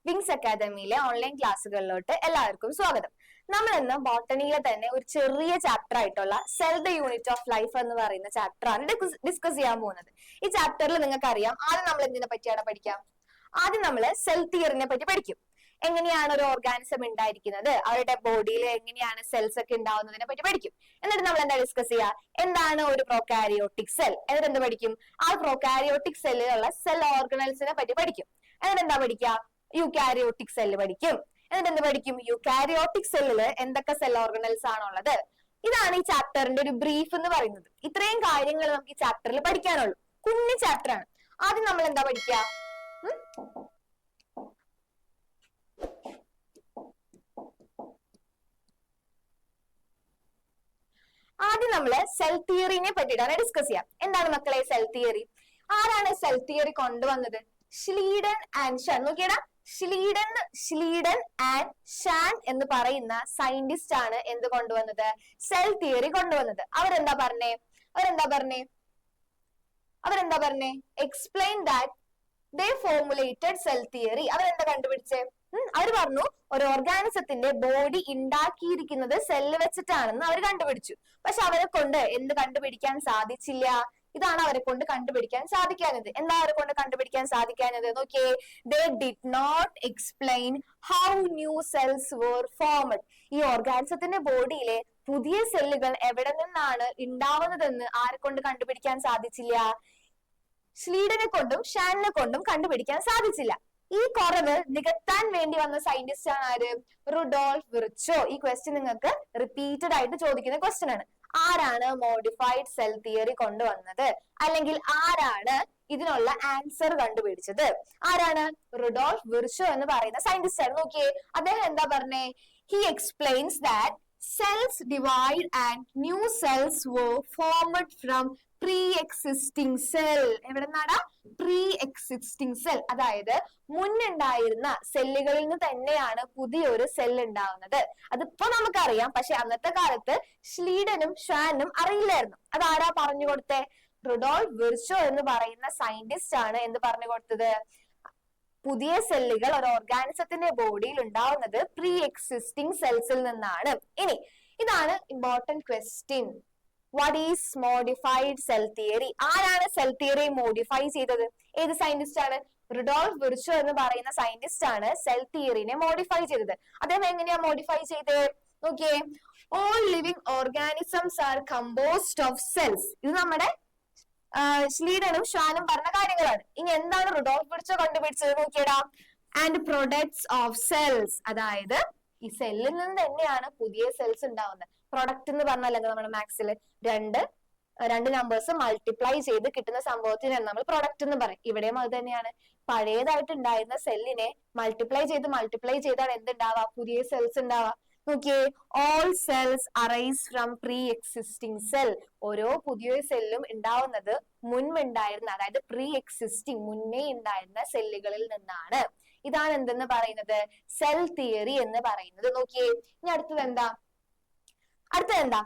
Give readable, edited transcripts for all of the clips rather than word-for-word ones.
Wings അക്കാദമിയിലെ online ക്ലാസ്സുകളിലോട്ട് എല്ലാവർക്കും സ്വാഗതം. നമ്മൾ ഇന്ന് ബോട്ടണിയിലെ തന്നെ ഒരു ചെറിയ ചാപ്റ്റർ ആയിട്ടുള്ള cell the unit of life എന്ന് പറയുന്ന ചാപ്റ്റർ ആണ് ഡിസ്കസ് ചെയ്യാൻ പോകുന്നത്. ഈ ചാപ്റ്ററിൽ നിങ്ങൾക്ക് അറിയാം, ആദ്യം നമ്മൾ എന്തിനെ പറ്റിയാണ് പഠിക്കാം? ആദ്യം നമ്മൾ സെൽ തിയറിനെ പറ്റി പഠിക്കും. എങ്ങനെയാണ് ഒരു ഓർഗാനിസം ഉണ്ടായിരിക്കുന്നത്, അവരുടെ ബോഡിയിൽ എങ്ങനെയാണ് സെൽസ് ഒക്കെ ഉണ്ടാവുന്നതിനെ പറ്റി പഠിക്കും. എന്നിട്ട് നമ്മൾ എന്താ ഡിസ്കസ് ചെയ്യുക? എന്താണ് ഒരു പ്രോകാരിയോട്ടിക് സെൽ? എന്നിട്ട് എന്ത് പഠിക്കും? ആ പ്രോകാരിയോട്ടിക് സെല്ലിലുള്ള സെൽ ഓർഗനൽസിനെ പറ്റി പഠിക്കും. എന്നിട്ട് എന്താ പഠിക്കുക? യൂകാരിയോട്ടിക് സെല്ല് പഠിക്കും. എന്നിട്ട് എന്ത് പഠിക്കും? യൂകാരിയോട്ടിക് സെല്ലില് എന്തൊക്കെ സെൽ ഓർഗനൽസ് ആണുള്ളത്? ഇതാണ് ഈ ചാപ്റ്ററിന്റെ ഒരു ബ്രീഫ് എന്ന് പറയുന്നത്. ഇത്രയും കാര്യങ്ങൾ നമുക്ക് ഈ ചാപ്റ്ററിൽ പഠിക്കാനുള്ളൂ. കുഞ്ഞു ചാപ്റ്റർ ആണ്. ആദ്യം നമ്മൾ എന്താ പഠിക്കുക? ആദ്യം നമ്മള് സെൽ തിയറിനെ പറ്റിയിട്ടാണ് ഡിസ്കസ് ചെയ്യാം. എന്താണ് മക്കളെ സെൽ തിയറി? ആരാണ് സെൽ തിയറി കൊണ്ടുവന്നത്? Schleiden and Schwann. നോക്കിയടാ, ഷ്ലീഡൻ ആൻഡ് ഷാൻ എന്ന് പറയുന്ന സയന്റിസ്റ്റ് ആണ് എന്ത് കൊണ്ടുവന്നത്? സെൽ തിയറി കൊണ്ടുവന്നത്. അവരെന്താ പറഞ്ഞേ? Explain that they formulated cell theory. അവരെന്താ കണ്ടുപിടിച്ചേ? അവർ പറഞ്ഞു ഒരു ഓർഗാനിസത്തിന്റെ ബോഡി ഉണ്ടാക്കിയിരിക്കുന്നത് സെല്ല് വെച്ചിട്ടാണെന്ന് അവർ കണ്ടുപിടിച്ചു. പക്ഷെ അവരെ കൊണ്ട് എന്ത് കണ്ടുപിടിക്കാൻ സാധിച്ചില്ല? ഇതാണ് അവരെ കൊണ്ട് കണ്ടുപിടിക്കാൻ സാധിക്കാഞ്ഞത്. എന്താ അവരെ കൊണ്ട് കണ്ടുപിടിക്കാൻ സാധിക്കാഞ്ഞത്? നോക്കിയേ, they did not explain how new cells were formed. ഈ ഓർഗാനിസത്തിന്റെ ബോഡിയിലെ പുതിയ സെല്ലുകൾ എവിടെ നിന്നാണ് ഉണ്ടാവുന്നതെന്ന് ആരെ കൊണ്ട് കണ്ടുപിടിക്കാൻ സാധിച്ചില്ല? ഷ്ലീഡനെ കൊണ്ടും ഷാനിനെ കൊണ്ടും കണ്ടുപിടിക്കാൻ സാധിച്ചില്ല. ഈ കുറവ് നികത്താൻ വേണ്ടി വന്ന സയന്റിസ്റ്റ് ആണ് ആര്? Rudolf Virchow. ഈ ക്വസ്റ്റ്യൻ നിങ്ങൾക്ക് റിപ്പീറ്റഡ് ആയിട്ട് ചോദിക്കുന്ന ക്വസ്റ്റ്യൻ ആണ്. ആരാണ് മോഡിഫൈഡ് സെൽ തിയറി കൊണ്ടുവന്നത്? അല്ലെങ്കിൽ ആരാണ് ഇതിനുള്ള ആൻസർ കണ്ടുപിടിച്ചത്? ആരാണ്? റുഡോൾഫ് വിർച്ചോ എന്ന് പറയുന്ന സയന്റിസ്റ്റ് ആണ്. നോക്കിയേ, അദ്ദേഹം എന്താ പറഞ്ഞേ? He explains that cells divide and new cells were formed from pre-existing cell. എവിടെന്നാടാ? pre-existing cell. അതായത് മുന്നുണ്ടായിരുന്ന സെല്ലുകളിൽ നിന്ന് തന്നെയാണ് പുതിയൊരു സെൽ ഉണ്ടാവുന്നത്. അതിപ്പോ നമുക്കറിയാം, പക്ഷെ അന്നത്തെ കാലത്ത് ഷ്ലീഡനും ഷാനും അറിയില്ലായിരുന്നു. അതാരാ പറഞ്ഞു കൊടുത്തേ? റുഡോൾഫ് വിർച്ചോ എന്ന് പറയുന്ന സയന്റിസ്റ്റ് ആണ് എന്ത് പറഞ്ഞു കൊടുത്തത്? പുതിയ സെല്ലുകൾ ഒരു ഓർഗാനിസത്തിന്റെ ബോഡിയിൽ ഉണ്ടാവുന്നത് പ്രീ എക്സിസ്റ്റിംഗ് സെൽസിൽ നിന്നാണ്. ഇനി ഇതാണ് important question. What is modified cell theory? ആരാണ് സെൽ തിയറി മോഡിഫൈ ചെയ്തത്? ഏത് സയന്റിസ്റ്റ് ആണ്? റുഡോൾഫ് വിർച്ചോ എന്ന് പറയുന്ന സയന്റിസ്റ്റ് ആണ് സെൽ തിയറിനെ മോഡിഫൈ ചെയ്തത്. അദ്ദേഹം എങ്ങനെയാ മോഡിഫൈ ചെയ്തത്? നോക്കിയേ, all living organisms are composed of cells. ഇത് നമ്മുടെ ഷ്ലീഡനും ഷാനും പറഞ്ഞ കാര്യങ്ങളാണ്. ഇനി എന്താണ് റുഡോൾഫ് വിർച്ചോ കണ്ടുപിടിച്ചത്? നോക്കിയടാ, ആൻഡ് പ്രൊഡക്ട്സ് ഓഫ് സെൽസ്. അതായത് ഈ സെല്ലിൽ നിന്ന് തന്നെയാണ് പുതിയ സെൽസ് ഉണ്ടാവുന്നത്. പ്രൊഡക്റ്റ് എന്ന് പറഞ്ഞാൽ നമ്മുടെ മാത്സിൽ രണ്ട് നമ്പേഴ്സ് മൾട്ടിപ്ലൈ ചെയ്ത് കിട്ടുന്ന സംഭവത്തിനാണ് നമ്മൾ പ്രൊഡക്റ്റ് എന്ന് പറയും. ഇവിടെയും അത് തന്നെയാണ്. പഴയതായിട്ട് ഉണ്ടായിരുന്ന സെല്ലിനെ മൾട്ടിപ്ലൈ ചെയ്താണ് എന്തുണ്ടാവുക? പുതിയ സെൽസ് ഉണ്ടാവുക. നോക്കിയേ, all cells arise from pre existing cell. ഓരോ പുതിയ സെല്ലും ഉണ്ടാവുന്നത് മുൻപുണ്ടായിരുന്ന, അതായത് പ്രീ എക്സിസ്റ്റിംഗ് മുന്നേ ഉണ്ടായിരുന്ന സെല്ലുകളിൽ നിന്നാണ്. ഇതാണ് എന്തെന്ന് പറയുന്നത്? സെൽ തിയറി എന്ന് പറയുന്നത്. നോക്കിയേ, ഇനി അടുത്തത് എന്താ?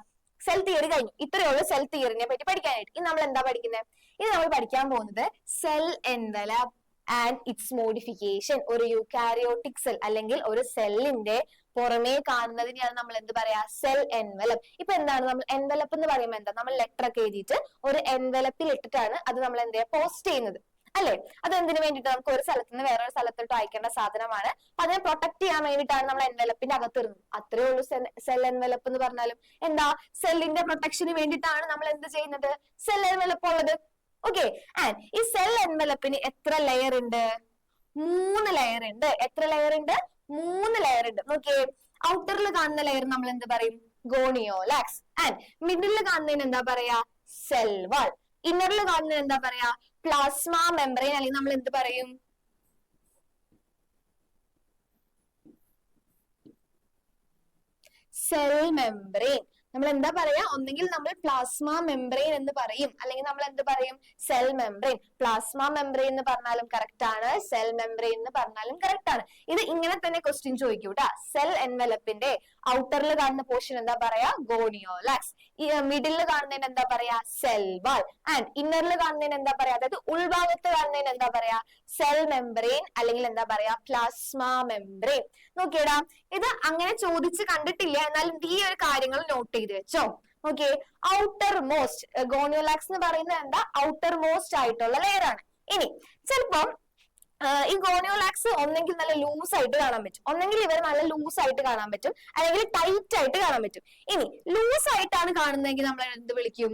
സെൽ തിയറി കഴിഞ്ഞു. ഇത്രയേ ഉള്ളൂ സെൽ തിയറിനെ പറ്റി പഠിക്കാനായിട്ട്. ഇനി നമ്മൾ എന്താ പഠിക്കുന്നത്? ഇനി നമ്മൾ പഠിക്കാൻ പോകുന്നത് cell envelope and it's modification. ഒരു യൂകാരിയോട്ടിക് സെൽ അല്ലെങ്കിൽ ഒരു സെല്ലിന്റെ പുറമേ കാണുന്നതിനെയാണ് നമ്മൾ എന്ത് പറയാ? Cell envelope. ഇപ്പൊ എന്താണ് നമ്മൾ എൻവലപ്പ് എന്ന് പറയുമ്പോൾ എന്താ? നമ്മൾ ലെറ്റർ ഒക്കെ എഴുതിയിട്ട് ഒരു എൻവലപ്പിൽ ഇട്ടിട്ടാണ് അത് നമ്മൾ എന്താ പോസ്റ്റ് ചെയ്യുന്നത്, അല്ലെ? അത് എന്തിനു വേണ്ടിയിട്ട്? നമുക്ക് ഒരു സ്ഥലത്ത് നിന്ന് വേറൊരു സ്ഥലത്തോട്ട് അയക്കേണ്ട സാധനമാണ്. അപ്പൊ അതിനെ പ്രൊട്ടക്ട് ചെയ്യാൻ വേണ്ടിയിട്ടാണ് നമ്മൾ എൻവലപ്പിന്റെ അകത്തിരുന്നത്. അത്രേ ഉള്ളൂ സെൽ എൻവലപ്പ് എന്ന് പറഞ്ഞാലും. എന്താ? സെല്ലിന്റെ പ്രൊട്ടക്ഷന് വേണ്ടിയിട്ടാണ് നമ്മൾ എന്ത് ചെയ്യുന്നത്? സെൽ എൻവലപ്പ് ഉള്ളത്. ഓക്കെ. ആൻഡ് ഈ സെൽ എൻവലപ്പിന് എത്ര ലെയർ ഉണ്ട്? 3 ലെയർ ഉണ്ട്. എത്ര ലെയർ ഉണ്ട്? 3 ലെയർ ഉണ്ട്. നോക്കിയേ, ഔട്ടറിൽ കാണുന്ന ലെയർ നമ്മൾ എന്ത് പറയും? ഗോണിയോലാക്സ്. ആൻഡ് മിഡിലിൽ കാണുന്നതിന് എന്താ പറയാ? Cell wall. ഇന്നറിൽ കാണുന്നതിന് എന്താ പറയാ? Plasma membrane. അല്ലെങ്കിൽ നമ്മൾ എന്ത് പറയും? Cell membrane. നമ്മൾ എന്താ പറയാ, ഒന്നെങ്കിൽ നമ്മൾ പ്ലാസ്മ മെംബ്രെയിൻ എന്ന് പറയും, അല്ലെങ്കിൽ നമ്മൾ എന്ത് പറയും, സെൽ മെംബ്രെയിൻ. പ്ലാസ്മ മെംബ്രെയിൻ എന്ന് പറഞ്ഞാലും കറക്റ്റ് ആണ്, സെൽ മെംബ്രെയിൻ എന്ന് പറഞ്ഞാലും കറക്റ്റ് ആണ്. ഇത് ഇങ്ങനെ തന്നെ ക്വസ്റ്റ്യൻ ചോദിക്കും കേട്ടാ. സെൽ എൻവലപ്പിന്റെ ഔട്ടറിൽ കാണുന്ന പോർഷൻ എന്താ പറയാ, ഗോണിയോലാക്സ്. ഈ മിഡിലിൽ കാണുന്നതിന് എന്താ പറയാ, സെൽ വാൾ. ആൻഡ് ഇന്നറിൽ കാണുന്നതിന് എന്താ പറയാ, അതായത് ഉൾഭാഗത്ത് കാണുന്നതിന് എന്താ പറയാ, സെൽ മെംബ്രെയിൻ, അല്ലെങ്കിൽ എന്താ പറയാ, പ്ലാസ്മ മെംബ്രെയിൻ. നോക്കിയടാ, ഇത് അങ്ങനെ ചോദിച്ച് കണ്ടിട്ടില്ല, എന്നാലും ഈ ഒരു കാര്യങ്ങൾ നോട്ട് ചെയ്ത് വെച്ചോ. ഓക്കെ, ഔട്ടർ മോസ്റ്റ് ഗോണിയോലാക്സ് എന്ന് പറയുന്നത് എന്താ, ഔട്ടർ മോസ്റ്റ് ആയിട്ടുള്ള ലെയർ ആണ്. ഇനി ചിലപ്പം ഈ ഗോണിയോലാക്സ് ഒന്നെങ്കിൽ നല്ല ലൂസ് ആയിട്ട് കാണാൻ പറ്റും, ഒന്നെങ്കിൽ ഇവർ നല്ല ലൂസ് ആയിട്ട് കാണാൻ പറ്റും, അല്ലെങ്കിൽ ടൈറ്റ് ആയിട്ട് കാണാൻ പറ്റും. ഇനി ലൂസ് ആയിട്ടാണ് കാണുന്നതെങ്കിൽ നമ്മൾ എന്ത് വിളിക്കും,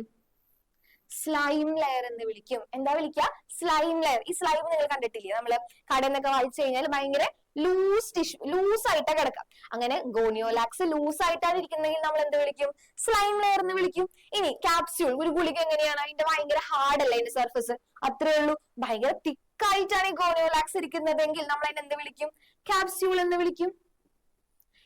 സ്ലൈം ലെയർ എന്ന് വിളിക്കും. എന്താ വിളിക്കുക, സ്ലൈം ലെയർ. ഈ സ്ലൈം നിങ്ങൾ കണ്ടിട്ടില്ലേ, നമ്മള് കടയിൽ നിന്നൊക്കെ വായിച്ചു കഴിഞ്ഞാൽ ഭയങ്കര ലൂസ് ടിഷ്യൂ, ലൂസ് ആയിട്ടാ കിടക്കാം. അങ്ങനെ ഗോണിയോലാക്സ് ലൂസ് ആയിട്ടാണ് ഇരിക്കുന്നെങ്കിൽ നമ്മൾ എന്ത് വിളിക്കും, സ്ലൈം ലെയർ എന്ന് വിളിക്കും. ഇനി ക്യാപ്സ്യൂൾ, ഒരു ഗുളിക എങ്ങനെയാണ്, അതിന്റെ ഭയങ്കര ഹാർഡ് അല്ലേ അതിന്റെ സർഫസ്, അത്രേ ഉള്ളൂ. ഭയങ്കര തിക്കായിട്ടാണ് ഈ ഗോണിയോലാക്സ് ഇരിക്കുന്നതെങ്കിൽ നമ്മൾ അതിനെ എന്ത് വിളിക്കും, ക്യാപ്സ്യൂൾ എന്ന് വിളിക്കും.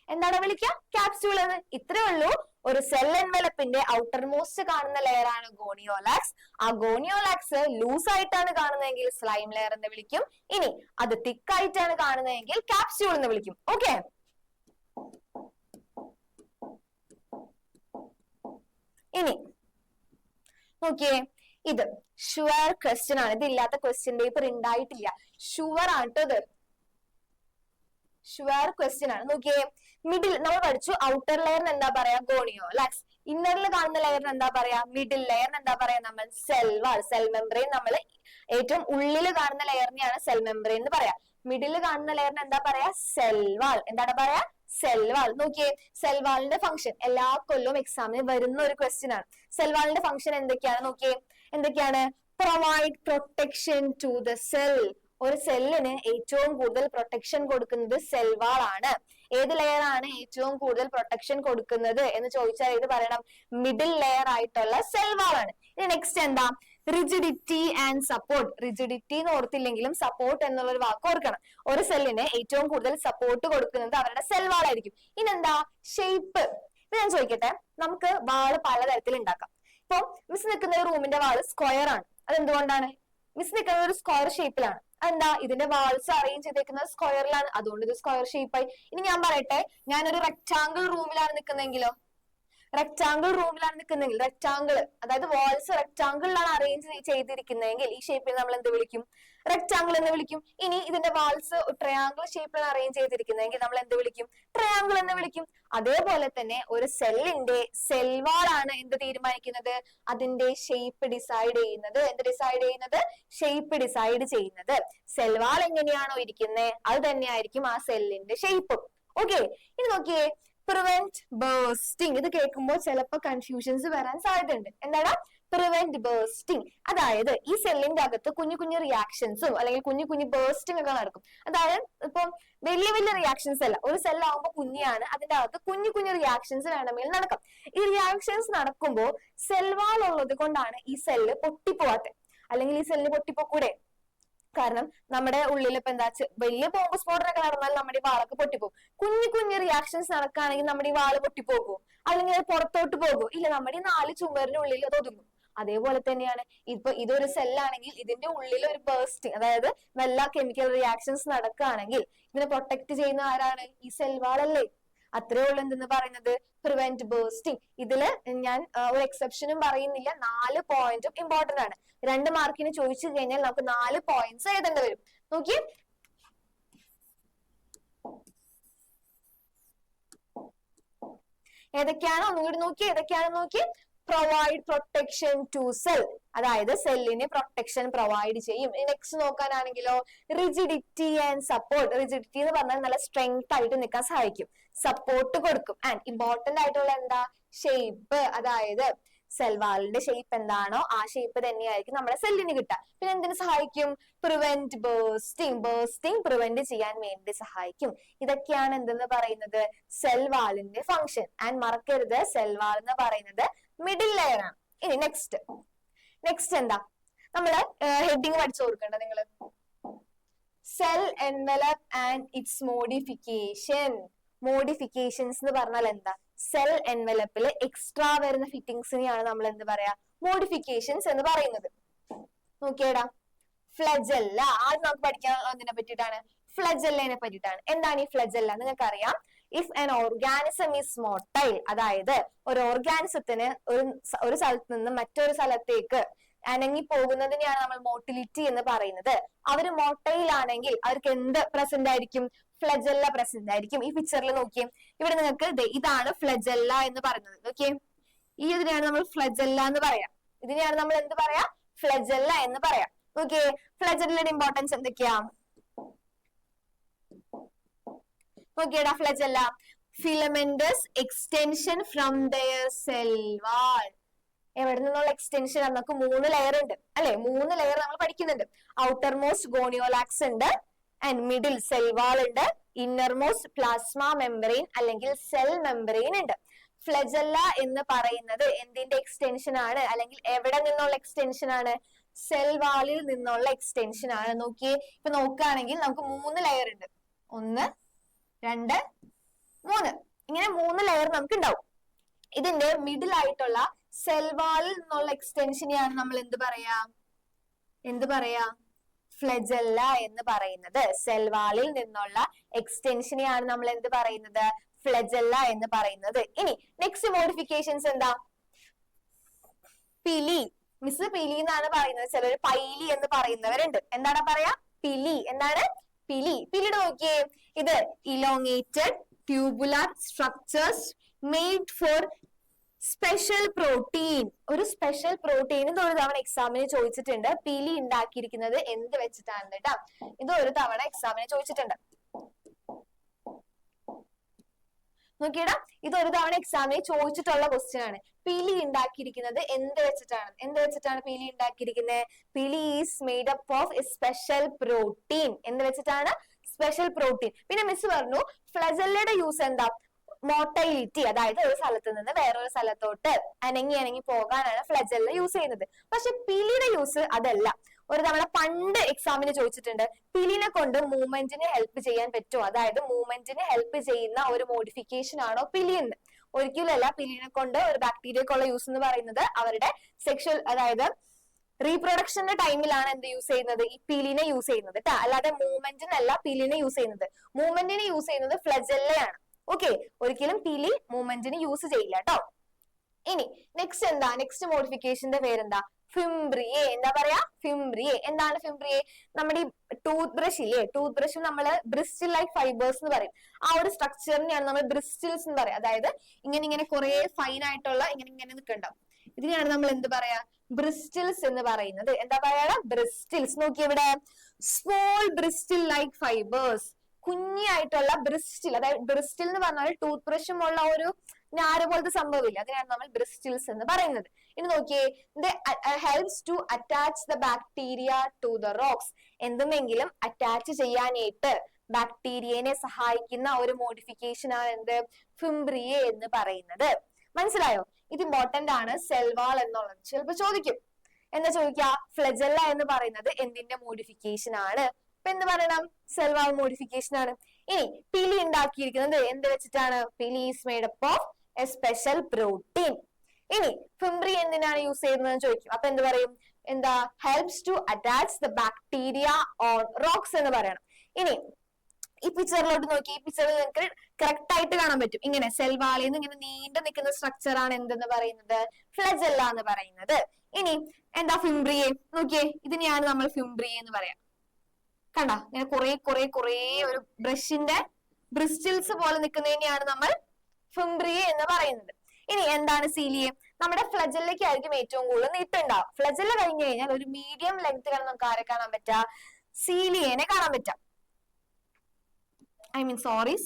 എന്താണ് വിളിക്കുക, ക്യാപ്സ്യൂൾ എന്ന്. ഇത്രേ ഉള്ളൂ. ഒരു സെൽ എൻവലപ്പിന്റെ ഔട്ടർ മോസ്റ്റ് കാണുന്ന ലെയർ ആണ് ഗോണിയോലാക്സ്. ആ ഗോണിയോലാക്സ് ലൂസ് ആയിട്ടാണ് കാണുന്നതെങ്കിൽ സ്ലൈം ലെയർ എന്ന് വിളിക്കും. ഇനി അത് തിക്ക് ആയിട്ടാണ് കാണുന്നതെങ്കിൽ ക്യാപ്സ്യൂൾ എന്ന് വിളിക്കും. ഓക്കെ, ഇനി നോക്കിയേ, ഇത് ഷുവർ ക്വസ്റ്റ്യൻ ആണ്. ഇത് ഇല്ലാത്ത ക്വസ്റ്റ്യൻ പേപ്പർ ഉണ്ടായിട്ടില്ല. ഷുവർ ആട്ടോ ഇത്, ഷുവർ ക്വസ്റ്റ്യൻ ആണ്. നോക്കിയേ, മിഡിൽ നമ്മൾ പഠിച്ചു, ഔട്ടർ ലെയറിന് എന്താ പറയാ, ഗോണിയോലാക്സ്. ഇന്നറിൽ കാണുന്ന ലെയറിന് എന്താ പറയാ, മിഡിൽ ലെയറിന് എന്താ പറയാ നമ്മൾ, സെൽ വാൾ. സെൽ മെംബ്രെയിൻ നമ്മൾ ഏറ്റവും ഉള്ളിൽ കാണുന്ന ലെയറിനെയാണ് സെൽ മെംബ്രെയിൻ എന്ന് പറയാ. മിഡിൽ കാണുന്ന ലെയറിന് എന്താ പറയാ, സെൽ വാൾ. എന്താണ് പറയാ, സെൽ വാൾ. നോക്കിയേ, സെൽ വാളിന്റെ ഫംഗ്ഷൻ എല്ലാ കൊല്ലവും എക്സാമിന് വരുന്ന ഒരു ക്വസ്റ്റ്യൻ ആണ്. സെൽ വാളിന്റെ ഫംഗ്ഷൻ എന്തൊക്കെയാണ് നോക്കിയേ, എന്തൊക്കെയാണ്, provide protection to the cell. ഒരു സെല്ലിന് ഏറ്റവും കൂടുതൽ പ്രൊട്ടക്ഷൻ കൊടുക്കുന്നത് സെൽ വാൾ ആണ്. ഏത് ലെയർ ആണ് ഏറ്റവും കൂടുതൽ പ്രൊട്ടക്ഷൻ കൊടുക്കുന്നത് എന്ന് ചോദിച്ചാൽ ഇത് പറയണം, മിഡിൽ ലെയർ ആയിട്ടുള്ള സെൽ വാൾ ആണ്. ഇനി നെക്സ്റ്റ് എന്താ, റിജിഡിറ്റി ആൻഡ് സപ്പോർട്ട്. റിജിഡിറ്റി എന്ന് ഓർത്തില്ലെങ്കിലും സപ്പോർട്ട് എന്നുള്ള ഒരു വാക്ക് ഓർക്കണം. ഒരു സെല്ലിന് ഏറ്റവും കൂടുതൽ സപ്പോർട്ട് കൊടുക്കുന്നത് അവരുടെ സെൽ വാൾ ആയിരിക്കും. ഇനെന്താ, ഷേപ്പ്. ഇത് ഞാൻ ചോദിക്കട്ടെ, നമുക്ക് വാള് പലതരത്തിൽ ഉണ്ടാക്കാം. ഇപ്പൊ മിസ് നിൽക്കുന്ന റൂമിന്റെ വാള് സ്ക്വയർ ആണ്. അതെന്തുകൊണ്ടാണ്, മിസ് നിൽക്കുന്നത് ഒരു സ്ക്വയർ ഷേപ്പിലാണ്. എന്താ, ഇതിന്റെ വാൾസ് അറേഞ്ച് ചെയ്തേക്കുന്നത് സ്ക്വയറിലാണ്, അതുകൊണ്ട് ഇത് സ്ക്വയർ ഷേപ്പായി. ഇനി ഞാൻ പറയട്ടെ, ഞാനൊരു റെക്ടാങ്കിൾ റൂമിലാണ് നിൽക്കുന്നെങ്കിലോ, റെക്ടാങ്കിൾ റൂമിലാണ് നിൽക്കുന്നെങ്കിൽ, റെക്ടാങ്കിൾ അതായത് വാൾസ് റെക്ടാങ്കിളിലാണ് അറേഞ്ച് ചെയ്തിരിക്കുന്നതെങ്കിൽ ഈ ഷേപ്പിൽ നമ്മൾ എന്ത് വിളിക്കും, റെക്ടാങ്കിൾ എന്ന് വിളിക്കും. ഇനി ഇതിന്റെ വാൾസ് ട്രയാങ്കിൾ ഷേപ്പിലാണ് അറേഞ്ച് ചെയ്തിരിക്കുന്നതെങ്കിൽ നമ്മൾ എന്ത് വിളിക്കും, ട്രയാങ്കിൾ എന്ന് വിളിക്കും. അതേപോലെ തന്നെ ഒരു സെല്ലിന്റെ സെൽ വാൾ ആണ് എന്ത് തീരുമാനിക്കുന്നത്, അതിന്റെ ഷേപ്പ് ഡിസൈഡ് ചെയ്യുന്നത്. എന്ത് ഡിസൈഡ് ചെയ്യുന്നത്, ഷേപ്പ് ഡിസൈഡ് ചെയ്യുന്നത്. സെൽ വാൾ എങ്ങനെയാണോ ഇരിക്കുന്നത് അത് തന്നെയായിരിക്കും ആ സെല്ലിന്റെ ഷേപ്പും. ഓക്കെ, ഇനി നോക്കിയേ, പ്രിവെന്റ് ബേഴ്സ്റ്റിംഗ്. ഇത് കേൾക്കുമ്പോൾ ചിലപ്പോൾ കൺഫ്യൂഷൻസ് വരാൻ സാധ്യതയുണ്ട്. എന്താണ് പ്രിവെന്റ് ബേഴ്സ്റ്റിംഗ്? അതായത് ഈ സെല്ലിന്റെ അകത്ത് കുഞ്ഞു കുഞ്ഞു റിയാക്ഷൻസും അല്ലെങ്കിൽ കുഞ്ഞു കുഞ്ഞു ബേഴ്സ്റ്റിംഗ് ഒക്കെ നടക്കും. അതായത് ഇപ്പം വലിയ വലിയ റിയാക്ഷൻസ് അല്ല, ഒരു സെല്ലാകുമ്പോൾ കുഞ്ഞാണ്, അതിന്റെ അകത്ത് കുഞ്ഞു കുഞ്ഞു റിയാക്ഷൻസ് വേണമെങ്കിൽ നടക്കാം. ഈ റിയാക്ഷൻസ് നടക്കുമ്പോൾ സെൽ വാൾ ഉള്ളത് കൊണ്ടാണ് ഈ സെല്ല് പൊട്ടിപ്പോവാത്തത്. അല്ലെങ്കിൽ ഈ സെല്ലിന് പൊട്ടിപ്പോക്കൂടെ? കാരണം നമ്മുടെ ഉള്ളിൽ ഇപ്പൊ എന്താ, വലിയ ബോംബ് സ്ഫോടനമൊക്കെ നടന്നാൽ നമ്മുടെ ഈ വാളൊക്കെ പൊട്ടിപ്പോകും. കുഞ്ഞു കുഞ്ഞു റിയാക്ഷൻസ് നടക്കുകയാണെങ്കിൽ നമ്മുടെ ഈ വാള് പൊട്ടിപ്പോകും, അല്ലെങ്കിൽ അത് പുറത്തോട്ട് പോകും? ഇല്ല, നമ്മുടെ ഈ 4 ചുമരിനുള്ളിൽ അത് ഒതുങ്ങും. അതേപോലെ തന്നെയാണ് ഇപ്പൊ ഇതൊരു സെല്ലാണെങ്കിൽ ഇതിന്റെ ഉള്ളിൽ ഒരു ബേഴ്സ്റ്റിംഗ്, അതായത് വല്ല കെമിക്കൽ റിയാക്ഷൻസ് നടക്കുകയാണെങ്കിൽ ഇതിനെ പ്രൊട്ടക്ട് ചെയ്യുന്ന ആരാണ്, ഈ സെൽ വാളല്ലേ? അത്രേ ഉള്ളൂ എന്തെന്ന് പറയുന്നത്, പ്രിവെന്റ് ബേഴ്സ്റ്റിംഗ്. ഇതില് ഞാൻ ഒരു എക്സെപ്ഷനും പറയുന്നില്ല, 4 പോയിന്റും ഇമ്പോർട്ടന്റ് ആണ്. 2 മാർക്കിന് ചോദിച്ചു കഴിഞ്ഞാൽ നമുക്ക് 4 പോയിന്റ്സ് എഴുതേണ്ടി വരും. നോക്കി, ഏതൊക്കെയാണ് ഒന്നുകൂടി നോക്കി, ഏതൊക്കെയാണ് നോക്കി, പ്രൊവൈഡ് പ്രൊട്ടക്ഷൻ ടു സെൽ, അതായത് സെല്ലിന് പ്രൊട്ടക്ഷൻ പ്രൊവൈഡ് ചെയ്യും. നെക്സ്റ്റ് നോക്കാനാണെങ്കിലോ, റിജിഡിറ്റി ആൻഡ് സപ്പോർട്ട്. റിജിഡിറ്റി എന്ന് പറഞ്ഞാൽ നല്ല സ്ട്രെങ്ത് ആയിട്ട് നിൽക്കാൻ സഹായിക്കും, സപ്പോർട്ട് കൊടുക്കും. ആൻഡ് ഇമ്പോർട്ടന്റ് ആയിട്ടുള്ള എന്താ, ഷേപ്പ്. അതായത് സെൽ വാളിന്റെ ഷേപ്പ് എന്താണോ ആ ഷേപ്പ് തന്നെയായിരിക്കും നമ്മുടെ സെല്ലിന് കിട്ടുക. പിന്നെ എന്തിനു സഹായിക്കും, പ്രിവെന്റ് ബേഴ്സ്റ്റിംഗ്. ബേഴ്സ്റ്റിംഗ് പ്രിവെന്റ് ചെയ്യാൻ വേണ്ടി സഹായിക്കും. ഇതൊക്കെയാണ് എന്തെന്ന് പറയുന്നത്, സെൽ വാളിന്റെ ഫംഗ്ഷൻ. ആൻഡ് മറക്കരുത്, സെൽ വാൾ എന്ന് പറയുന്നത് മിഡിൽ ലെയർ ആണ്. ഇനി നെക്സ്റ്റ് എന്താ, നമ്മള് ഹെഡിങ് പഠിച്ചു കൊടുക്കേണ്ടത് നിങ്ങള്, cell envelope and it's modification. Modifications എന്ന് പറഞ്ഞാൽ എന്താ? സെൽ എൻവലപ്പിൽ എക്സ്ട്രാ വരുന്ന ഫിറ്റിംഗ്സിനെയാണ് നമ്മൾ എന്ത് പറയാ? മോഡിഫിക്കേഷൻസ് എന്ന് പറയുന്നത്. നോക്കിയേടാ, ഫ്ലജെല്ല ആദ്യം നമുക്ക് പഠിക്കാൻ അതിനെ പറ്റിയിട്ടാണ്, ഫ്ലജെല്ലനെ പറ്റിയിട്ടാണ്. എന്താണ് ഈ ഫ്ലജെല്ല? നിങ്ങൾക്ക് അറിയാം, if an organism is motile, അതായത് ഒരു ഓർഗാനിസത്തിന് ഒരു സ്ഥലത്ത് നിന്ന് മറ്റൊരു സ്ഥലത്തേക്ക് അനങ്ങി പോകുന്നതിനെയാണ് നമ്മൾ മോട്ടിലിറ്റി എന്ന് പറയുന്നത്. അവര് മോട്ടൈൽ ആണെങ്കിൽ അവർക്ക് എന്ത് പ്രസന്റ് ആയിരിക്കും? ഫ്ലജെല്ല പ്രസന്റ് ആയിരിക്കും. ഈ പിക്ചറിൽ നോക്കിയേ, ഇവിടെ നിങ്ങൾക്ക് ഇതാണ് ഫ്ലജെല്ല എന്ന് പറയുന്നത്. നോക്കിയേ, ഈ ഇതിനെയാണ് നമ്മൾ ഫ്ലജെല്ല എന്ന് പറയാം. ഇതിനെയാണ് നമ്മൾ എന്ത് പറയാ? ഫ്ലജെല്ല എന്ന് പറയാം. ഓക്കെ, ഫ്ലജെല്ലയുടെ ഇമ്പോർട്ടൻസ് എന്തൊക്കെയാ? നോക്കിയടാ, flagella filamentous extension from their cell wall. എവിടെ നിന്നുള്ള എക്സ്റ്റൻഷൻ? നമുക്ക് 3 ലെയർ ഉണ്ട് അല്ലെ? 3 ലെയർ നമ്മൾ പഠിക്കുന്നുണ്ട്. ഔട്ടർ മോസ്റ്റ് ഗോണിയോലാക്സ് ഉണ്ട്, ആൻഡ് മിഡിൽ സെൽ വാൾ ഉണ്ട്, ഇന്നർ മോസ്റ്റ് പ്ലാസ്മ മെമ്പറൈൻ അല്ലെങ്കിൽ സെൽ മെമ്പറൈൻ ഉണ്ട്. ഫ്ലജെല്ല എന്ന് പറയുന്നത് എന്തിന്റെ എക്സ്റ്റൻഷൻ ആണ്, അല്ലെങ്കിൽ എവിടെ നിന്നുള്ള എക്സ്റ്റൻഷൻ ആണ്? സെൽ വാളിൽ നിന്നുള്ള എക്സ്റ്റൻഷൻ ആണ്. നോക്കിയേ, ഇപ്പൊ നോക്കുകയാണെങ്കിൽ നമുക്ക് 3 ലെയർ ഉണ്ട്. 1, 2, 3, ഇങ്ങനെ 3 ലെയർ നമുക്ക് ഉണ്ടാവും. ഇതിന്റെ മിഡിൽ ആയിട്ടുള്ള സെൽ വാളിൽ നിന്നുള്ള എക്സ്റ്റൻഷനെയാണ് നമ്മൾ എന്ത് പറയാ? ഫ്ലജെല്ല എന്ന് പറയുന്നത്. സെൽ വാളിൽ നിന്നുള്ള എക്സ്റ്റൻഷനെയാണ് നമ്മൾ എന്ത് പറയുന്നത്? ഫ്ലജെല്ല എന്ന് പറയുന്നത്. ഇനി നെക്സ്റ്റ് മോഡിഫിക്കേഷൻസ് എന്താ? പിലി. മിസ് പിലി എന്നാണ് പറയുന്നത്, ചിലർ പൈലി എന്ന് പറയുന്നവരുണ്ട്. എന്താണ് പറയാ? പിലി. എന്താണ്? പിലി. പിലീട് നോക്കിയേ, ഇത് elongated tubular structures made for special protein. ഒരു സ്പെഷ്യൽ പ്രോട്ടീൻ ഇത് ഒരു തവണ എക്സാമിന് ചോദിച്ചിട്ടുണ്ട്. പിലി ഉണ്ടാക്കിയിരിക്കുന്നത് എന്ത് വെച്ചിട്ടാണ് കേട്ടോ? ഇത് ഒരു തവണ എക്സാമിന് ചോദിച്ചിട്ടുണ്ട്. നോക്കിയടാ, ഇത് ഒരു തവണ എക്സാമിന് ചോദിച്ചിട്ടുള്ള ക്വസ്റ്റ്യൻ ആണ്. പിലി ഉണ്ടാക്കിയിരിക്കുന്നത് എന്ത് വെച്ചിട്ടാണ് പിലി ഉണ്ടാക്കിയിരിക്കുന്നത്? Pili is made up of a special protein. എന്ത് വെച്ചിട്ടാണ്? Special protein. പിന്നെ മിസ് പറഞ്ഞു ഫ്ലജെല്ലയുടെ യൂസ് എന്താ? മോട്ടൈലിറ്റി, അതായത് ഒരു സ്ഥലത്ത് നിന്ന് വേറൊരു സ്ഥലത്തോട്ട് അനങ്ങി പോകാനാണ് ഫ്ലജെല്ല യൂസ് ചെയ്യുന്നത്. പക്ഷെ പിലിയുടെ യൂസ് അതല്ല. ഒരു തവണ പണ്ട് എക്സാമിന് ചോദിച്ചിട്ടുണ്ട്, പിലിനെ കൊണ്ട് മൂവ്മെന്റിനെ ഹെൽപ്പ് ചെയ്യാൻ പറ്റുമോ? അതായത് മൂവ്മെന്റിനെ ഹെൽപ്പ് ചെയ്യുന്ന ഒരു മോഡിഫിക്കേഷൻ ആണോ പിലി എന്ന്? ഒരിക്കലല്ല. പിലിനെ കൊണ്ട് ഒരു ബാക്ടീരിയക്കുള്ള യൂസ് എന്ന് പറയുന്നത് അവരുടെ സെക്ഷൽ, അതായത് റീപ്രൊഡക്ഷന്റെ ടൈമിലാണ് എന്ത് യൂസ് ചെയ്യുന്നത്? ഈ പിലിനെ യൂസ് ചെയ്യുന്നത് കേട്ടോ. അല്ലാതെ മൂവ്മെന്റിനല്ല പിലിനെ യൂസ് ചെയ്യുന്നത്. മൂവ്മെന്റിനെ യൂസ് ചെയ്യുന്നത് ഫ്ലജെല്ലയാണ്. ഓക്കെ, ഒരിക്കലും പിലി മൂവ്മെന്റിന് യൂസ് ചെയ്യില്ല കേട്ടോ. ഇനി നെക്സ്റ്റ് എന്താ? നെക്സ്റ്റ് മോഡിഫിക്കേഷന്റെ പേരെന്താ? ഫിംബ്രിയെ. എന്താ പറയാ? ഫിംബ്രിയെ. എന്താണ് ഫിംബ്രിയെ? നമ്മുടെ ഈ ടൂത്ത് ബ്രഷ് ഇല്ലേ, ടൂത്ത് ബ്രഷ് നമ്മള് ബ്രിസ്റ്റിൽ ലൈക്ക് ഫൈബേഴ്സ് എന്ന് പറയും. ആ ഒരു സ്ട്രക്ചറിനെയാണ് നമ്മൾ ബ്രിസ്റ്റിൽസ് എന്ന് പറയാം. അതായത് ഇങ്ങനെ കുറെ ഫൈൻ ആയിട്ടുള്ള ഇങ്ങനെ നിൽക്കണ്ടാവും. ഇതിനെയാണ് നമ്മൾ എന്ത് പറയാ? ബ്രിസ്റ്റിൽസ് എന്ന് പറയുന്നത്. എന്താ പറയാ? ബ്രിസ്റ്റിൽസ്. നോക്കി ഇവിടെ, സ്മോൾ ബ്രിസ്റ്റിൽ ലൈക്ക് ഫൈബേഴ്സ്. കുഞ്ഞായിട്ടുള്ള ബ്രിസ്റ്റിൽ, അതായത് ബ്രിസ്റ്റിൽ എന്ന് പറഞ്ഞാൽ ടൂത്ത് ബ്രഷും ഉള്ള ഒരു നാര് പോലത്തെ സംഭവമില്ല, അതിനാണ് നമ്മൾ ബ്രിസ്റ്റിൽസ് എന്ന് പറയുന്നത്. ഇനി നോക്കിയേ, helps to attach the bacteria to the rocks. എന്തുമെങ്കിലും അറ്റാച്ച് ചെയ്യാനായിട്ട് ബാക്ടീരിയനെ സഹായിക്കുന്ന ഒരു മോഡിഫിക്കേഷൻ ആണ് എന്ത്? ഫിംബ്രിയെ എന്ന് പറയുന്നത്. മനസ്സിലായോ? ഇത് ഇമ്പോർട്ടന്റ് ആണ്. സെൽവാൾ എന്നുള്ളത് ചിലപ്പോ ചോദിക്കും. എന്താ ചോദിക്കുക? ഫ്ലജെല്ല എന്ന് പറയുന്നത് എന്തിന്റെ മോഡിഫിക്കേഷൻ ആണ്? അപ്പൊ എന്ത് പറയണം? സെൽവാൾ മോഡിഫിക്കേഷൻ ആണ്. ഇനി പിലി ഉണ്ടാക്കിയിരിക്കുന്നത് എന്ത് വെച്ചിട്ടാണ്? Pili is made up of a special protein. ഇനി ഫിംബ്രി എന്തിനാണ് യൂസ് ചെയ്യുന്നത് ചോദിക്കും. അപ്പൊ എന്ത് പറയും? എന്താ? Helps to attach the bacteria on rocks എന്ന് പറയണം. ഇനി ഈ പിക്ചറിലോട്ട് നോക്കി, ഈ പിക്ചറിൽ നിങ്ങൾക്ക് കറക്റ്റ് ആയിട്ട് കാണാൻ പറ്റും. ഇങ്ങനെ സെൽവാളിൽ നിന്ന് ഇങ്ങനെ നീണ്ടു നിൽക്കുന്ന സ്ട്രക്ചർ ആണ് എന്തെന്ന് പറയുന്നത്? ഫ്ലജെല്ല എന്ന് പറയുന്നത്. ഇനി എന്താ ഫിംബ്രിയെ? നോക്കിയേ, ഇതിനെയാണ് നമ്മൾ ഫിംബ്രിയെ എന്ന് പറയാം. കണ്ട, ഇങ്ങനെ കുറെ ഒരു ബ്രഷിന്റെ ബ്രിസ്റ്റിൽസ് പോലെ നിൽക്കുന്നതിനെയാണ് നമ്മൾ ഫിംബ്രിയെ എന്ന് പറയുന്നത്. ഇനി എന്താണ് സീലിയെ? നമ്മുടെ ഫ്ലജെല്ലയ്ക്ക് ആയിരിക്കും ഏറ്റവും കൂടുതൽ നീട്ടുണ്ടാവും. ഫ്ലജെല്ല കഴിഞ്ഞു കഴിഞ്ഞാൽ ഒരു മീഡിയം ലെങ്ത് കാണാൻ നമുക്ക് ആരെ കാണാൻ പറ്റാ? സീലിയനെ കാണാൻ പറ്റാം.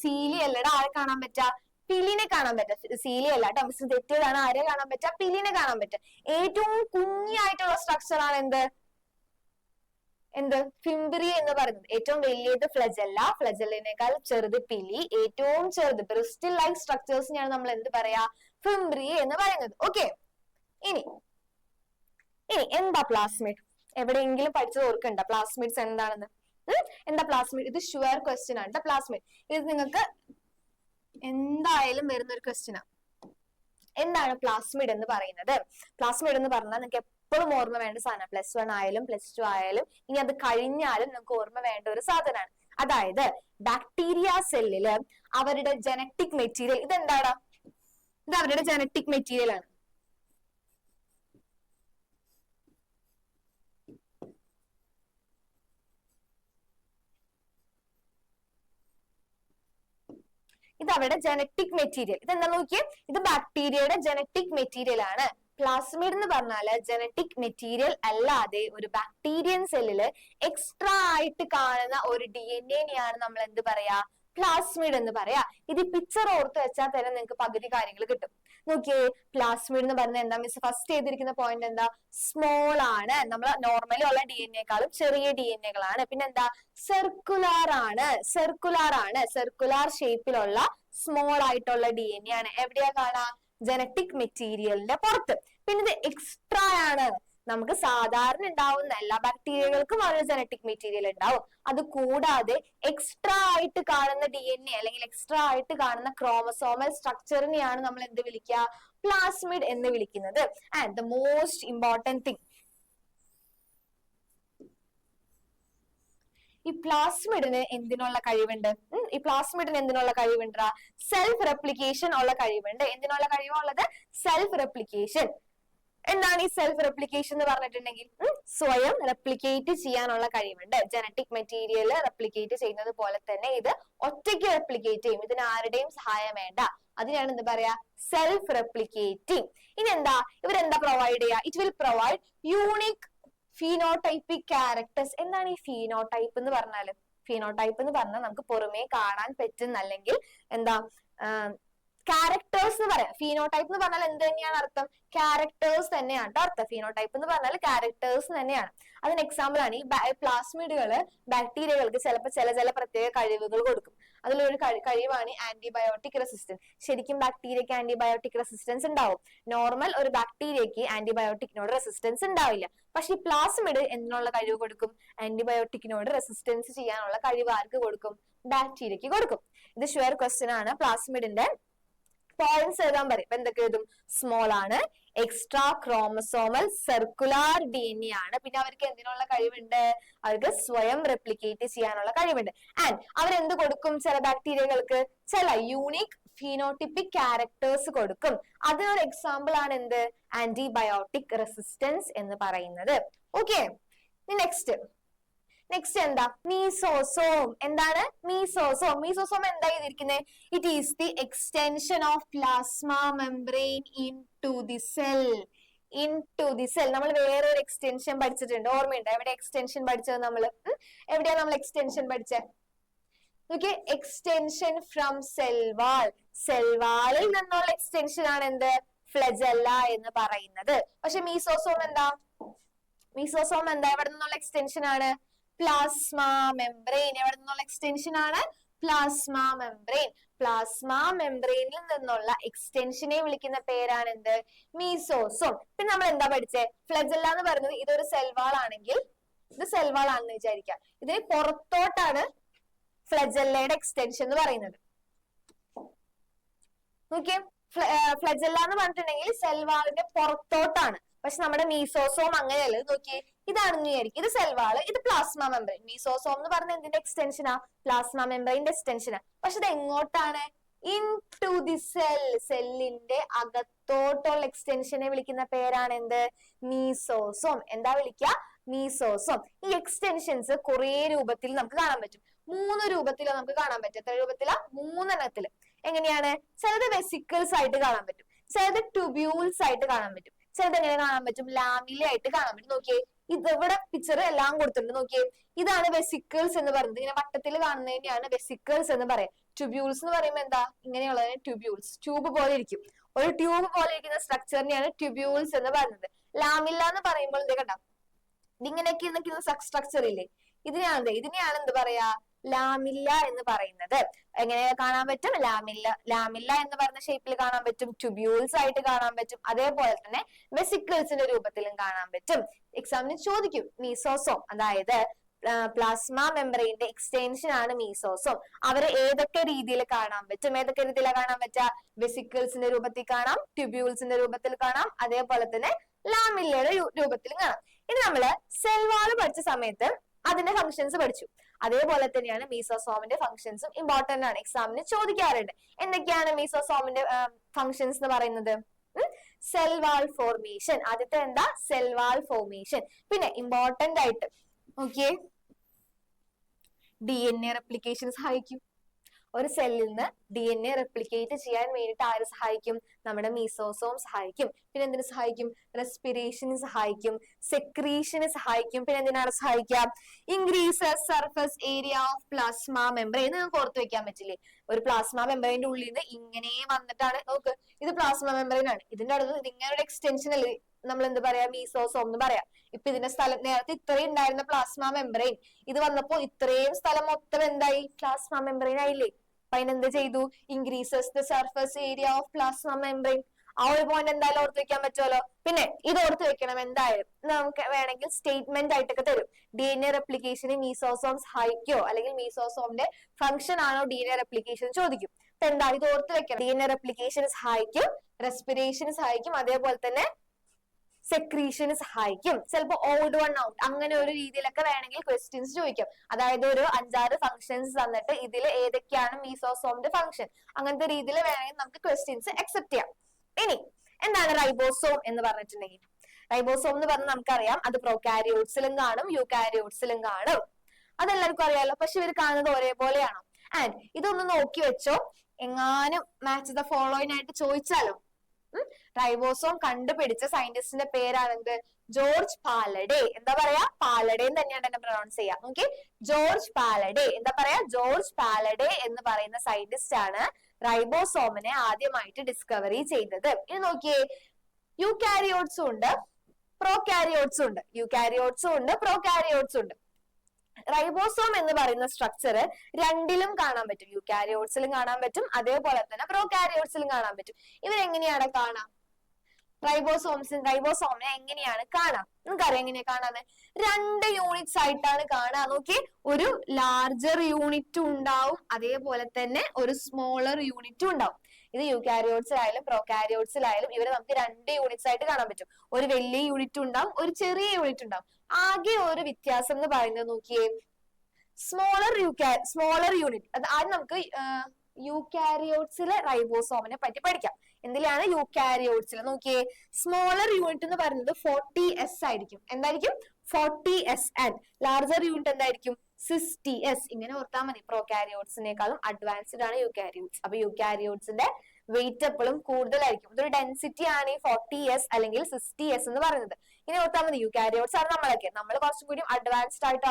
സീലി അല്ലടാ, ആരെ കാണാൻ പറ്റാ? പിലിനെ കാണാൻ പറ്റാം. സീലി അല്ല കേട്ടോ, മിസ് തെറ്റിയതാണ്. ആരെ കാണാൻ പറ്റാ? പിലിനെ കാണാൻ പറ്റാം. ഏറ്റവും കുഞ്ഞായിട്ടുള്ള സ്ട്രക്ചർ ആണ് എന്ത്? ഫിംബ്രി എന്ന് പറയുന്നത്. ഏറ്റവും വലിയത് ഫ്ലജെല്ല, ഫ്ലജെല്ലിനേക്കാൾ ചെറുത് പിലി, ഏറ്റവും ചെറുത് ബ്രിസ്റ്റിൽ ലൈക്ക് സ്ട്രക്ചേഴ്സിനെയാണ് നമ്മൾ എന്ത് പറയാ? ഫിംബ്രി എന്ന് പറയുന്നത്. ഓക്കെ, ഇനി എന്താ പ്ലാസ്മിഡ്? എവിടെയെങ്കിലും പഠിച്ചത് ഓർക്കണ്ട പ്ലാസ്മിഡ്സ് എന്താണെന്ന്? എന്താ പ്ലാസ്മിഡ്? ഇത് ഷുവർ ക്വസ്റ്റ്യൻ ആണ്. പ്ലാസ്മിഡ് ഇത് നിങ്ങൾക്ക് എന്തായാലും വരുന്ന ഒരു ക്വസ്റ്റ്യൻ ആണ്. എന്താണ് പ്ലാസ്മിഡ് എന്ന് പറയുന്നത്? പ്ലാസ്മിഡ് എന്ന് പറഞ്ഞാൽ നിങ്ങൾക്ക് എപ്പോഴും ഓർമ്മ വേണ്ട സാധനം, +1 ആയാലും +2 ആയാലും ഇനി അത് കഴിഞ്ഞാലും നിങ്ങൾക്ക് ഓർമ്മ വേണ്ട ഒരു സാധനമാണ്. അതായത് ബാക്ടീരിയ സെല്ലില് അവരുടെ ജനറ്റിക് മെറ്റീരിയൽ ഇതെന്താണ്? ഇത് അവരുടെ ജനറ്റിക് മെറ്റീരിയൽ ആണ്. ഇത് അവരുടെ ജനറ്റിക് മെറ്റീരിയൽ. ഇതെന്താ നോക്കിയേ, ഇത് ബാക്ടീരിയയുടെ ജനറ്റിക് മെറ്റീരിയൽ ആണ്. പ്ലാസ്മിഡ് എന്ന് പറഞ്ഞാല് ജനറ്റിക് മെറ്റീരിയൽ അല്ലാതെ ഒരു ബാക്ടീരിയൻ സെല്ലില് എക്സ്ട്രാ ആയിട്ട് കാണുന്ന ഒരു DNA-നെയാണ് നമ്മൾ എന്ത് പറയാ? പ്ലാസ്മിഡ് എന്ന് പറയാ. ഇത് പിക്ചർ ഓർത്ത് വെച്ചാൽ തന്നെ നിങ്ങൾക്ക് പകുതി കാര്യങ്ങൾ കിട്ടും. നോക്കിയേ, പ്ലാസ്മിഡ് എന്ന് പറഞ്ഞാൽ എന്താ? മിസ് ഫസ്റ്റ് ചെയ്തിരിക്കുന്ന പോയിന്റ് എന്താ? സ്മോൾ ആണ്. നമ്മൾ നോർമലി ഉള്ള DNA-ക്കാളും ചെറിയ DNA-കളാണ്. പിന്നെ എന്താ? സർക്കുലാർ ആണ്. സർക്കുലാർ ഷേപ്പിലുള്ള സ്മോൾ ആയിട്ടുള്ള DNA ആണ്. എവിടെയാ കാണാ? ജനറ്റിക് മെറ്റീരിയലിന്റെ പുറത്ത്. പിന്നെ ഇത് എക്സ്ട്രാ ആണ്. നമുക്ക് സാധാരണ ഉണ്ടാവുന്ന എല്ലാ ബാക്ടീരിയകൾക്കും അവരുടെ ജനറ്റിക് മെറ്റീരിയൽ ഉണ്ടാവും. അത് കൂടാതെ എക്സ്ട്രാ ആയിട്ട് കാണുന്ന DNA അല്ലെങ്കിൽ എക്സ്ട്രാ ആയിട്ട് കാണുന്ന ക്രോമസോമൽ സ്ട്രക്ചറിനെയാണ് നമ്മൾ എന്ത് വിളിക്കുക? പ്ലാസ്മിഡ് എന്ന് വിളിക്കുന്നത്. And the most important thing, ഈ പ്ലാസ്മിഡിന് എന്തിനുള്ള കഴിവുണ്ട്? സെൽഫ് റെപ്ലിക്കേഷൻ ഉള്ള കഴിവുണ്ട്. എന്തിനുള്ള കഴിവുള്ളത്? Self replication. എന്താണ് ഈ സെൽഫ് റെപ്ലിക്കേഷൻ എന്ന് പറഞ്ഞിട്ടുണ്ടെങ്കിൽ സ്വയം റെപ്ലിക്കേറ്റ് ചെയ്യാനുള്ള കഴിവുണ്ട്. ജനറ്റിക് മെറ്റീരിയൽ റെപ്ലിക്കേറ്റ് ചെയ്യുന്നത് പോലെ തന്നെ ഇത് ഒറ്റയ്ക്ക് റെപ്ലിക്കേറ്റ് ചെയ്യും. ഇതിന് ആരുടെയും സഹായം വേണ്ട. അതിനാണ് എന്ത് പറയാ? Self replicating. ഇനി എന്താ ഇവരെന്താ പ്രൊവൈഡ് ചെയ്യുക? It will provide unique phenotypic characters. എന്താണ് ഈ ഫീനോടൈപ്പ് എന്ന് പറഞ്ഞാല്? ഫീനോടൈപ്പ് എന്ന് പറഞ്ഞാൽ നമുക്ക് പുറമേ കാണാൻ പറ്റുന്ന അല്ലെങ്കിൽ എന്താ ക്യാരക്ടേഴ്സ് എന്ന് പറയാം. ഫീനോടൈപ്പ് എന്ന് പറഞ്ഞാൽ എന്ത് തന്നെയാണ് അർത്ഥം? ക്യാരക്ടേഴ്സ് തന്നെയാണ് കേട്ടോ അർത്ഥം. ഫീനോടൈപ്പ് എന്ന് പറഞ്ഞാൽ ക്യാരക്ടേഴ്സ് തന്നെയാണ്. അതിന് എക്സാമ്പിൾ ആണ് ഈ പ്ലാസ്മിഡുകള് ബാക്ടീരിയകൾക്ക് ചിലപ്പോൾ ചില പ്രത്യേക കഴിവുകൾ കൊടുക്കും. അതിലൊരു കഴിവാണ് ആന്റിബയോട്ടിക് റെസിസ്റ്റൻസ്. ശരിക്കും ബാക്ടീരിയക്ക് ആന്റിബയോട്ടിക് റെസിസ്റ്റൻസ് ഉണ്ടാവും. നോർമൽ ഒരു ബാക്ടീരിയക്ക് ആന്റിബയോട്ടിക്കിനോട് റെസിസ്റ്റൻസ് ഉണ്ടാവില്ല. പക്ഷെ ഈ പ്ലാസ്മിഡ് എന്തിനുള്ള കഴിവ് കൊടുക്കും? ആന്റിബയോട്ടിക്കിനോട് റെസിസ്റ്റൻസ് ചെയ്യാനുള്ള കഴിവ് ആർക്ക് കൊടുക്കും? ബാക്ടീരിയക്ക് കൊടുക്കും. ഇത് ഷുവർ ക്വസ്റ്റ്യൻ ആണ്. പ്ലാസ്മിഡിന്റെ പോയിന്റ്സ് എഴുതാൻ പറയും. ഇപ്പൊ എന്തൊക്കെ എഴുതും? സ്മോൾ ആണ്, എക്സ്ട്രാ ക്രോമസോമൽ സർക്കുലാർ DNA ആണ്. പിന്നെ അവർക്ക് എന്തിനുള്ള കഴിവുണ്ട്? അവർക്ക് സ്വയം റെപ്ലിക്കേറ്റ് ചെയ്യാനുള്ള കഴിവുണ്ട്. ആൻഡ് അവരെന്ത് കൊടുക്കും? ചില ബാക്ടീരിയകൾക്ക് ചില യൂണിക് ഫീനോട്ടിപ്പിക് ക്യാരക്ടേഴ്സ് കൊടുക്കും. അതിനൊരു എക്സാമ്പിൾ ആണ് എന്ത്? ആന്റിബയോട്ടിക് റെസിസ്റ്റൻസ് എന്ന് പറയുന്നത്. ഓക്കെ, നെക്സ്റ്റ് എന്താ? മീസോസോം. എന്താണ് മീസോസോം? എന്താ ചെയ്തിരിക്കുന്നത്? It is the extension of plasma membrane into the cell. നമ്മൾ വേറൊരു എക്സ്റ്റൻഷൻ പഠിച്ചിട്ടുണ്ട്, ഓർമ്മയുണ്ടോ? എവിടെ എക്സ്റ്റൻഷൻ പഠിച്ചത്? എവിടെയാ നമ്മൾ എക്സ്റ്റൻഷൻ പഠിച്ചത്? നോക്കിയേ, extension from cell wall. Cell വാളിൽ നിന്നുള്ള എക്സ്റ്റൻഷൻ ആണ് എന്ത്? ഫ്ലെജല്ല എന്ന് പറയുന്നത്. പക്ഷെ മീസോസോം എന്താ? എവിടെ നിന്നുള്ള എക്സ്റ്റൻഷൻ ആണ്? Plasma membrane. എവിടെ നിന്നുള്ള എക്സ്റ്റൻഷൻ ആണ്? പ്ലാസ്മ മെംബ്രെയിനിൽ നിന്നുള്ള എക്സ്റ്റൻഷനെ വിളിക്കുന്ന പേരാണ് എന്ത്? മീസോസോം. പിന്നെ നമ്മൾ എന്താ പഠിച്ചേ? ഫ്ലെജല്ല എന്ന് പറയുന്നത് ഇതൊരു സെൽവാൾ ആണെങ്കിൽ, ഇത് സെൽവാൾ ആണെന്ന് വിചാരിക്കാം, ഇതിന് പുറത്തോട്ടാണ് ഫ്ലെജല്ലയുടെ എക്സ്റ്റൻഷൻ എന്ന് പറയുന്നത്. നോക്കിയേ, ഫ്ലെജല്ല എന്ന് പറഞ്ഞിട്ടുണ്ടെങ്കിൽ സെൽവാളിന്റെ പുറത്തോട്ടാണ്. പക്ഷെ നമ്മുടെ മീസോസോം അങ്ങനെയല്ല. നോക്കിയേ, ഇതാണെന്ന് വിചാരിക്കും, ഇത് സെൽവാള്, ഇത് പ്ലാസ്മ മെംബ്രെയിൻ. മീസോസോം എന്ന് പറഞ്ഞ എന്തിന്റെ എക്സ്റ്റൻഷനാ? പ്ലാസ്മ മെംബ്രെയിന്റെ എക്സ്റ്റൻഷനാ. പക്ഷെ ഇത് എങ്ങോട്ടാണ്? Into the cell. സെല്ലിന്റെ അകത്തോട്ടുള്ള എക്സ്റ്റൻഷനെ വിളിക്കുന്ന പേരാണ് എന്ത്? മീസോസോം. എന്താ വിളിക്കുക? മീസോസോം. ഈ എക്സ്റ്റൻഷൻസ് കുറെ രൂപത്തിൽ നമുക്ക് കാണാൻ പറ്റും. 3 രൂപത്തിൽ നമുക്ക് കാണാൻ പറ്റും. എത്ര രൂപത്തിലാ? 3 എങ്ങനെയാണ്? ചിലത് വെസിക്കിൾസ് ആയിട്ട് കാണാൻ പറ്റും, ചിലത് ട്യൂബ്യൂൾസ് ആയിട്ട് കാണാൻ പറ്റും, ചിലത് എങ്ങനെ കാണാൻ പറ്റും? ലാമില ആയിട്ട് കാണാൻ പറ്റും. നോക്കിയേ, ഇത് ഇവിടെ പിക്ചർ എല്ലാം കൊടുത്തിട്ടുണ്ട്. നോക്കിയേ, ഇതാണ് വെസിക്കിൾസ് എന്ന് പറയുന്നത്. ഇങ്ങനെ വട്ടത്തിൽ കാണുന്നതിനെയാണ് വെസിക്കിൾസ് എന്ന് പറയാം. ട്യൂബ്യൂൾസ് എന്ന് പറയുമ്പോൾ എന്താ? ഇങ്ങനെയുള്ളതിനെ ട്യൂബ്യൂൾസ്, ട്യൂബ് പോലെ ഇരിക്കും. ഒരു ട്യൂബ് പോലെ ഇരിക്കുന്ന സ്ട്രക്ചറിനെയാണ് ട്യൂബ്യൂൾസ് എന്ന് പറയുന്നത്. ലാമില്ല എന്ന് പറയുമ്പോൾ എന്താ കണ്ട, ഇതിങ്ങനെയൊക്കെ നിൽക്കുന്ന സ്ട്രക്ചർ ഇല്ലേ, ഇതിനെയാണ് എന്ത് പറയാ? ലാമില്ല എന്ന് പറയുന്നത്. എങ്ങനെ കാണാൻ പറ്റും? ലാമില്ല എന്ന് പറയുന്ന ഷേപ്പിൽ കാണാൻ പറ്റും, ട്യൂബ്യൂൾസ് ആയിട്ട് കാണാൻ പറ്റും, അതേപോലെ തന്നെ വെസിക്കിൾസിന്റെ രൂപത്തിലും കാണാൻ പറ്റും. എക്സാമിന് ചോദിക്കും മീസോസോം, അതായത് പ്ലാസ്മ മെമ്പറൈന്റെ എക്സ്റ്റൻഷൻ ആണ് മീസോസോം. അവരെ ഏതൊക്കെ രീതിയിൽ കാണാൻ പറ്റും? ഏതൊക്കെ രീതിയിലാണ് കാണാൻ പറ്റുക? വെസിക്കിൾസിന്റെ രൂപത്തിൽ കാണാം, ട്യൂബ്യൂൾസിന്റെ രൂപത്തിൽ കാണാം, അതേപോലെ തന്നെ ലാമില്ലയുടെ രൂപത്തിലും കാണാം. ഇനി നമ്മള് സെൽ വാള് പഠിച്ച സമയത്ത് അതിന്റെ ഫങ്ഷൻസ് പഠിച്ചു. അതേപോലെ തന്നെയാണ് മീസോസോമിന്റെ ഫങ്ഷൻസും ഇമ്പോർട്ടന്റ് ആണ്, എക്സാമിന് ചോദിക്കാറുണ്ട്. എന്തൊക്കെയാണ് മീസോസോമിന്റെ ഫങ്ഷൻസ് എന്ന് പറയുന്നത്? Cell wall formation. ആദ്യത്തെ എന്താ? Cell wall formation. പിന്നെ ഇമ്പോർട്ടന്റ് ആയിട്ട് ഓക്കെ, DNA റെപ്ലിക്കേഷൻ സഹായിക്കും. ഒരു സെല്ലിൽ നിന്ന് DNA റെപ്ലിക്കേറ്റ് ചെയ്യാൻ വേണ്ടിയിട്ട് ആര് സഹായിക്കും? നമ്മുടെ മീസോസോം സഹായിക്കും. പിന്നെ എന്തിനു സഹായിക്കും? റെസ്പിറേഷന് സഹായിക്കും, സെക്രീഷന് സഹായിക്കും. പിന്നെ എന്തിനാണ് സഹായിക്കുക? Increases surface area of plasma membrane. നിങ്ങൾക്ക് ഓർത്ത് വെക്കാൻ പറ്റില്ലേ? ഒരു പ്ലാസ്മ മെമ്പറൈന്റെ ഉള്ളിൽ നിന്ന് ഇങ്ങനെ വന്നിട്ടാണ്, നോക്ക്, ഇത് പ്ലാസ്മ മെമ്പറൈൻ ആണ്, ഇതിന്റെ അടുത്ത് ഇതിങ്ങനെ ഒരു എക്സ്റ്റൻഷൻ അല്ലേ നമ്മൾ എന്ത് പറയാ? മീസോസോം എന്ന് പറയാം. ഇപ്പൊ ഇതിന്റെ സ്ഥലം നേരത്തെ ഇത്രയും ഉണ്ടായിരുന്ന പ്ലാസ്മ മെമ്പറൈൻ, ഇത് വന്നപ്പോ ഇത്രയും സ്ഥലം മൊത്തം എന്തായി? പ്ലാസ്മ മെമ്പറൈൻ ആയില്ലേ? അപ്പൊ അതിനെന്ത് ചെയ്തു? Increases the surface area of plasma membrane. ആ ഒരു പോയിന്റ് എന്തായാലും ഓർത്ത് വെക്കാൻ പറ്റുമല്ലോ. പിന്നെ ഇത് ഓർത്ത് വെക്കണം എന്തായാലും. നമുക്ക് വേണമെങ്കിൽ സ്റ്റേറ്റ്മെന്റ് ആയിട്ടൊക്കെ തരും. DNA റെപ്ലിക്കേഷന് മീസോസോം സഹായിക്കോ, അല്ലെങ്കിൽ മീസോസോമിന്റെ ഫംഗ്ഷൻ ആണോ DNA റെപ്ലിക്കേഷൻ ചോദിക്കും. അപ്പൊ എന്താ ഇത് ഓർത്ത് വെക്കണം? DNA റെപ്ലിക്കേഷന് സഹായിക്കും, റെസ്പിറേഷന് സഹായിക്കും, അതേപോലെ തന്നെ സെക്രീഷന് സഹായിക്കും. ചിലപ്പോ ഓഡ് വൺ ഔട്ട് അങ്ങനെ ഒരു രീതിയിലൊക്കെ വേണമെങ്കിൽ ക്വസ്റ്റ്യൻസ് ചോദിക്കും. അതായത് ഒരു 5-6 ഫംഗ്ഷൻസ് തന്നിട്ട് ഇതിൽ ഏതൊക്കെയാണ് മീസോസോമിന്റെ ഫംഗ്ഷൻ, അങ്ങനത്തെ രീതിയിൽ വേണമെങ്കിൽ നമുക്ക് ക്വസ്റ്റ്യൻസ് അക്സെപ്റ്റ് ചെയ്യാം. ഇനി എന്താണ് റൈബോസോം എന്ന് പറഞ്ഞിട്ടുണ്ടെങ്കിൽ, റൈബോസോം എന്ന് പറഞ്ഞാൽ നമുക്കറിയാം അത് പ്രോകാരിയോട്സിലും കാണും, യൂകാരിയോട്സിലും കാണും. അതെല്ലാവർക്കും അറിയാലോ. പക്ഷെ ഇവർ കാണുന്നത് ഒരേപോലെയാണോ? ആൻഡ് ഇതൊന്ന് നോക്കി വെച്ചോ, എങ്ങാനും മാച്ച് ദ ഫോളോയിങ് ആയിട്ട് ചോദിച്ചാലോ. റൈബോസോം കണ്ടുപിടിച്ച സയന്റിസ്റ്റിന്റെ പേരാണെന്ത്? George Palade. എന്താ പറയാ? പാലഡേ തന്നെയാണ് എന്നെ പ്രൊണൗൺസ് ചെയ്യാം. Okay, George Palade. എന്താ പറയാ? ജോർജ് പാലഡേ എന്ന് പറയുന്ന സയന്റിസ്റ്റ് ആണ് റൈബോസോമിനെ ആദ്യമായിട്ട് ഡിസ്കവറി ചെയ്തത്. ഇനി നോക്കിയേ, യൂകാരിയോട്സും ഉണ്ട്, പ്രോകാരിയോട്സും ഉണ്ട്. യൂകാരിയോട്സും ഉണ്ട്, പ്രോകാരിയോട്സും ഉണ്ട്. റൈബോസോം എന്ന് പറയുന്ന സ്ട്രക്ചർ രണ്ടിലും കാണാൻ പറ്റും. യൂകാരിയോട്സിലും കാണാൻ പറ്റും, അതേപോലെ തന്നെ പ്രോകാരിയോട്സിലും കാണാൻ പറ്റും. ഇവരെങ്ങനെയാണ് കാണാം? റൈബോസോമിനെ എങ്ങനെയാണ് കാണാം? നിങ്ങൾക്കറിയാം എങ്ങനെയാ കാണാന്ന്? 2 യൂണിറ്റ്സ് ആയിട്ടാണ് കാണാൻ. നോക്കി, ഒരു ലാർജർ യൂണിറ്റും ഉണ്ടാവും, അതേപോലെ തന്നെ ഒരു സ്മോളർ യൂണിറ്റും ഉണ്ടാവും. ഇത് യൂകാരിയോട്സിലായാലും പ്രോകാരിയോട്സിലായാലും ഇവരെ നമുക്ക് 2 യൂണിറ്റ്സ് ആയിട്ട് കാണാൻ പറ്റും. ഒരു വലിയ യൂണിറ്റ് ഉണ്ടാവും, ഒരു ചെറിയ യൂണിറ്റ് ഉണ്ടാവും. ആകെ ഒരു വ്യത്യാസം എന്ന് പറയുന്നത് നോക്കിയേ, സ്മോളർ യൂണിറ്റ്. അത് ആദ്യം നമുക്ക് യൂകാരിയോട്സിലെ റൈബോസോമിനെ പറ്റി പഠിക്കാം. എന്തിലാണ്? യൂകാരിയോട്സിൽ. നോക്കിയേ, സ്മോളർ യൂണിറ്റ് എന്ന് പറയുന്നത് 40S ആയിരിക്കും. എന്തായിരിക്കും? 40S. ആൻഡ് ലാർജർ യൂണിറ്റ് എന്തായിരിക്കും? 60S. ഇങ്ങനെ ഓർത്താൽ മതി. പ്രോകാരിയോട്സിനേക്കാളും അഡ്വാൻസ്ഡ് ആണ് യൂകാരിയോട്സ്. അപ്പൊ യൂകാരിയോട്സിന്റെ വെയിറ്റ് എപ്പോഴും കൂടുതലായിരിക്കും. ഇതൊരു ഡെൻസിറ്റി ആണ് ഈ 40S അല്ലെങ്കിൽ 60S എന്ന് പറയുന്നത്. ഇനി ഓർത്താൽ മതി, യൂകാരിയോട്സ് ആണ് നമ്മളൊക്കെ. നമ്മൾ കുറച്ചും കൂടി അഡ്വാൻസ്ഡ് ആയിട്ട്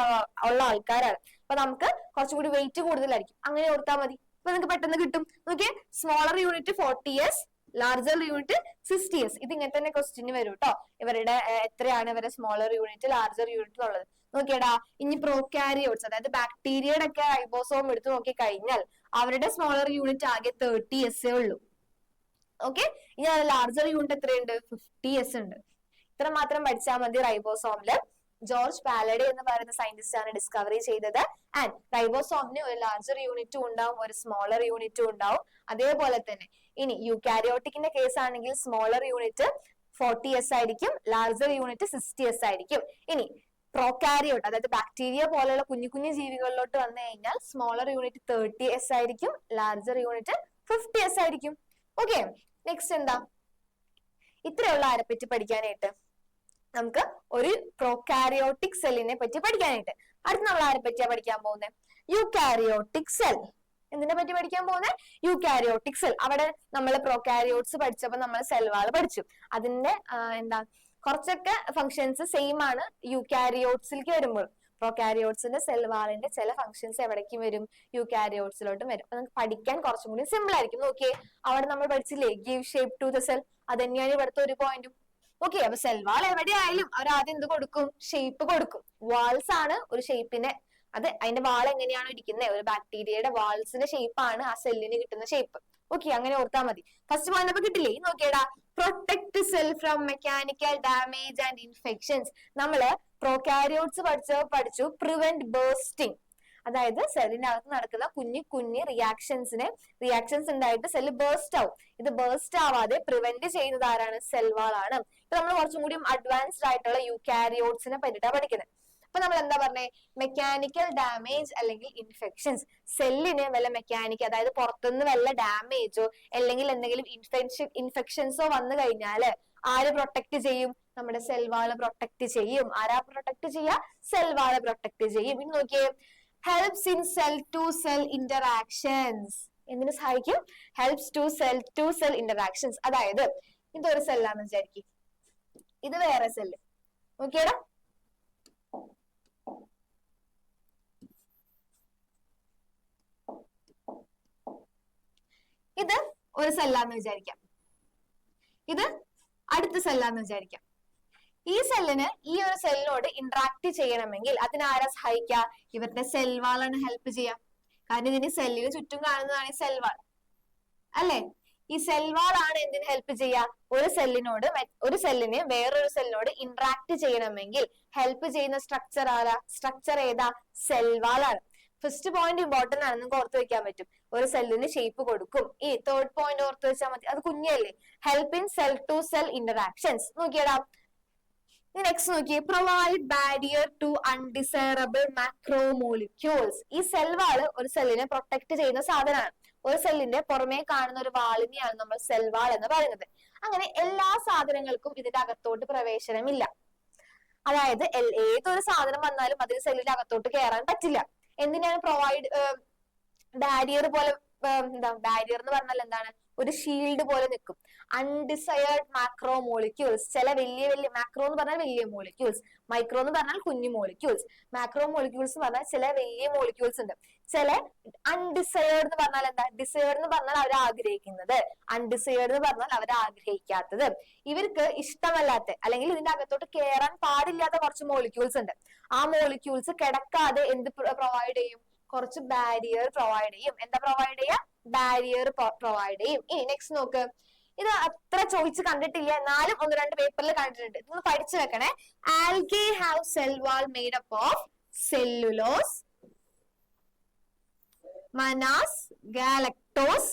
ഉള്ള ആൾക്കാരാണ്. അപ്പൊ നമുക്ക് കുറച്ചും കൂടി വെയിറ്റ് കൂടുതലായിരിക്കും. അങ്ങനെ ഓർത്താൽ മതി. അപ്പൊ നിങ്ങൾക്ക് പെട്ടെന്ന് കിട്ടും. നോക്കിയേ, smaller unit 40S, larger unit 60S. ഇത് ഇങ്ങനെ തന്നെ ക്വസ്റ്റ്യന് വരും കേട്ടോ. ഇവരുടെ എത്രയാണ് ഇവരുടെ സ്മോളർ യൂണിറ്റ്, ലാർജർ യൂണിറ്റ് ഉള്ളത് നോക്കിയടാ. ഇനി പ്രോകാരിയോട്സ്, അതായത് ബാക്ടീരിയയുടെ ഒക്കെ റൈബോസോം എടുത്ത് നോക്കി കഴിഞ്ഞാൽ അവരുടെ സ്മോളർ യൂണിറ്റ് ആകെ 30S ഉള്ളൂ. ഓക്കെ, ഇനി ലാർജർ യൂണിറ്റ് എത്രയുണ്ട്? 50S ഉണ്ട്. ഇത്ര മാത്രം പഠിച്ചാൽ മതി. റൈബോസോമില് ജോർജ് പാലഡേ എന്ന് പറയുന്ന സയന്റിസ്റ്റ് ആണ് ഡിസ്കവറി ചെയ്തത്. ആൻഡ് റൈബോസോമിന് ഒരു ലാർജർ യൂണിറ്റും ഉണ്ടാവും, ഒരു സ്മോളർ യൂണിറ്റും ഉണ്ടാവും. അതേപോലെ തന്നെ ഇനി യൂകാരിയോട്ടിക്കിന്റെ കേസ് ആണെങ്കിൽ സ്മോളർ യൂണിറ്റ് 40S ആയിരിക്കും, ലാർജർ യൂണിറ്റ് 60S ആയിരിക്കും. ഇനി പ്രോകാരിയോട്ട്, അതായത് ബാക്ടീരിയ പോലെയുള്ള കുഞ്ഞു കുഞ്ഞു ജീവികളിലോട്ട് വന്നു കഴിഞ്ഞാൽ സ്മോളർ യൂണിറ്റ് 30S ആയിരിക്കും, ലാർജർ യൂണിറ്റ് 50S ആയിരിക്കും. ഓക്കെ, നെക്സ്റ്റ് എന്താ? ഇത്രയുള്ള ആരെ പറ്റി പഠിക്കാനായിട്ട്? നമുക്ക് ഒരു പ്രോകാരിയോട്ടിക് സെല്ലിനെ പറ്റി പഠിക്കാനായിട്ട്. അടുത്ത് നമ്മൾ ആരെ പറ്റിയാ പഠിക്കാൻ പോകുന്നത്? Eukaryotic cell. എന്തിനെ പറ്റി പഠിക്കാൻ പോകുന്നത്? Eukaryotic cell. അവിടെ നമ്മൾ പ്രോകാരിയോട്സ് പഠിച്ചപ്പോൾ നമ്മൾ സെൽ വാൾ പഠിച്ചു. അതിന്റെ എന്താ കുറച്ചൊക്കെ ഫങ്ഷൻസ് സെയിം ആണ് യൂകാരിയോട്സിലേക്ക് വരുമ്പോൾ. പ്രോകാരിയോട്സിന്റെ സെൽ വാളിന്റെ ചില ഫങ്ഷൻസ് എവിടേക്കും വരും? യൂകാരിയോട്സിലോട്ടും വരും. അപ്പൊ നമുക്ക് പഠിക്കാൻ കുറച്ചും കൂടി സിമ്പിൾ ആയിരിക്കും. നോക്കിയേ, അവിടെ നമ്മൾ പഠിച്ചില്ലേ give shape to the cell, അത് തന്നെയാണ് ഇവിടുത്തെ ഒരു പോയിന്റും. ഓക്കെ, അപ്പൊ സെൽ വാൾ എവിടെയായാലും അവർ ആദ്യം എന്ത് കൊടുക്കും? ഷേപ്പ് കൊടുക്കും. വാൾസ് ആണ് ഒരു ഷേപ്പിന്റെ, അത് അതിന്റെ വാൾ എങ്ങനെയാണോ ഇരിക്കുന്നത്, ഒരു ബാക്ടീരിയയുടെ വാൾസിന്റെ ഷേപ്പാണ് ആ സെല്ലിന് കിട്ടുന്ന ഷേപ്പ്. ഓക്കെ, അങ്ങനെ ഓർത്താൽ മതി. ഫസ്റ്റ് പോയിന്റ് അപ്പൊ കിട്ടില്ലേ? നോക്കിയടാ, protect cell from mechanical damage and infections. നമ്മള് പ്രോകാരിയോട്സ് പഠിച്ചു പ്രിവെന്റ് ബേസ്റ്റിംഗ്, അതായത് സെല്ലിന്റെ അകത്ത് നടക്കുന്ന കുഞ്ഞു റിയാക്ഷൻസ് ഉണ്ടായിട്ട് സെല്ല് ബേസ്റ്റ് ആവും. ഇത് ബേസ്റ്റ് ആവാതെ പ്രിവെന്റ് ചെയ്യുന്നത് ആരാണ്? സെൽ വാൾ ആണ്. ഇപ്പൊ നമ്മൾ കുറച്ചും കൂടി അഡ്വാൻസ്ഡ് ആയിട്ടുള്ള യൂകാരിയോട്സിനെ പറ്റിയിട്ടാണ് പഠിക്കുന്നത്. അപ്പൊ നമ്മൾ എന്താ പറഞ്ഞേ? മെക്കാനിക്കൽ ഡാമേജ് അല്ലെങ്കിൽ ഇൻഫെക്ഷൻസ്, സെല്ലിന് വല്ല മെക്കാനിക്കൽ, അതായത് പുറത്തുനിന്ന് വല്ല ഡാമേജോ അല്ലെങ്കിൽ എന്തെങ്കിലും ഇൻഫെക്ഷൻസോ വന്നു കഴിഞ്ഞാല് ആര് പ്രൊട്ടക്ട് ചെയ്യും? നമ്മുടെ സെൽ വാള് പ്രൊട്ടക്ട് ചെയ്യും. ആരാ പ്രൊട്ടക്ട് ചെയ്യുക? സെൽ വാള് പ്രൊട്ടക്ട് ചെയ്യും. ഇനി നോക്കിയേ, helps in cell to cell interactions. എന്തിനു സഹായിക്കും? helps to cell interactions. അതായത് ഇതൊരു സെല്ലാന്ന് വിചാരിക്കും, ഇത് വേറെ സെല്ല്. നോക്കിയടാ, ഇത് ഒരു സെല്ലാന്ന് വിചാരിക്കാം, ഇത് അടുത്ത സെല്ലാന്ന് വിചാരിക്കാം. ഈ സെല്ലിന് ഈ ഒരു സെല്ലിനോട് ഇന്ററാക്ട് ചെയ്യണമെങ്കിൽ അതിനാരാ സഹായിക്കുക? ഇവരുടെ സെൽ വാളാണ് ഹെൽപ്പ് ചെയ്യാം. കാരണം ഇതിന് സെല്ലിന് ചുറ്റും കാണുന്നതാണ് ഈ സെൽ വാൾ അല്ലെ? ഈ സെൽ വാൾ ആണ് എന്തിനു ഹെൽപ്പ് ചെയ്യുക? ഒരു സെല്ലിന് വേറൊരു സെല്ലിനോട് ഇന്ററാക്ട് ചെയ്യണമെങ്കിൽ ഹെൽപ്പ് ചെയ്യുന്ന സ്ട്രക്ചർ ആരാ? സ്ട്രക്ചർ ഏതാ? സെൽ വാൾ ആണ്. ഫസ്റ്റ് പോയിന്റ് ഇമ്പോർട്ടന്റ് ആണ്, നിങ്ങൾക്ക് ഓർത്ത് വെക്കാൻ പറ്റും. ഒരു സെല്ലിന് ഷേപ്പ് കൊടുക്കും. ഈ തേർഡ് പോയിന്റ് ഓർത്ത് വെച്ചാൽ മതി, അത് കുഞ്ഞല്ലേ. Help in cell to cell interactions. നോക്കിയടാ, നെക്സ്റ്റ് നോക്കിയേ, provide barrier to undesirable macromolecules. ഈ സെൽ വാള് ഒരു സെല്ലിനെ പ്രൊട്ടക്ട് ചെയ്യുന്ന സാധനമാണ്. ഒരു സെല്ലിന്റെ പുറമേ കാണുന്ന ഒരു വാളിനെയാണ് നമ്മൾ സെൽ വാൾ എന്ന് പറയുന്നത്. അങ്ങനെ എല്ലാ സാധനങ്ങൾക്കും ഇതിന്റെ അകത്തോട്ട് പ്രവേശനമില്ല. അതായത് ഏതൊരു സാധനം വന്നാലും അതിന് സെല്ലിന്റെ അകത്തോട്ട് കയറാൻ പറ്റില്ല. എന്തിനാണ് പ്രൊവൈഡ് ബാരിയർ പോലെ? ബാരിയർ എന്ന് പറഞ്ഞാൽ എന്താണ്? ഒരു ഷീൽഡ് പോലെ നിൽക്കും. അൺഡിസൈർഡ് മാക്രോ മോളിക്യൂൾസ്, ചില വലിയ മാക്രോ എന്ന് പറഞ്ഞാൽ വലിയ മോളിക്യൂൾസ്, മൈക്രോ എന്ന് പറഞ്ഞാൽ കുഞ്ഞു മോളിക്യൂൾസ്. മാക്രോ മോളിക്യൂൾസ് എന്ന് പറഞ്ഞാൽ ചില വലിയ മോളിക്യൂൾസ് ഉണ്ട്. ചില അൺഡിസൈർഡ് എന്ന് പറഞ്ഞാൽ എന്താ? ഡിസൈർഡ് എന്ന് പറഞ്ഞാൽ അവർ ആഗ്രഹിക്കുന്നത്, അൺഡിസൈർഡ് എന്ന് പറഞ്ഞാൽ അവർ ആഗ്രഹിക്കാത്തത്. ഇവർക്ക് ഇഷ്ടമല്ലാത്ത അല്ലെങ്കിൽ ഇതിന്റെ അകത്തോട്ട് കയറാൻ പാടില്ലാത്ത കുറച്ച് മോളിക്യൂൾസ് ഉണ്ട്. ആ മോളിക്യൂൾസ് കിടക്കാതെ എന്ത് പ്രൊവൈഡ് ചെയ്യും? കുറച്ച് ബാരിയർ പ്രൊവൈഡ് ചെയ്യും. എന്താ പ്രൊവൈഡ് ചെയ്യുക? ബാരിയർ പ്രൊവൈഡ് ചെയ്യും. ഇനി നെക്സ്റ്റ് നോക്ക്, ഇത് അത്ര ചോദിച്ച് കണ്ടിട്ടില്ല, എന്നാലും ഒന്ന് രണ്ട് പേപ്പറിൽ കണ്ടിട്ടുണ്ട്. ഇതൊന്ന് പഠിച്ചു വെക്കണേ. Algae have cell wall made up of cellulose, Manas, galactose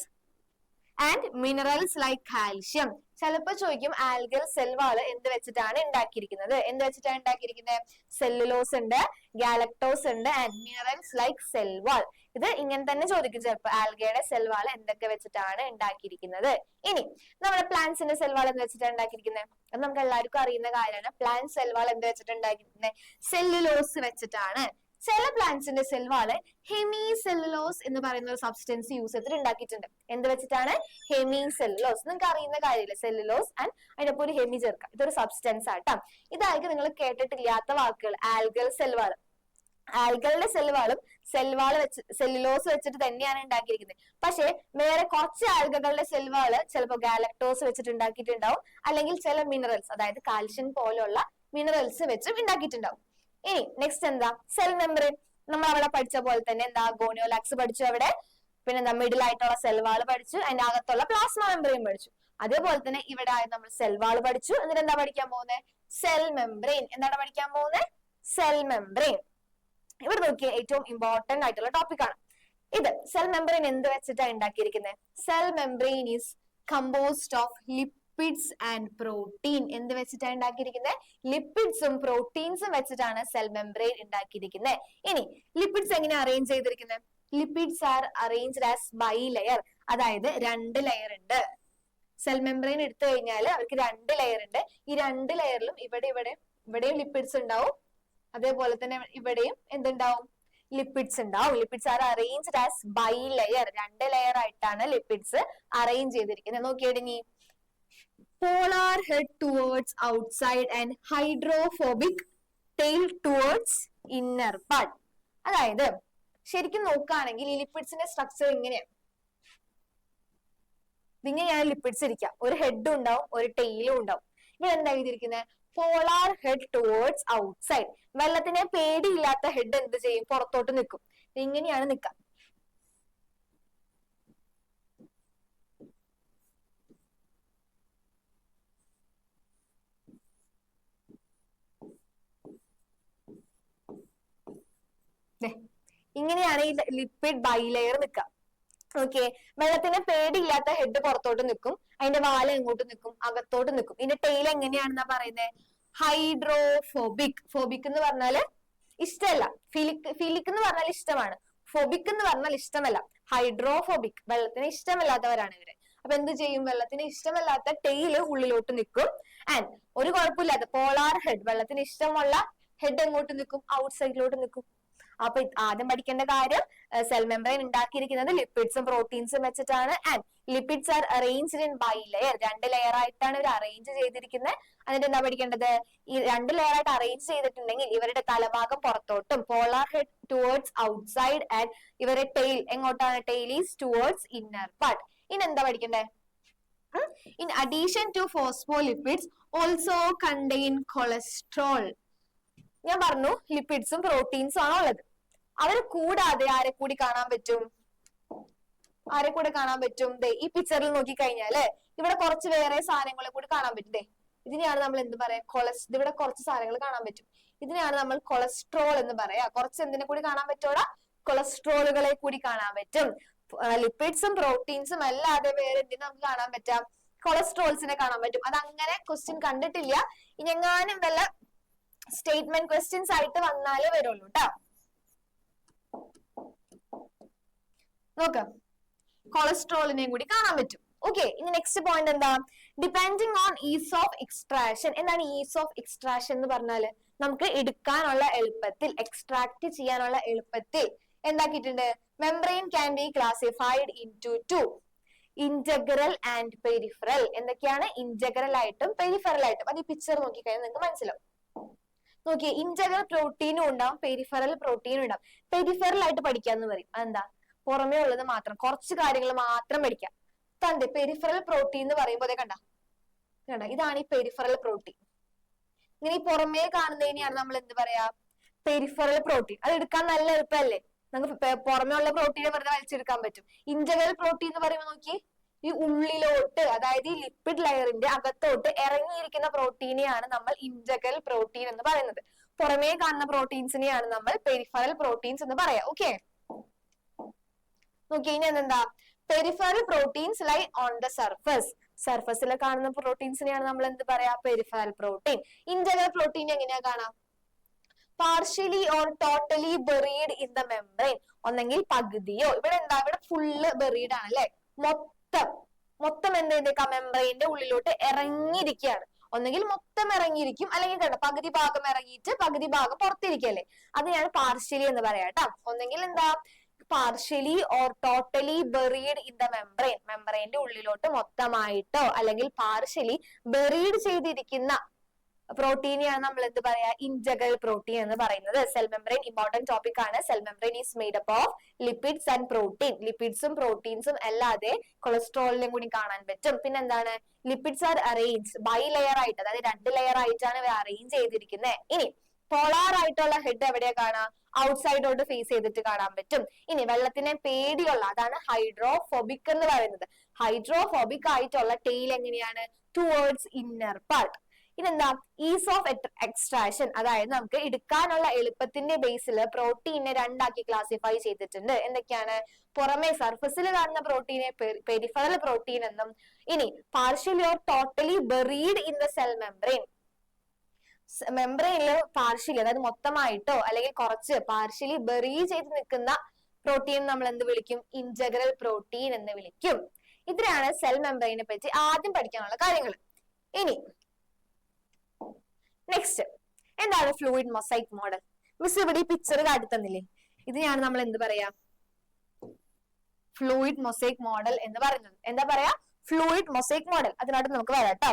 and minerals like calcium. ചിലപ്പോ ചോദിക്കും ആൽഗൽ സെൽ വാള് എന്ത് വെച്ചിട്ടാണ് ഉണ്ടാക്കിയിരിക്കുന്നത്? എന്ത് വെച്ചിട്ടാണ് ഉണ്ടാക്കിയിരിക്കുന്നത്? സെല്ലുലോസ് ഉണ്ട്, ഗാലക്ടോസ് ഉണ്ട് and minerals like cell wall. ഇത് ഇങ്ങനെ തന്നെ ചോദിക്കും ചിലപ്പോ, ആൽഗയുടെ സെൽ വാൾ എന്തൊക്കെ വെച്ചിട്ടാണ് ഉണ്ടാക്കിയിരിക്കുന്നത്. ഇനി നമ്മുടെ പ്ലാന്റ്സിന്റെ സെൽ വാൾ എന്ത് വെച്ചിട്ടാണ് ഉണ്ടാക്കിയിരിക്കുന്നത്? അത് നമുക്ക് എല്ലാവർക്കും അറിയുന്ന കാര്യമാണ്. പ്ലാന്റ് സെൽ വാൾ എന്ത് വെച്ചിട്ട് ഉണ്ടാക്കിയിരിക്കുന്നത്? സെല്ലുലോസ് വെച്ചിട്ടാണ്. ചില പ്ലാന്റ്സിന്റെ സെൽ വാള് ഹെമി സെല്ലുലോസ് എന്ന് പറയുന്ന ഒരു സബ്സ്റ്റൻസ് യൂസ് ചെയ്തിട്ട് ഉണ്ടാക്കിയിട്ടുണ്ട്. എന്ത് വെച്ചിട്ടാണ്? Hemi cellulose. നിങ്ങൾക്ക് അറിയുന്ന കാര്യമില്ല, സെല്ലുലോസ് ആൻഡ് അതിനൊപ്പം ഒരു ഹെമി ചേർക്കാം. ഇതൊരു സബ്സ്റ്റൻസ് ആട്ടോ. ഇതായിരിക്കും നിങ്ങൾ കേട്ടിട്ടില്ലാത്ത വാക്കുകൾ. ആൽഗൽ സെൽവാൾ, ആൽഗളുടെ സെൽവാളും സെല്ലുലോസ് വെച്ചിട്ട് തന്നെയാണ് ഉണ്ടാക്കിയിരിക്കുന്നത്. പക്ഷെ വേറെ കുറച്ച് ആൽഗകളുടെ സെൽവാള് ചിലപ്പോൾ ഗാലക്ടോസ് വെച്ചിട്ട് ഉണ്ടാക്കിയിട്ടുണ്ടാവും, അല്ലെങ്കിൽ ചില മിനറൽസ്, അതായത് കാൽഷ്യം പോലുള്ള മിനറൽസ് വെച്ചും ഉണ്ടാക്കിയിട്ടുണ്ടാവും. ഇനി നെക്സ്റ്റ് എന്താ? Cell membrane. നമ്മൾ അവിടെ പഠിച്ച പോലെ തന്നെ എന്താ? ഗോണിയോലാക്സ് പഠിച്ചു അവിടെ. പിന്നെന്താ? മിഡിൽ ആയിട്ടുള്ള സെൽ വാൾ പഠിച്ചു, അതിന്റെ അകത്തുള്ള പ്ലാസ്മ മെമ്പറൈൻ പഠിച്ചു. അതേപോലെ തന്നെ ഇവിടെ നമ്മൾ സെൽ വാൾ പഠിച്ചു. എന്നിട്ട് എന്താ പഠിക്കാൻ പോകുന്നത്? Cell membrane. എന്താണ് പഠിക്കാൻ പോകുന്നത്? Cell membrane. ഇവിടെ നോക്കിയ ഏറ്റവും ഇമ്പോർട്ടന്റ് ആയിട്ടുള്ള ടോപ്പിക് ആണ് ഇത്. സെൽ മെമ്പറൈൻ എന്ത് വെച്ചിട്ടാണ് ഉണ്ടാക്കിയിരിക്കുന്നത്? Cell membrane is composed of lipids and protein. എന്ത് വെച്ചിട്ടാണ് ഉണ്ടാക്കിയിരിക്കുന്നത്? ലിപ്പിഡ്സും പ്രോട്ടീൻസും വെച്ചിട്ടാണ് സെൽ മെമ്പറൈൻ ഉണ്ടാക്കിയിരിക്കുന്നത്. ഇനി ലിപ്പിഡ്സ് എങ്ങനെ അറേഞ്ച് ചെയ്തിരിക്കുന്നത്? Lipids are arranged as bilayer, അതായത് രണ്ട് ലെയർ ഉണ്ട്. സെൽ മെമ്പറൈൻ എടുത്തു കഴിഞ്ഞാൽ അവർക്ക് രണ്ട് ലെയർ ഉണ്ട്. ഈ രണ്ട് ലെയറിലും ഇവിടെയും ലിപ്പിഡ്സ് ഉണ്ടാവും, അതേപോലെ തന്നെ ഇവിടെയും എന്തുണ്ടാവും? ലിപ്പിഡ്സ് ഉണ്ടാവും. Lipids are arranged as bilayer, രണ്ട് ലെയർ ആയിട്ടാണ് ലിപ്പിഡ്സ് അറേഞ്ച് ചെയ്തിരിക്കുന്നത്. നോക്കിയിടങ്ങി, polar head towards outside and hydrophobic tail towards inner part. അതായത് ശരിക്കും നോക്കുകയാണെങ്കിൽ ഈ ലിപ്പിഡ്സിന്റെ സ്ട്രക്ചർ ഇങ്ങനെയാണ്. ഇതിങ്ങനെയാണ് ലിപ്പിഡ്സ് ഇരിക്കുക. ഒരു ഹെഡും ഉണ്ടാവും, ഒരു ടെയിലും ഉണ്ടാവും. ഇവിടെ എന്താ എഴുതിയിരിക്കുന്നത്? Polar head towards outside. വെള്ളത്തിനെ പേടിയില്ലാത്ത ഹെഡ് എന്ത് ചെയ്യും? പുറത്തോട്ട് നിൽക്കും. ഇങ്ങനെയാണ് നിൽക്കുക. ഇങ്ങനെയാണ് ഈ ലിപ്പിഡ് ബൈലെയർ നിൽക്കുക. ഓക്കെ, വെള്ളത്തിന് പേടിയില്ലാത്ത ഹെഡ് പുറത്തോട്ട് നിൽക്കും, അതിന്റെ വാല് എങ്ങോട്ട് നിൽക്കും, അകത്തോട്ട് നിൽക്കും. ഇതിന്റെ ടെയിൽ എങ്ങനെയാണെന്നാ പറയുന്നത്? ഹൈഡ്രോഫോബിക്. ഫോബിക് എന്ന് പറഞ്ഞാല് ഇഷ്ടമല്ല, ഫിലിക് എന്ന് പറഞ്ഞാൽ ഇഷ്ടമാണ്, ഫോബിക് എന്ന് പറഞ്ഞാൽ ഇഷ്ടമല്ല. ഹൈഡ്രോഫോബിക്, വെള്ളത്തിന് ഇഷ്ടമല്ലാത്തവരാണ് ഇവര്. അപ്പൊ എന്ത് ചെയ്യും? വെള്ളത്തിന് ഇഷ്ടമല്ലാത്ത ടെയില് ഉള്ളിലോട്ട് നിൽക്കും. ആൻഡ് ഒരു കുഴപ്പമില്ലാത്ത പോളാർ ഹെഡ്, വെള്ളത്തിന് ഇഷ്ടമുള്ള ഹെഡ് എങ്ങോട്ട് നിൽക്കും? ഔട്ട് സൈഡിലോട്ട് നിൽക്കും. അപ്പൊ ആദ്യം പഠിക്കേണ്ട കാര്യം, സെൽ മെംബ്രെയിൻ ഉണ്ടാക്കിയിരിക്കുന്നത് ലിപ്പിഡ്സും പ്രോട്ടീൻസും വെച്ചിട്ടാണ്. And lipids are arranged in bilayer, 2 layer ആയിട്ടാണ് ഇവർ അറേഞ്ച് ചെയ്തിരിക്കുന്നത്. എന്നിട്ട് എന്താ പഠിക്കേണ്ടത്? ഈ 2 ലെയർ ആയിട്ട് അറേഞ്ച് ചെയ്തിട്ടുണ്ടെങ്കിൽ ഇവരുടെ തലഭാഗം പുറത്തോട്ടും, polar head towards outside, and ഇവരുടെ ടെയിൽ എങ്ങോട്ടാണ്? Tail is towards inner part. ഇനി എന്താ പഠിക്കണ്ടേ? In addition to phospholipids also contain cholesterol. ഞാൻ പറഞ്ഞു ലിപ്പിഡ്സും പ്രോട്ടീൻസും ആണ് ഉള്ളത്. അവരെ കൂടാതെ ആരെ കൂടി കാണാൻ പറ്റും? ആരെ കൂടെ കാണാൻ പറ്റും? ദേ ഈ പിക്ചറിൽ നോക്കി കഴിഞ്ഞാല് ഇവിടെ കുറച്ച് വേറെ സാധനങ്ങളെ കൂടി കാണാൻ പറ്റും. ദേ ഇതിനെയാണ് നമ്മൾ എന്ത് പറയാ? ഇവിടെ കുറച്ച് സാധനങ്ങൾ കാണാൻ പറ്റും. ഇതിനെയാണ് നമ്മൾ കൊളസ്ട്രോൾ എന്ന് പറയാ. കുറച്ച് എന്തിനെ കൂടി കാണാൻ പറ്റൂടാ? കൊളസ്ട്രോളുകളെ കൂടി കാണാൻ പറ്റും. ലിപ്പിഡ്സും പ്രോട്ടീൻസും അല്ലാതെ വേറെ എന്തിനു നമുക്ക് കാണാൻ പറ്റാം? കൊളസ്ട്രോൾസിനെ കാണാൻ പറ്റും. അത് അങ്ങനെ ക്വസ്റ്റ്യൻ കണ്ടിട്ടില്ല. ഇനി എങ്ങാനും വല്ല സ്റ്റേറ്റ്മെന്റ് ക്വസ്റ്റ്യൻസ് ആയിട്ട് വന്നാലേ വരുള്ളൂ കേട്ടോ. നോക്കാം, കൊളസ്ട്രോളിനെയും കൂടി കാണാൻ പറ്റും. ഓക്കെ, ഇനി നെക്സ്റ്റ് പോയിന്റ് എന്താ? Depending on ease of extraction. എന്താണ് ഈസ് ഓഫ് എക്സ്ട്രാക്ഷൻ എന്ന് പറഞ്ഞാല്? നമുക്ക് എടുക്കാനുള്ള എളുപ്പത്തിൽ, എക്സ്ട്രാക്ട് ചെയ്യാനുള്ള എളുപ്പത്തിൽ എന്താക്കിയിട്ടുണ്ട്? Membrane can be classified into 2, integral and peripheral. എന്തൊക്കെയാണ്? ഇന്റഗ്രൽ ആയിട്ടും പെരിഫറൽ ആയിട്ടും. അത് ഈ പിക്ചർ നോക്കിക്കഴിഞ്ഞാൽ നിങ്ങൾക്ക് മനസ്സിലാവും. നോക്കിയേ, ഇന്റഗ്രൽ പ്രോട്ടീനും ഉണ്ടാവും, പെരിഫറൽ പ്രോട്ടീനും ഉണ്ടാവും. പെരിഫറൽ ആയിട്ട് പഠിക്കാന്ന് പറയും. അതെന്താ? പുറമേ ഉള്ളത് മാത്രം, കുറച്ച് കാര്യങ്ങൾ മാത്രം പഠിക്കാം. തന്റെ പെരിഫറൽ പ്രോട്ടീൻ എന്ന് പറയുമ്പോൾ കണ്ട, ഇതാണ് ഈ പെരിഫറൽ പ്രോട്ടീൻ. ഇങ്ങനെ ഈ പുറമേ കാണുന്നതിനെയാണ് നമ്മൾ എന്ത് പറയാ? Peripheral protein. അത് എടുക്കാൻ നല്ല എളുപ്പമല്ലേ? നമുക്ക് പുറമേ ഉള്ള പ്രോട്ടീനെ വെറുതെ വലിച്ചെടുക്കാൻ പറ്റും. ഇന്റഗ്രൽ പ്രോട്ടീൻ എന്ന് പറയുമ്പോൾ നോക്കി, ഈ ഉള്ളിലോട്ട്, അതായത് ഈ ലിപ്പിഡ് ലെയറിന്റെ അകത്തോട്ട് ഇറങ്ങിയിരിക്കുന്ന പ്രോട്ടീനെയാണ് നമ്മൾ ഇന്റഗ്രൽ പ്രോട്ടീൻ എന്ന് പറയുന്നത്. പുറമേ കാണുന്ന പ്രോട്ടീൻസിനെയാണ് നമ്മൾ പെരിഫറൽ പ്രോട്ടീൻസ് എന്ന് പറയാം. ഓക്കെ, നോക്കി ഇനി എന്താ? Peripheral proteins lie on the surface. സർഫസിൽ കാണുന്ന പ്രോട്ടീൻസിനെയാണ് നമ്മൾ എന്ത് പറയാ? Peripheral protein. ഇന്റഗ്രൽ പ്രോട്ടീൻ എങ്ങനെയാ കാണാം? Partially or totally buried in the membrane. ഒന്നെങ്കിൽ പകുതിയോ, ഇവിടെ എന്താ? ഇവിടെ ഫുള്ള് ബെറീഡ് ആണ് അല്ലെ? മൊത്തം എന്തിന്റെ? മെംബ്രെയിന്റെ ഉള്ളിലോട്ട് ഇറങ്ങിയിരിക്കുകയാണ്. ഒന്നെങ്കിൽ മൊത്തം ഇറങ്ങിയിരിക്കും, അല്ലെങ്കിൽ കണ്ട പകുതി ഭാഗം ഇറങ്ങിയിട്ട് പകുതി ഭാഗം പുറത്തിരിക്കല്ലേ, അതിനെയാണ് പാർഷ്യലി എന്ന് പറയാ കേട്ടോ. ഒന്നെങ്കിൽ എന്താ? Partially or totally buried in the membrane. മെംബ്രെയിന്റെ ഉള്ളിലോട്ട് മൊത്തമായിട്ടോ അല്ലെങ്കിൽ പാർഷ്യലി ബെറീഡ് ചെയ്തിരിക്കുന്ന പ്രോട്ടീനെയാണ് നമ്മൾ എന്ത് പറയാ? ഇന്റഗ്രൽ പ്രോട്ടീൻ എന്ന് പറയുന്നത്. സെൽ മെംബ്രെയിൻ ഇമ്പോർട്ടന്റ് ടോപ്പിക് ആണ്. Cell membrane is made up of lipids and protein. ലിപ്പിഡ്സും പ്രോട്ടീൻസും അല്ലാതെ കൊളസ്ട്രോളിനും കൂടി കാണാൻ പറ്റും. പിന്നെ എന്താണ്? Lipids are arrange bilayer ആയിട്ട്, അതായത് 2 ലെയർ ആയിട്ടാണ് ഇവ അറേഞ്ച് ചെയ്തിരിക്കുന്നത്. ഇനി പോളാർ ആയിട്ടുള്ള ഹെഡ് എവിടെയാ കാണാം? ഔട്ട്സൈഡോട്ട് ഫേസ് ചെയ്തിട്ട് കാണാൻ പറ്റും. ഇനി വെള്ളത്തിനെ പേടിയുള്ള, അതാണ് ഹൈഡ്രോഫോബിക് എന്ന് പറയുന്നത്. ഹൈഡ്രോഫോബിക് ആയിട്ടുള്ള ടെയിൽ എങ്ങനെയാണ്? Towards inner part. ഇതെന്താ? ഈസ് ഓഫ് എക്സ്ട്രാക്ഷൻ, അതായത് നമുക്ക് എടുക്കാനുള്ള എളുപ്പത്തിന്റെ ബേസിൽ പ്രോട്ടീനെ 2 ആക്കി ക്ലാസിഫൈ ചെയ്തിട്ടുണ്ട്. എന്തൊക്കെയാണ്? പുറമെ സർഫസിൽ കാണുന്ന പ്രോട്ടീനെ പെരിഫറൽ പ്രോട്ടീൻ എന്നും, ഇനി partially or totally buried in the cell membrane. മെംബ്രെയിനിൽ പാർഷ്യലി, അതായത് മൊത്തമായിട്ടോ അല്ലെങ്കിൽ കുറച്ച് പാർഷ്യലി ബെറി ചെയ്ത് നിൽക്കുന്ന പ്രോട്ടീൻ നമ്മൾ എന്ത് വിളിക്കും? ഇന്റഗ്രൽ പ്രോട്ടീൻ എന്ന് വിളിക്കും. ഇതിനാണ് സെൽ മെംബ്രെയിനെ പറ്റി ആദ്യം പഠിക്കാനുള്ള കാര്യങ്ങൾ. ഇനി നെക്സ്റ്റ് എന്താണ് ഫ്ലൂയിഡ് മൊസൈക്ക് മോഡൽ? മിസ് ഇവിടെ ഈ പിക്ചർ കാട്ടി തന്നില്ലേ? ഇതിനെയാണ് നമ്മൾ എന്ത് പറയാ? ഫ്ലൂയിഡ് മൊസൈക്ക് മോഡൽ എന്ന് പറയുന്നത്. എന്താ പറയാ? Fluid mosaic model. അതിനോട് നമുക്ക് വരാം കേട്ടോ.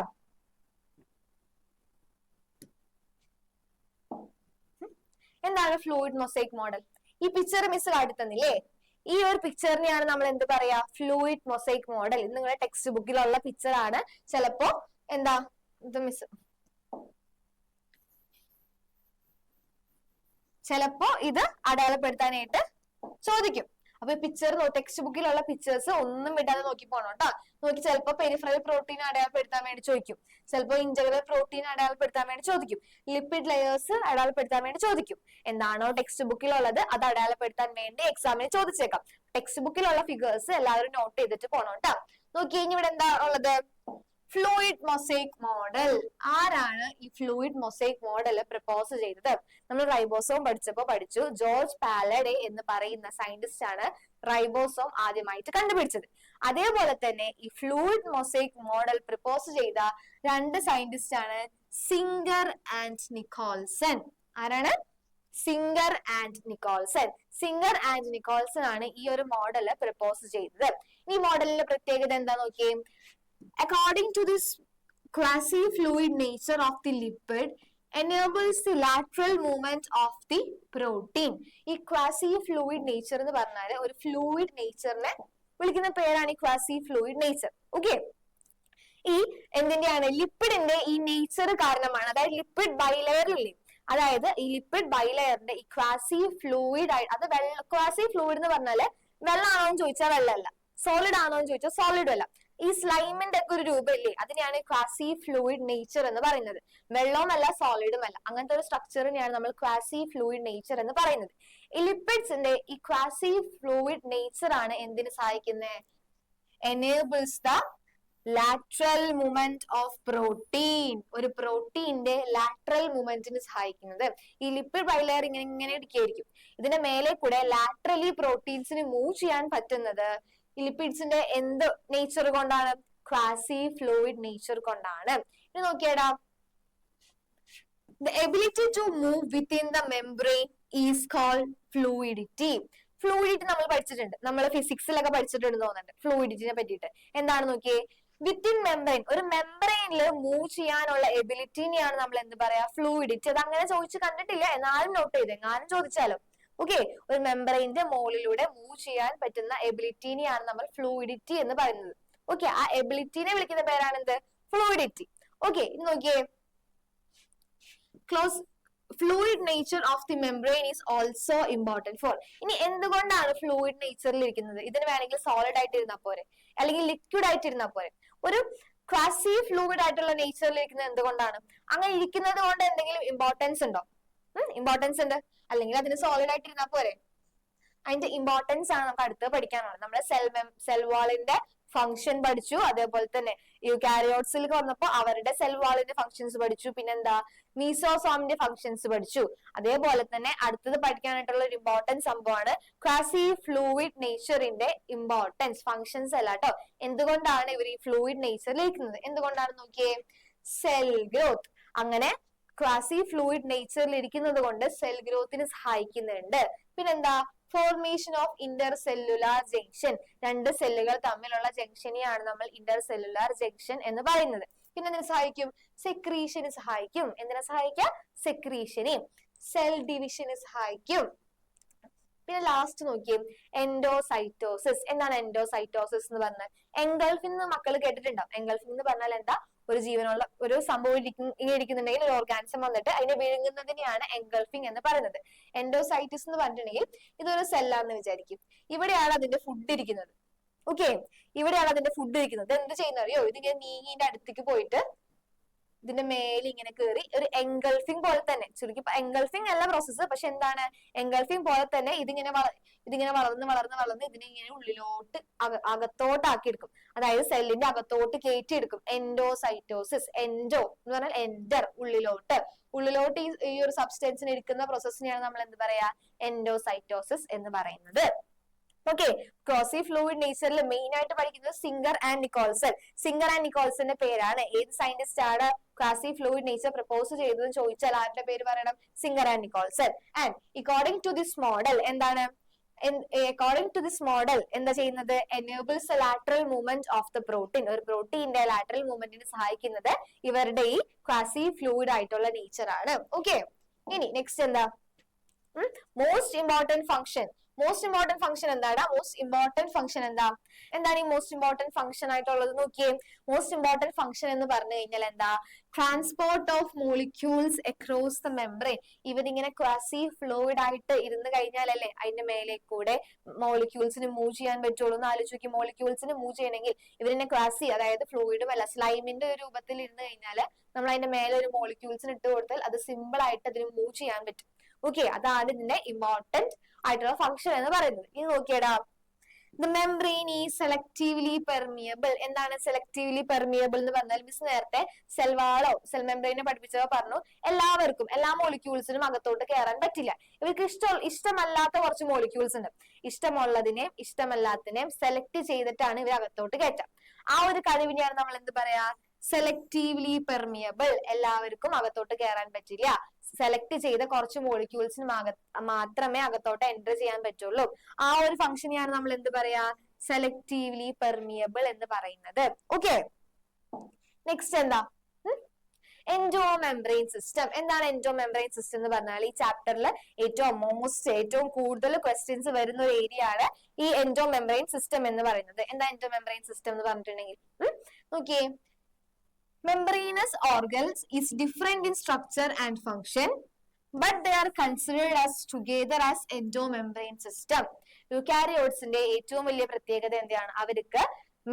എന്താണ് ഫ്ലൂയിഡ് മൊസൈക്ക് മോഡൽ? ഈ പിക്ചർ മിസ് കാട്ടി തന്നില്ലേ? ഈ ഒരു പിക്ചറിനെയാണ് നമ്മൾ എന്ത് പറയാ? Fluid mosaic model. ഇത് നിങ്ങളുടെ ടെക്സ്റ്റ് ബുക്കിലുള്ള പിക്ചർ ആണ്. ചിലപ്പോ എന്താ ഇത് മിസ് ചിലപ്പോ ഇത് അടയാളപ്പെടുത്താനായിട്ട് ചോദിക്കും. അപ്പൊ പിക്ചർ ടെക്സ്റ്റ് ബുക്കിലുള്ള പിക്ചേഴ്സ് ഒന്നും വിടാതെ നോക്കി പോകണം കേട്ടോ. നോക്കി ചിലപ്പോൾ പെരിഫറൽ പ്രോട്ടീൻ അടയാളപ്പെടുത്താൻ വേണ്ടി ചോദിക്കും, ചിലപ്പോൾ ഇന്റഗ്രൽ പ്രോട്ടീൻ അടയാളപ്പെടുത്താൻ വേണ്ടി ചോദിക്കും, ലിപ്പിഡ് ലെയേഴ്സ് അടയാളപ്പെടുത്താൻ വേണ്ടി ചോദിക്കും. എന്താണോ ടെക്സ്റ്റ് ബുക്കിലുള്ളത് അത് അടയാളപ്പെടുത്താൻ വേണ്ടി എക്സാമിന് ചോദിച്ചേക്കാം. ടെക്സ്റ്റ് ബുക്കിലുള്ള ഫിഗേഴ്സ് എല്ലാവരും നോട്ട് ചെയ്തിട്ട് പോകണം കേട്ടോ. നോക്കി കഴിഞ്ഞ് ഇവിടെ എന്താ ഉള്ളത്? Fluid mosaic model. ആരാണ് ഈ ഫ്ലൂയിഡ് മൊസൈക് മോഡൽ പ്രപ്പോസ് ചെയ്തത്? നമ്മൾ റൈബോസോം പഠിച്ചപ്പോ പഠിച്ചു, ജോർജ് പാലഡെ എന്ന് പറയുന്ന സയന്റിസ്റ്റ് ആണ് റൈബോസോം ആദ്യമായിട്ട് കണ്ടുപിടിച്ചത്. അതേപോലെ തന്നെ ഈ ഫ്ലൂയിഡ് മൊസൈക് മോഡൽ പ്രപ്പോസ് ചെയ്ത 2 സയന്റിസ്റ്റ് ആണ് സിംഗർ ആൻഡ് നിക്കോൾസൺ. ആരാണ്? Singer and Nicolson. Singer and Nicholson ആണ് ഈ ഒരു മോഡൽ പ്രപ്പോസ് ചെയ്തത്. ഈ മോഡലിന്റെ പ്രത്യേകത എന്താ നോക്കിയേ. According to this quasi-fluid nature of the lipid enables the lateral movement of the protein. ഈ quasi-fluid nature എന്ന് പറഞ്ഞാൽ ഒരു ഫ്ലൂയിഡ് നേച്ചറിനെ വിളിക്കുന്ന പേരാണ് ഈ quasi-fluid nature. ഓക്കെ, ഈ എന്തിന്റെയാണ്? ലിപ്പിഡിന്റെ ഈ നേച്ചർ കാരണമാണ്. അതായത് ലിപ്പിഡ് ബൈലെയറില്ലേ, അതായത് ഈ ലിപ്പിഡ് ബൈലെയറിന്റെ ഈ ക്വാസി ഫ്ലൂയിഡ് ആയി, അത് ക്വാസി ഫ്ലൂയിഡ് എന്ന് പറഞ്ഞാല് വെള്ളമാണോ എന്ന് ചോദിച്ചാൽ വെള്ളമല്ല, സോളിഡ് ആണോ എന്ന് ചോദിച്ചാൽ സോളിഡും അല്ല. ഈ സ്ലൈമിന്റെ ഒക്കെ ഒരു രൂപമില്ലേ, അതിനെയാണ് ക്വാസി ഫ്ലൂയിഡ് നേച്ചർ എന്ന് പറയുന്നത്. വെള്ളവുമല്ല സോളിഡും അല്ല, അങ്ങനത്തെ ഒരു സ്ട്രക്ചറിനെയാണ് നമ്മൾ ക്വാസി ഫ്ലൂയിഡ് നേച്ചർ എന്ന് പറയുന്നത്. ഈ ലിപ്പിഡ്സിന്റെ ഈ ക്വാസി ഫ്ലൂയിഡ് നേച്ചർ ആണ് എന്തിനു സഹായിക്കുന്നത്? Enables the lateral movement of protein. ഒരു പ്രോട്ടീന്റെ ലാറ്ററൽ മൂവ്മെന്റിന് സഹായിക്കുന്നത്. ഈ ലിപ്പിഡ് ബൈലെയർ ഇങ്ങനെ ഇരിക്കുകയായിരിക്കും, ഇതിന്റെ മേലെ കൂടെ ലാറ്ററലി പ്രോട്ടീൻസിന് മൂവ് ചെയ്യാൻ പറ്റുന്നത് ഈ ലിപ്പിഡ്സിന്റെ എന്ത് നേച്ചർ കൊണ്ടാണ്? ക്വാസി ഫ്ലൂയിഡ് നേച്ചർ കൊണ്ടാണ്. ഇനി നോക്കിയേടാ, the ability to move within the membrane is called fluidity. Fluidity നമ്മൾ പഠിച്ചിട്ടുണ്ട്, നമ്മൾ ഫിസിക്സിലൊക്കെ പഠിച്ചിട്ടുണ്ട് തോന്നുന്നുണ്ട് ഫ്ലൂയിഡിറ്റിനെ പറ്റിയിട്ട്. എന്താണ് നോക്കിയേ, വിത്തിൻ മെംബ്രെയിൻ, ഒരു മെംബ്രെയിനിൽ മൂവ് ചെയ്യാനുള്ള എബിലിറ്റിനെയാണ് നമ്മൾ എന്ത് പറയാ? ഫ്ലൂയിഡിറ്റി. അത് അങ്ങനെ ചോദിച്ചു കണ്ടിട്ടില്ല, എന്നാലും നോട്ട് ചെയ്ത്, എങ്ങാനും ചോദിച്ചാലോ. ഓക്കെ, ഒരു മെംബ്രെയിന്റെ മുകളിലൂടെ മൂവ് ചെയ്യാൻ പറ്റുന്ന എബിലിറ്റിനെയാണ് നമ്മൾ ഫ്ലൂയിഡിറ്റി എന്ന് പറയുന്നത്. ഓക്കെ, ആ എബിലിറ്റിനെ വിളിക്കുന്ന പേരാണ് എന്ത്? ഫ്ലൂയിഡിറ്റി. ഓക്കെ, ഇനി നോക്കിയേ, close fluid nature of the membrane is also important four. ഇനി എന്തുകൊണ്ടാണ് ഫ്ലൂയിഡ് നേച്ചറിൽ ഇരിക്കുന്നത്? ഇതിന് വേണമെങ്കിൽ സോളിഡ് ആയിട്ട് ഇരുന്നാൽ പോരെ, അല്ലെങ്കിൽ ലിക്വിഡ് ആയിട്ട് ഇരുന്നാൽ പോരെ. ഒരു ക്വാസി ഫ്ലൂയിഡ് ആയിട്ടുള്ള നേച്ചറിൽ ഇരിക്കുന്നത് എന്തുകൊണ്ടാണ്? അങ്ങനെ ഇരിക്കുന്നത് കൊണ്ട് എന്തെങ്കിലും ഇമ്പോർട്ടൻസ് ഉണ്ടോ? ഇമ്പോർട്ടൻസ് ഉണ്ട്, അല്ലെങ്കിൽ അതിന് സോളിഡ് ആയിട്ട് ഇരുന്നാൽ പോരെ. അതിന്റെ ഇമ്പോർട്ടൻസ് ആണ് നമുക്ക് അടുത്ത് പഠിക്കാനുള്ളത്. നമ്മുടെ സെൽ വാളിന്റെ ഫംഗ്ഷൻ പഠിച്ചു, അതേപോലെ തന്നെ യൂകാരിയോട്സിൽ വന്നപ്പോ അവരുടെ സെൽ വാളിന്റെ ഫംഗ്ഷൻസ് പഠിച്ചു, പിന്നെന്താ മീസോസോമിന്റെ ഫംഗ്ഷൻസ് പഠിച്ചു. അതേപോലെ തന്നെ അടുത്തത് പഠിക്കാനായിട്ടുള്ള ഒരു ഇമ്പോർട്ടൻസ് സംഭവമാണ് ക്വാസി ഫ്ലൂയിഡ് നേച്ചറിന്റെ ഇമ്പോർട്ടൻസ്. ഫംഗ്ഷൻസ് അല്ല കേട്ടോ. എന്തുകൊണ്ടാണ് ഇവർ ഈ ഫ്ലൂയിഡ് നേച്ചറിൽ ഇരിക്കുന്നത്? എന്തുകൊണ്ടാണ് നോക്കിയേ, സെൽ ഗ്രോത്ത്. അങ്ങനെ ക്വാസി ഫ്ലൂയിഡ് നേച്ചറിൽ ഇരിക്കുന്നത് കൊണ്ട് സെൽ ഗ്രോത്തിന് സഹായിക്കുന്നുണ്ട്. പിന്നെന്താ, formation of Inter cellular junction. 2 സെല്ലുകൾ തമ്മിലുള്ള ജംഗ്ഷനെയാണ് നമ്മൾ ഇന്റർ സെല്ലുലാർ ജംഗ്ഷൻ എന്ന് പറയുന്നത്. പിന്നെ എന്തിനു സഹായിക്കും? സെക്രീഷന് സഹായിക്കും. എന്തിനാ സഹായിക്കുക? സെക്രീഷന്. സെൽ ഡിവിഷന് സഹായിക്കും. പിന്നെ ലാസ്റ്റ് നോക്കിയേ, എൻഡോസൈറ്റോസിസ്. എന്താണ് എൻഡോസൈറ്റോസിസ് എന്ന് പറഞ്ഞാൽ? എൻഗൾഫിംഗ് എന്ന് മക്കൾ കേട്ടിട്ടുണ്ടാവും. എൻഗൾഫിംഗ് എന്ന് പറഞ്ഞാൽ എന്താ? ഒരു ജീവനുള്ള ഒരു സംഭവം ഇരിക്കുന്നുണ്ടെങ്കിൽ ഒരു ഓർഗാനിസം വന്നിട്ട് അതിനെ വിഴുങ്ങുന്നതിനെയാണ് എൻഗൾഫിംഗ് എന്ന് പറയുന്നത്. എൻഡോസൈറ്റിസ് എന്ന് പറഞ്ഞിട്ടുണ്ടെങ്കിൽ ഇതൊരു സെല്ലാന്ന് വിചാരിക്കും, ഇവിടെയാണ് അതിന്റെ ഫുഡ് ഇരിക്കുന്നത്. ഓക്കെ, ഇവിടെയാണ് അതിന്റെ ഫുഡ് ഇരിക്കുന്നത്. എന്ത് ചെയ്യുന്ന അറിയോ? ഇതിങ്ങനെ നീങ്ങിന്റെ അടുത്തേക്ക് പോയിട്ട് ഇതിന്റെ മേലെ ഇങ്ങനെ കയറി ഒരു എൻഗൾഫിംഗ് പോലെ തന്നെ, ചുരുക്കി എൻഗൾഫിംഗ് അല്ല പ്രോസസ്സ്, പക്ഷെ എന്താണ് എൻഗൾഫിംഗ് പോലെ തന്നെ ഇതിങ്ങനെ വളർന്ന് ഇതിനെ ഇങ്ങനെ ഉള്ളിലോട്ട് അകത്തോട്ടാക്കി എടുക്കും. അതായത് സെല്ലിന്റെ അകത്തോട്ട് കയറ്റിയെടുക്കും. എൻഡോസൈറ്റോസിസ്. എൻഡോ എന്ന് പറഞ്ഞാൽ എന്റർ, ഉള്ളിലോട്ട് ഈ ഒരു സബ്സ്റ്റൻസിന് എടുക്കുന്ന പ്രോസസ്സിനെയാണ് നമ്മൾ എന്ത് പറയാ? എൻഡോസൈറ്റോസിസ് എന്ന് പറയുന്നത്. ഓക്കെ, ക്വാസി ഫ്ലൂയിഡ് നേച്ചറിൽ മെയിൻ ആയിട്ട് പഠിക്കുന്നത് Singer and Nicolson. Singer and നിക്കോൾസന്റെ പേരാണ്. ഏത് സയന്റിസ്റ്റ് ആണ് ക്വാസി ഫ്ലൂയിഡ് നേച്ചർ പ്രപ്പോസ് ചെയ്തതെന്ന് ചോദിച്ചാൽ ആരുടെ പേര് പറയണം? Singer and Nicolson. And according to this model എന്താണ്? അക്കോർഡിംഗ് ടു ദിസ് മോഡൽ എന്താ ചെയ്യുന്നത്? Enables the lateral movement of the protein. ഒരു പ്രോട്ടീന്റെ ലാറ്ററൽ മൂവ്മെന്റിന് സഹായിക്കുന്നത് ഇവരുടെ ഈ ക്വാസി ഫ്ലൂയിഡ് ആയിട്ടുള്ള നേച്ചർ ആണ്. ഓക്കെ, ഇനി നെക്സ്റ്റ് എന്താ? Most important function most important function എന്താണ്? മോസ്റ്റ് ഇമ്പോർട്ടന്റ് ഫംഗ്ഷൻ എന്താണ് ഈ മോസ്റ്റ് ഇമ്പോർട്ടന്റ് ഫംഗ്ഷൻ ആയിട്ടുള്ളത്? നോക്കിയേ, മോസ്റ്റ് ഇമ്പോർട്ടന്റ് ഫംഗ്ഷൻ എന്ന് പറഞ്ഞു കഴിഞ്ഞാൽ എന്താ? Transport of molecules across the membrane. ഇവരിങ്ങനെ ക്വാസി ഫ്ലൂയിഡ് ആയിട്ട് ഇരുന്ന് കഴിഞ്ഞാലല്ലേ അതിന്റെ മേലെ കൂടെ മോളിക്യൂൾസിന് മൂവ് ചെയ്യാൻ പറ്റുള്ളൂ എന്ന് ആലോചിക്കും. മോളിക്യൂൾസിന് മൂവ് ചെയ്യണമെങ്കിൽ ഇവരിനെ ക്വാസി, അതായത് ഫ്ലൂയിഡും അല്ല സ്ലൈമിന്റെ രൂപത്തിൽ ഇരുന്ന് കഴിഞ്ഞാൽ നമ്മൾ അതിന്റെ മേലെ ഒരു മോളിക്യൂൾസിന് ഇട്ട് കൊടുത്താൽ അത് സിമ്പിൾ ആയിട്ട് അതിന് മൂവ് ചെയ്യാൻ പറ്റും. ഓക്കെ, അതാണ് ഇതിന്റെ ഇമ്പോർട്ടന്റ് ആയിട്ടുള്ള ഫംഗ്ഷൻ എന്ന് പറയുന്നത്. ഇനി നോക്കിയടാ, the membrane is selectively permeable. എന്താണ് സെലക്ടീവ്ലി പെർമിയബിൾ എന്ന് പറഞ്ഞാൽ? മിസ് നേരത്തെ സെൽ വാളോ സെൽ മെംബ്രെയിനെ പഠിപ്പിച്ചതോ പറഞ്ഞു, എല്ലാവർക്കും എല്ലാ മോളിക്യൂൾസിനും അകത്തോട്ട് കയറാൻ പറ്റില്ല. ഇവർക്ക് ഇഷ്ടമല്ലാത്ത കുറച്ച് മോളിക്യൂൾസ് ഉണ്ട്. ഇഷ്ടമുള്ളതിനെയും ഇഷ്ടമല്ലാത്തതിനെയും സെലക്ട് ചെയ്തിട്ടാണ് ഇവർ അകത്തോട്ട് കയറ്റാം. ആ ഒരു കഴിവിനെയാണ് നമ്മൾ എന്ത് പറയാ? Selectively permeable. എല്ലാവർക്കും അകത്തോട്ട് കയറാൻ പറ്റില്ല. സെലക്ട് ചെയ്ത കുറച്ച് മോളിക്യൂൾസിന് മാത്രമേ അകത്തോട്ട് എൻറ്റർ ചെയ്യാൻ പറ്റുള്ളൂ. ആ ഒരു ഫംഗ്ഷനെയാണ് നമ്മൾ എന്ത് പറയാ? സെലക്ടീവ്ലി പെർമിയബിൾ എന്ന് പറയുന്നത്. ഓക്കെ, നെക്സ്റ്റ് എന്താ? എൻഡോമെംബ്രെയിൻ സിസ്റ്റം. എന്താണ് എൻഡോമെംബ്രെയിൻ സിസ്റ്റം എന്ന് പറഞ്ഞാൽ ഈ ചാപ്റ്ററിൽ ഏറ്റവും കൂടുതൽ ക്വസ്റ്റ്യൻസ് വരുന്ന ഒരു ഏരിയ ആണ് ഈ എൻഡോമെംബ്രെയിൻ സിസ്റ്റം എന്ന് പറയുന്നത്. എന്താ എൻഡോമെംബ്രെയിൻ സിസ്റ്റം എന്ന് പറഞ്ഞിട്ടുണ്ടെങ്കിൽ? നോക്കിയേ, membranous organs is different in structure and function, but they are considered as together as endomembrane system. യൂക്കാരിയോട്സിന്റെ ഏറ്റവും വലിയ പ്രത്യേകത എന്താണ്? അവർക്ക്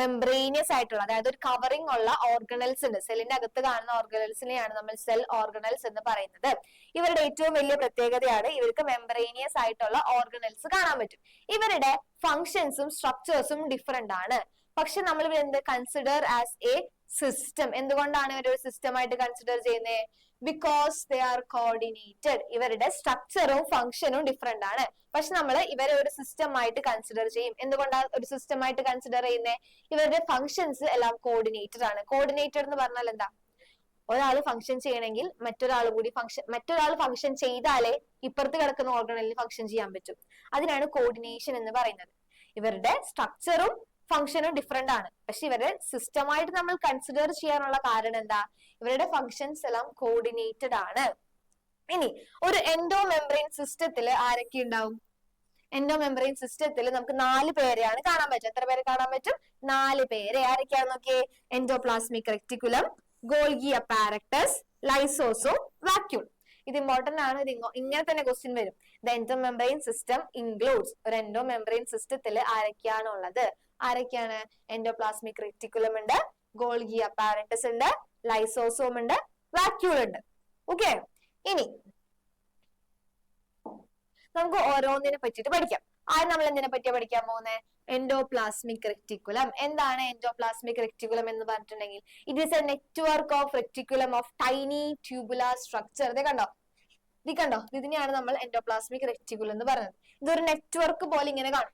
മെംബ്രേനിയസ് ആയിട്ടുള്ള, അതായത് ഒരു കവറിംഗ് ഉള്ള ഓർഗണൽസ് ഉണ്ട്. സെല്ലിന്റെ അകത്ത് കാണുന്ന ഓർഗണൽസിനെയാണ് നമ്മൾ സെൽ ഓർഗണൽസ് എന്ന് പറയുന്നത്. ഇവരുടെ ഏറ്റവും വലിയ പ്രത്യേകതയാണ് ഇവർക്ക് മെംബ്രേനിയസ് ആയിട്ടുള്ള ഓർഗണൽസ് കാണാൻ പറ്റും. ഇവരുടെ ഫങ്ഷൻസും സ്ട്രക്ചേഴ്സും ഡിഫറെന്റ് ആണ്. പക്ഷെ നമ്മൾ എന്ത് കൺസിഡർ ആസ് എ സിസ്റ്റം. എന്തുകൊണ്ടാണ് ഇവരൊരു സിസ്റ്റം ആയിട്ട് കൺസിഡർ ചെയ്യുന്നത്? Because they are coordinated. ഇവരുടെ സ്ട്രക്ചറും ഫംഗ്ഷനും ഡിഫറെന്റ് ആണ്. പക്ഷെ നമ്മൾ ഇവരെ ഒരു സിസ്റ്റം ആയിട്ട് കൺസിഡർ ചെയ്യും. എന്തുകൊണ്ടാണ് ഒരു സിസ്റ്റം ആയിട്ട് കൺസിഡർ ചെയ്യുന്നത്? ഇവരുടെ ഫംഗ്ഷൻസ് എല്ലാം കോർഡിനേറ്റഡ് ആണ്. കോർഡിനേറ്റഡ് എന്ന് പറഞ്ഞാൽ എന്താ? ഒരാൾ ഫംഗ്ഷൻ ചെയ്യണമെങ്കിൽ മറ്റൊരാൾ ഫംഗ്ഷൻ ചെയ്താലേ ഇപ്പുറത്ത് കിടക്കുന്ന ഓർഗണലിൽ ഫംഗ്ഷൻ ചെയ്യാൻ പറ്റും. അതിനാണ് കോർഡിനേഷൻ എന്ന് പറയുന്നത്. ഇവരുടെ സ്ട്രക്ചറും ഫംഗ്ഷനും ഡിഫറെന്റ് ആണ്. പക്ഷെ ഇവരെ സിസ്റ്റമായിട്ട് നമ്മൾ കൺസിഡർ ചെയ്യാനുള്ള കാരണം എന്താ? ഇവരുടെ ഫംഗ്ഷൻസ് എല്ലാം കോർഡിനേറ്റഡ് ആണ്. ഇനി ഒരു എൻഡോമെംബ്രെയിൻ സിസ്റ്റത്തിൽ ആരൊക്കെ ഉണ്ടാവും? എൻഡോമെംബ്രെയിൻ സിസ്റ്റത്തിൽ നമുക്ക് 4 പേരെയാണ് കാണാൻ പറ്റും. എത്ര പേരെ കാണാൻ പറ്റും? 4 പേരെ. ആരൊക്കെയാണ് നോക്കിയേ? Endoplasmic reticulum, Golgi apparatus, lysosome, vacuole. ഇത് ഇമ്പോർട്ടന്റ് ആണ്. ഇത് ഇങ്ങനെ തന്നെ ക്വസ്റ്റ്യൻ വരും. The endomembrane system includes. ഒരു എൻഡോമെംബ്രെയിൻ സിസ്റ്റത്തിൽ ആരൊക്കെയാണ് ഉള്ളത്? ആരൊക്കെയാണ്? എൻഡോപ്ലാസ്മിക് റെക്ടിക്കുലം ഉണ്ട്, ഗോൾഗി അപ്പാരറ്റസ് ഉണ്ട്, ലൈസോസോം ഉണ്ട്, വാക്യൂൾ ഉണ്ട്. ഓക്കെ, ഇനി നമുക്ക് ഓരോന്നിനെ പറ്റിയിട്ട് പഠിക്കാം. ആദ്യം നമ്മൾ എന്തിനെ പറ്റിയാ പഠിക്കാൻ പോകുന്നത്? Endoplasmic reticulum. എന്താണ് എൻഡോപ്ലാസ്മിക് റെക്ടിക്കുലം എന്ന് പറഞ്ഞിട്ടുണ്ടെങ്കിൽ? It is A network of reticulum of tiny tubular structure. ഇത് കണ്ടോ? ഇതിനെയാണ് നമ്മൾ എൻഡോപ്ലാസ്മിക് റെക്ടിക്കുലം എന്ന് പറയുന്നത്. ഇതൊരു നെറ്റ്വർക്ക് പോലെ ഇങ്ങനെ കാണും.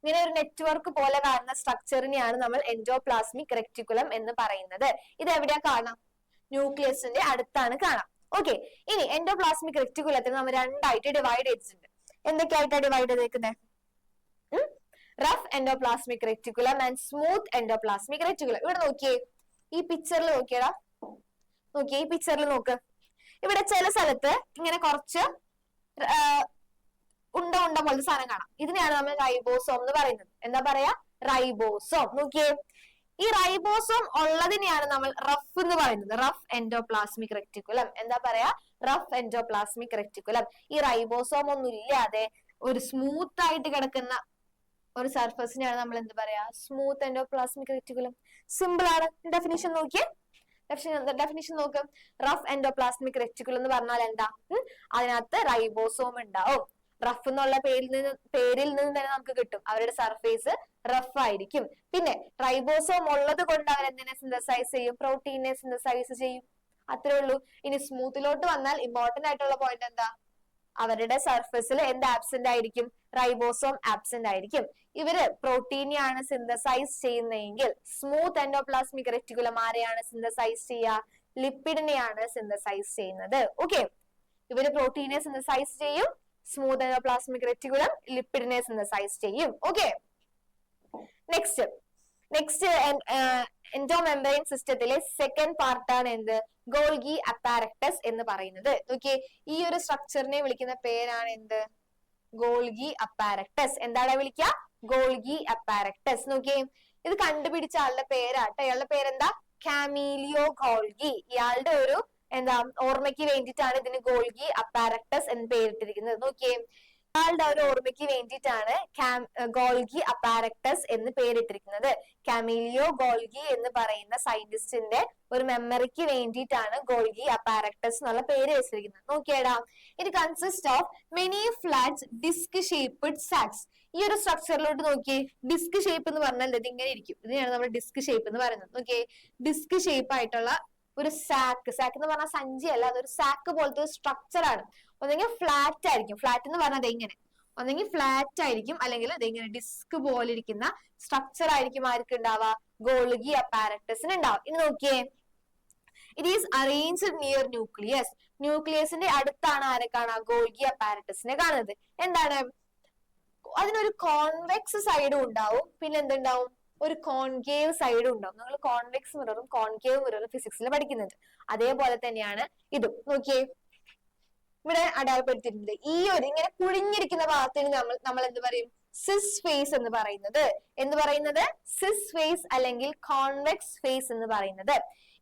ഇങ്ങനെ ഒരു നെറ്റ്വർക്ക് പോലെ കാണുന്ന സ്ട്രക്ചറിനെയാണ് നമ്മൾ എൻഡോപ്ലാസ്മിക് റെക്ടിക്കുലം എന്ന് പറയുന്നത്. ഇത് എവിടെയാ കാണാം? ന്യൂക്ലിയസിന്റെ അടുത്താണ് കാണാം. ഓക്കെ, ഇനി എൻഡോപ്ലാസ്മിക് റെക്ടിക്കുലത്തിന് നമ്മൾ 2 ആയിട്ട് ഡിവൈഡ് ചെയ്തിട്ടുണ്ട്. എന്തൊക്കെയായിട്ടാണ് ഡിവൈഡ് ചെയ്തേക്കുന്നത്? Rough endoplasmic reticulum and smooth endoplasmic reticulum. ഇവിടെ നോക്കിയേ, ഈ പിക്ചറിൽ നോക്കിയടാ. നോക്കിയേ, ഈ പിക്ചറിൽ നോക്ക്. ഇവിടെ ചില സ്ഥലത്ത് ഇങ്ങനെ കുറച്ച് ഉണ്ട പോലത്തെ സാധനം കാണാം. ഇതിനെയാണ് നമ്മൾ റൈബോസോം എന്ന് പറയുന്നത്. എന്താ പറയാ? റൈബോസോം. നോക്കിയേ, ഈ റൈബോസോം ഉള്ളതിനെയാണ് നമ്മൾ റഫ് എന്ന് പറയുന്നത്. Rough endoplasmic reticulum. എന്താ പറയാ? Rough endoplasmic reticulum. ഈ റൈബോസോം ഒന്നും ഇല്ലാതെ ഒരു സ്മൂത്ത് ആയിട്ട് കിടക്കുന്ന ഒരു സർഫസിനെയാണ് നമ്മൾ എന്ത് പറയാ? Smooth endoplasmic reticulum. സിമ്പിൾ ആണ്. ഡെഫിനിഷൻ നോക്കിയേ. ഡെഫിനിഷൻ നോക്ക്. റഫ് എൻഡോപ്ലാസ്മിക് റെക്ടിക്കുലം എന്ന് പറഞ്ഞാൽ എന്താ? അതിനകത്ത് റൈബോസോം ഉണ്ടാവും. റഫ് എന്നുള്ള പേരിൽ നിന്ന് തന്നെ നമുക്ക് കിട്ടും. അവരുടെ സർഫേസ് റഫ് ആയിരിക്കും. പിന്നെ റൈബോസോം ഉള്ളത് കൊണ്ട് അവർ എന്തിനെ സിന്തസൈസ് ചെയ്യും? പ്രോട്ടീനെ സിന്തസൈസ് ചെയ്യും. അത്രേ ഉള്ളൂ. ഇനി സ്മൂത്തിലോട്ട് വന്നാൽ ഇമ്പോർട്ടന്റ് ആയിട്ടുള്ള പോയിന്റ് എന്താ? അവരുടെ സർഫസിൽ എന്ത് ആബ്സെന്റ് ആയിരിക്കും? റൈബോസോം ആബ്സെന്റ് ആയിരിക്കും. ഇവര് പ്രോട്ടീനെയാണ് സിന്തസൈസ് ചെയ്യുന്നതെങ്കിൽ സ്മൂത്ത് എൻഡോപ്ലാസ്മിക് റെക്ടിക്കുലം ആരെയാണ് സിന്തസൈസ് ചെയ്യുക? ലിപ്പിഡിനെയാണ് സിന്തസൈസ് ചെയ്യുന്നത്. ഓക്കെ, ഇവര് പ്രോട്ടീനെ സിന്തസൈസ് ചെയ്യും. സ്മൂത്ത് എൻഡോപ്ലാസ്മിക് റെക്ടിക്കുലം ലിപ്പിഡിനെ സിന്തസൈസ് ചെയ്യും. ഓക്കെ, നെക്സ്റ്റ് എൻഡോമെംബ്രെയിൻ സിസ്റ്റത്തിലെ സെക്കൻഡ് പാർട്ടാണ് എന്ത്? ഗോൾഗി അപ്പാരറ്റസ് എന്ന് പറയുന്നത്. ഓക്കെ, ഈ ഒരു സ്ട്രക്ചറിനെ വിളിക്കുന്ന പേരാണ് എന്ത്? Golgi apparatus. എന്താണ് വിളിക്കുക? Golgi apparatus. നോക്കിയേ, ഇത് കണ്ടുപിടിച്ച ആളുടെ പേരാട്ടെ. ഇയാളുടെ പേരെന്താ? കാമീലിയോ ഗോൾഗി. ഇയാളുടെ ഒരു എന്താ ഓർമ്മയ്ക്ക് വേണ്ടിയിട്ടാണ് ഇതിന് ഗോൾഗി അപ്പാരറ്റസ് എന്ന് പേരിട്ടിരിക്കുന്നത്. നോക്കിയേ, ഇയാളുടെ ഒരു ഓർമ്മയ്ക്ക് വേണ്ടിയിട്ടാണ് ഗോൾഗി അപ്പാരറ്റസ് എന്ന് പേരിട്ടിരിക്കുന്നത്. കാമീലിയോ ഗോൾഗി എന്ന് പറയുന്ന സയന്റിസ്റ്റിന്റെ ഒരു മെമ്മറിക്ക് വേണ്ടിയിട്ടാണ് ഗോൾഗി അപ്പാരറ്റസ് എന്നുള്ള പേര് വെച്ചിരിക്കുന്നത്. നോക്കിയേടാ, it consist of many flat disc shaped sacs. ഈ ഒരു സ്ട്രക്ചറിലോട്ട് നോക്കിയേ, ഡിസ്ക് ഷേപ്പ് എന്ന് പറഞ്ഞാൽ ഇത് ഇങ്ങനെ ഇരിക്കും. ഇതിനെയാണ് നമ്മൾ ഡിസ്ക് ഷേപ്പ് എന്ന് പറയുന്നത്. നോക്കിയേ, ഡിസ്ക് ഷേപ്പ് ആയിട്ടുള്ള ഒരു സാക്ക് എന്ന് പറഞ്ഞാൽ സഞ്ചിയല്ല, അതൊരു സാക്ക് പോലത്തെ ഒരു സ്ട്രക്ചർ ആണ്. ഒന്നെങ്കിൽ ഫ്ലാറ്റ് ആയിരിക്കും, ഫ്ലാറ്റ് എന്ന് പറഞ്ഞാൽ ഇങ്ങനെ, ഒന്നെങ്കിൽ ഫ്ലാറ്റ് ആയിരിക്കും, അല്ലെങ്കിൽ ഇങ്ങനെ ഡിസ്ക് പോലെ ഇരിക്കുന്ന സ്ട്രക്ചർ ആയിരിക്കും ആർക്ക് ഉണ്ടാവുക? ഗോൾഗി അപ്പാരറ്റസിന് ഉണ്ടാവും. ഇനി നോക്കിയേ, it is arranged near nucleus. ന്യൂക്ലിയസിന്റെ അടുത്താണ് ആരെ കാണുക? ഗോൾഗി അപ്പാരറ്റസിനെ കാണുന്നത്. എന്താണ്? അതിനൊരു കോൺവെക്സ് സൈഡും ഉണ്ടാവും, പിന്നെ എന്തുണ്ടാവും? ഒരു കോൺകേവ് സൈഡും ഉണ്ടാവും. നിങ്ങൾ കോൺവെക്സ് മിററും കോൺകേവ് മിററും ഫിസിക്സിൽ പഠിക്കുന്നുണ്ട്. അതേപോലെ തന്നെയാണ് ഇതും. നോക്കിയേ, ഇവിടെ അടയാളപ്പെടുത്തിയിട്ടുണ്ട്. ഈ ഒരു ഇങ്ങനെ കുഴിഞ്ഞിരിക്കുന്ന ഭാഗത്തിന് നമ്മൾ എന്ത് പറയും? സിസ് ഫേസ് എന്ന് പറയുന്നത്. എന്ത് പറയുന്നത്? സിസ് ഫേസ് അല്ലെങ്കിൽ കോൺവെക്സ് ഫേസ് എന്ന് പറയുന്നത്.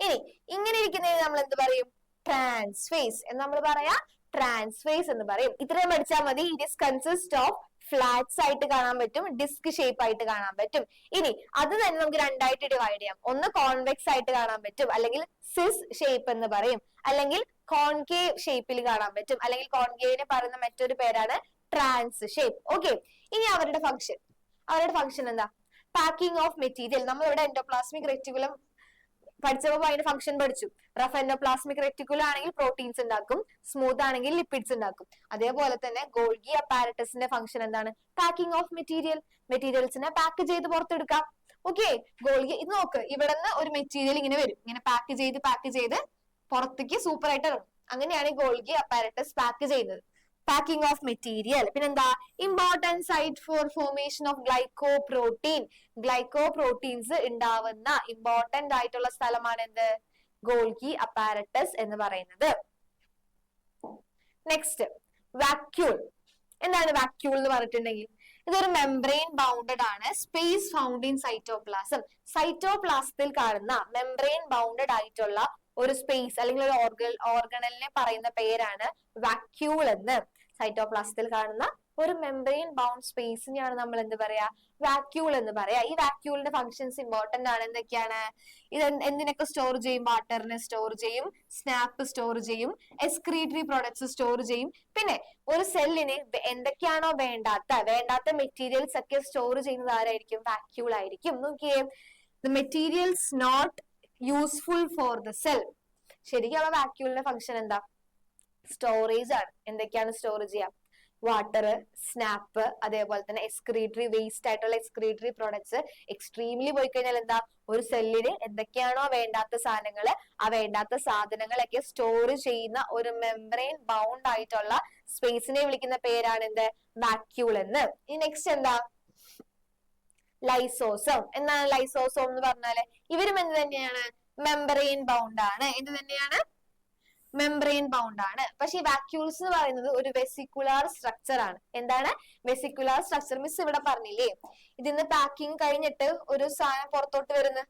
ഇനി ഇങ്ങനെ ഇരിക്കുന്നതിന് നമ്മൾ എന്ത് പറയും? ട്രാൻസ് ഫേസ് എന്ന് നമ്മൾ പറയാ. ട്രാൻസ് ഫേസ് എന്ന് പറയും. ഇത്രയും പഠിച്ചാൽ മതി. It is consist of flats ആയിട്ട് കാണാൻ പറ്റും, ഡിസ്ക് ഷേപ്പ് ആയിട്ട് കാണാൻ പറ്റും. ഇനി അത് തന്നെ നമുക്ക് രണ്ടായിട്ട് ഡിവൈഡ് ചെയ്യാം. ഒന്ന് കോൺവെക്സ് ആയിട്ട് കാണാൻ പറ്റും, അല്ലെങ്കിൽ സിസ് ഷേപ്പ് എന്ന് പറയും, അല്ലെങ്കിൽ കോൺകേവ് ഷേപ്പിൽ കാണാൻ പറ്റും, അല്ലെങ്കിൽ കോൺകേവിനെ പറയുന്ന മറ്റൊരു പേരാണ് ട്രാൻസ് ഷേപ്പ്. ഓക്കെ, ഇനി അവരുടെ ഫംഗ്ഷൻ എന്താ? Packing of material. നമ്മൾ ഇവിടെ എൻഡോപ്ലാസ്മിക് റെറ്റിക്കുലം പഠിച്ചപ്പോ അതിന്റെ ഫംഗ്ഷൻ പഠിച്ചു. റഫ് എൻഡോപ്ലാസ്മിക് റെറ്റിക്കുലം ആണെങ്കിൽ പ്രോട്ടീൻസ് ഉണ്ടാക്കും, സ്മൂത്ത് ആണെങ്കിൽ ലിപ്പിഡ്സ് ഉണ്ടാക്കും. അതേപോലെ തന്നെ ഗോൾഗി അപ്പാരറ്റസിന്റെ ഫംഗ്ഷൻ എന്താണ്? പാക്കിംഗ് ഓഫ് മെറ്റീരിയൽസിനെ പാക്ക് ചെയ്ത് പുറത്തെടുക്കാം. ഓക്കെ, ഗോൾഗി ഇത് നോക്ക്, ഇവിടെ നിന്ന് ഒരു മെറ്റീരിയൽ ഇങ്ങനെ വരും, ഇങ്ങനെ പാക്ക് ചെയ്ത് പുറത്തേക്ക് സൂപ്പർ ആയിട്ട് ഇറങ്ങും. അങ്ങനെയാണ് ഗോൾഗി അപ്പാരറ്റസ് പാക്ക് ചെയ്യുന്നത്. Packing of material. പിന്നെന്താ? Important site for formation of glycoproteins ഉണ്ടാവുന്ന ഇമ്പോർട്ടന്റ് ആയിട്ടുള്ള സ്ഥലമാണ് എന്ത്? ഗോൾഗി അപ്പാരറ്റസ് എന്ന് പറയുന്നത്. Next, vacuole. എന്താണ് വാക്യൂൾ എന്ന് പറഞ്ഞിട്ടുണ്ടെങ്കിൽ? ഇതൊരു മെംബ്രെയിൻ ബൗണ്ടഡ് ആണ്, സ്പേസ് ഫൗണ്ട് ഇൻ സൈറ്റോപ്ലാസം. സൈറ്റോപ്ലാസത്തിൽ കാണുന്ന മെംബ്രെയിൻ ബൗണ്ടഡ് ആയിട്ടുള്ള ഒരു സ്പേസ് അല്ലെങ്കിൽ ഒരു ഓർഗണലിനെ പറയുന്ന പേരാണ് വാക്യൂൾ എന്ന്. സൈറ്റോപ്ലാസത്തിൽ കാണുന്ന ഒരു മെംബ്രെയിൻ ബൗണ്ട് സ്പേസിനെയാണ് നമ്മൾ എന്ത് പറയാ? വാക്യൂൾ എന്ന് പറയാ. ഈ വാക്യൂളിന്റെ ഫംഗ്ഷൻസ് ഇമ്പോർട്ടന്റ് ആണ്. എന്തൊക്കെയാണ്? ഇത് എന്തിനൊക്കെ സ്റ്റോർ ചെയ്യും? വാട്ടറിനെ സ്റ്റോർ ചെയ്യും, സ്നാപ്പ് സ്റ്റോർ ചെയ്യും, എക്സ്ക്രീറ്ററി പ്രോഡക്ട്സ് സ്റ്റോർ ചെയ്യും. പിന്നെ ഒരു സെല്ലിന് എന്തൊക്കെയാണോ വേണ്ടാത്ത മെറ്റീരിയൽസ് ഒക്കെ സ്റ്റോർ ചെയ്യുന്നത് ആരായിരിക്കും? വാക്യൂൾ ആയിരിക്കും. നോക്കിയേ, the materials not useful for the cell. ശരിക്കും ആ വാക്യൂളിന്റെ ഫംഗ്ഷൻ എന്താ? സ്റ്റോറേജ് ആണ്. എന്തൊക്കെയാണ് സ്റ്റോർ ചെയ്യാം? വാട്ടർ, സ്നാപ്പ്, അതേപോലെ തന്നെ എക്സ്ക്രീറ്ററി വേസ്റ്റ് ആയിട്ടുള്ള എക്സ്ക്രീറ്ററി പ്രോഡക്ട്സ്. എക്സ്ട്രീംലി പോയി കഴിഞ്ഞാൽ എന്താ? ഒരു സെല്ലിന് എന്തൊക്കെയാണോ വേണ്ടാത്ത സാധനങ്ങള്, ആ വേണ്ടാത്ത സാധനങ്ങളൊക്കെ സ്റ്റോർ ചെയ്യുന്ന ഒരു മെംബ്രെയിൻ ബൗണ്ട് ആയിട്ടുള്ള സ്പേസിനെ വിളിക്കുന്ന പേരാണ് എന്ത്? വാക്യൂൾ എന്ന്. ഇനി നെക്സ്റ്റ് എന്താ? ലൈസോസം. എന്താണ് ലൈസോസം എന്ന് പറഞ്ഞാല്? ഇവരും എന്ത് തന്നെയാണ്? മെംബ്രെയിൻ ബൗണ്ട് ആണ്. എന്ത് തന്നെയാണ്? മെംബ്രെയിൻ ബൗണ്ട് ആണ്. പക്ഷെ ഈ വാക്യൂൾസ് എന്ന് പറയുന്നത് ഒരു വെസിക്കുലാർ സ്ട്രക്ചർ ആണ്. എന്താണ്? Vesicular structure. മിസ് ഇവിടെ പറഞ്ഞില്ലേ, ഇതിന്ന് പാക്കിംഗ് കഴിഞ്ഞിട്ട് ഒരു സാധനം പുറത്തോട്ട് വരുന്നത്.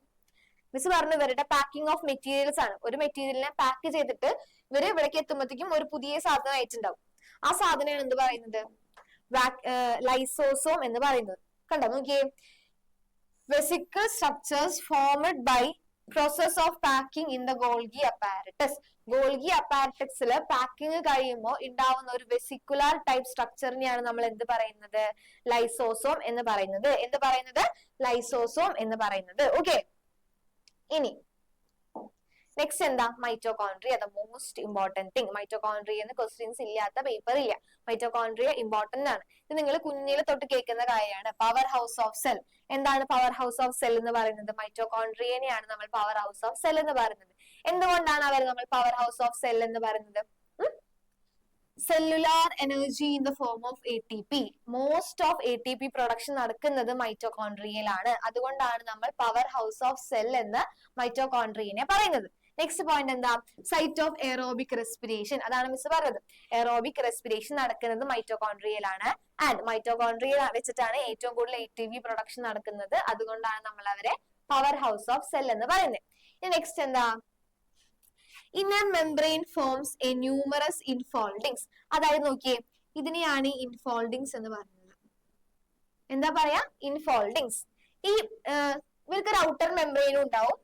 മിസ് പറഞ്ഞു ഇവരുടെ പാക്കിംഗ് ഓഫ് മെറ്റീരിയൽസ് ആണ്. ഒരു മെറ്റീരിയലിനെ പാക്ക് ചെയ്തിട്ട് ഇവര് ഇവിടേക്ക് എത്തുമ്പോഴത്തേക്കും ഒരു പുതിയ സാധനം ആയിട്ടുണ്ടാവും. ആ സാധനമാണ് എന്ത് പറയുന്നത്? ലൈസോസോം എന്ന് പറയുന്നത്. കണ്ടോ? നോക്കിയേ, vesicle structures formed by process of packing in the Golgi apparatus. Golgi അപ്പാരറ്റസിൽ പാക്കിംഗ് കഴിയുമ്പോൾ ഉണ്ടാവുന്ന ഒരു വെസിക്കുലാർ ടൈപ്പ് സ്ട്രക്ചറിനെയാണ് നമ്മൾ എന്ത് പറയുന്നത്? ലൈസോസോം എന്ന് പറയുന്നത്. എന്ത് പറയുന്നത്? ലൈസോസോം എന്ന് പറയുന്നത്. ഓക്കെ, ഇനി നെക്സ്റ്റ് എന്താ? Mitochondria, the most important thing. Mitochondria എന്ന് ക്വസ്റ്റ്യൻസ് ഇല്ലാത്ത പേപ്പർ ഇല്ല. മൈറ്റോകോൺട്രിയ ഇമ്പോർട്ടന്റ് ആണ്. ഇത് നിങ്ങൾ കുഞ്ഞിലെ തൊട്ട് കേൾക്കുന്ന കാര്യമാണ്. Power house of cell. എന്താണ് പവർ ഹൗസ് ഓഫ് സെൽ എന്ന് പറയുന്നത്? മൈറ്റോകോൺട്രിയനെയാണ് നമ്മൾ പവർ ഹൗസ് ഓഫ് സെൽ എന്ന് പറയുന്നത്. എന്തുകൊണ്ടാണ് നമ്മൾ പവർ ഹൗസ് ഓഫ് സെൽ എന്ന് പറയുന്നത്? Cellular energy in the form of ATP. Most of ATP production നടക്കുന്നത് മൈറ്റോകോൺട്രിയയിലാണ്. അതുകൊണ്ടാണ് നമ്മൾ പവർ ഹൗസ് ഓഫ് സെൽ എന്ന് മൈറ്റോകോൺട്രിയനെ പറയുന്നത്. നെക്സ്റ്റ് പോയിന്റ് എന്താ? Site of aerobic respiration. അതാണ് മിസ് പറഞ്ഞത്. എയറോബിക് റെസ്പിറേഷൻ നടക്കുന്നത് മൈറ്റോകോൺട്രിയയിലാണ്. ആൻഡ് മൈറ്റോകോൺട്രിയ വെച്ചിട്ടാണ് ഏറ്റവും കൂടുതൽ ATP പ്രൊഡക്ഷൻ നടക്കുന്നത്. അതുകൊണ്ടാണ് നമ്മൾ അവരെ പവർ ഹൗസ് ഓഫ് സെൽ എന്ന് പറയുന്നത്. ഇനി നെക്സ്റ്റ് എന്താ? Inner membrane forms a numerous infoldings. അതായത് നോക്കിയേ, ഇതിനെയാണ് ഇൻഫോൾഡിങ്സ് എന്ന് പറയുന്നത്. എന്താ പറയാ? ഇൻഫോൾഡിങ്സ്. ഈ ഇവർക്കൊരു ഔട്ടർ മെംബ്രെയിനും ഉണ്ടാവും.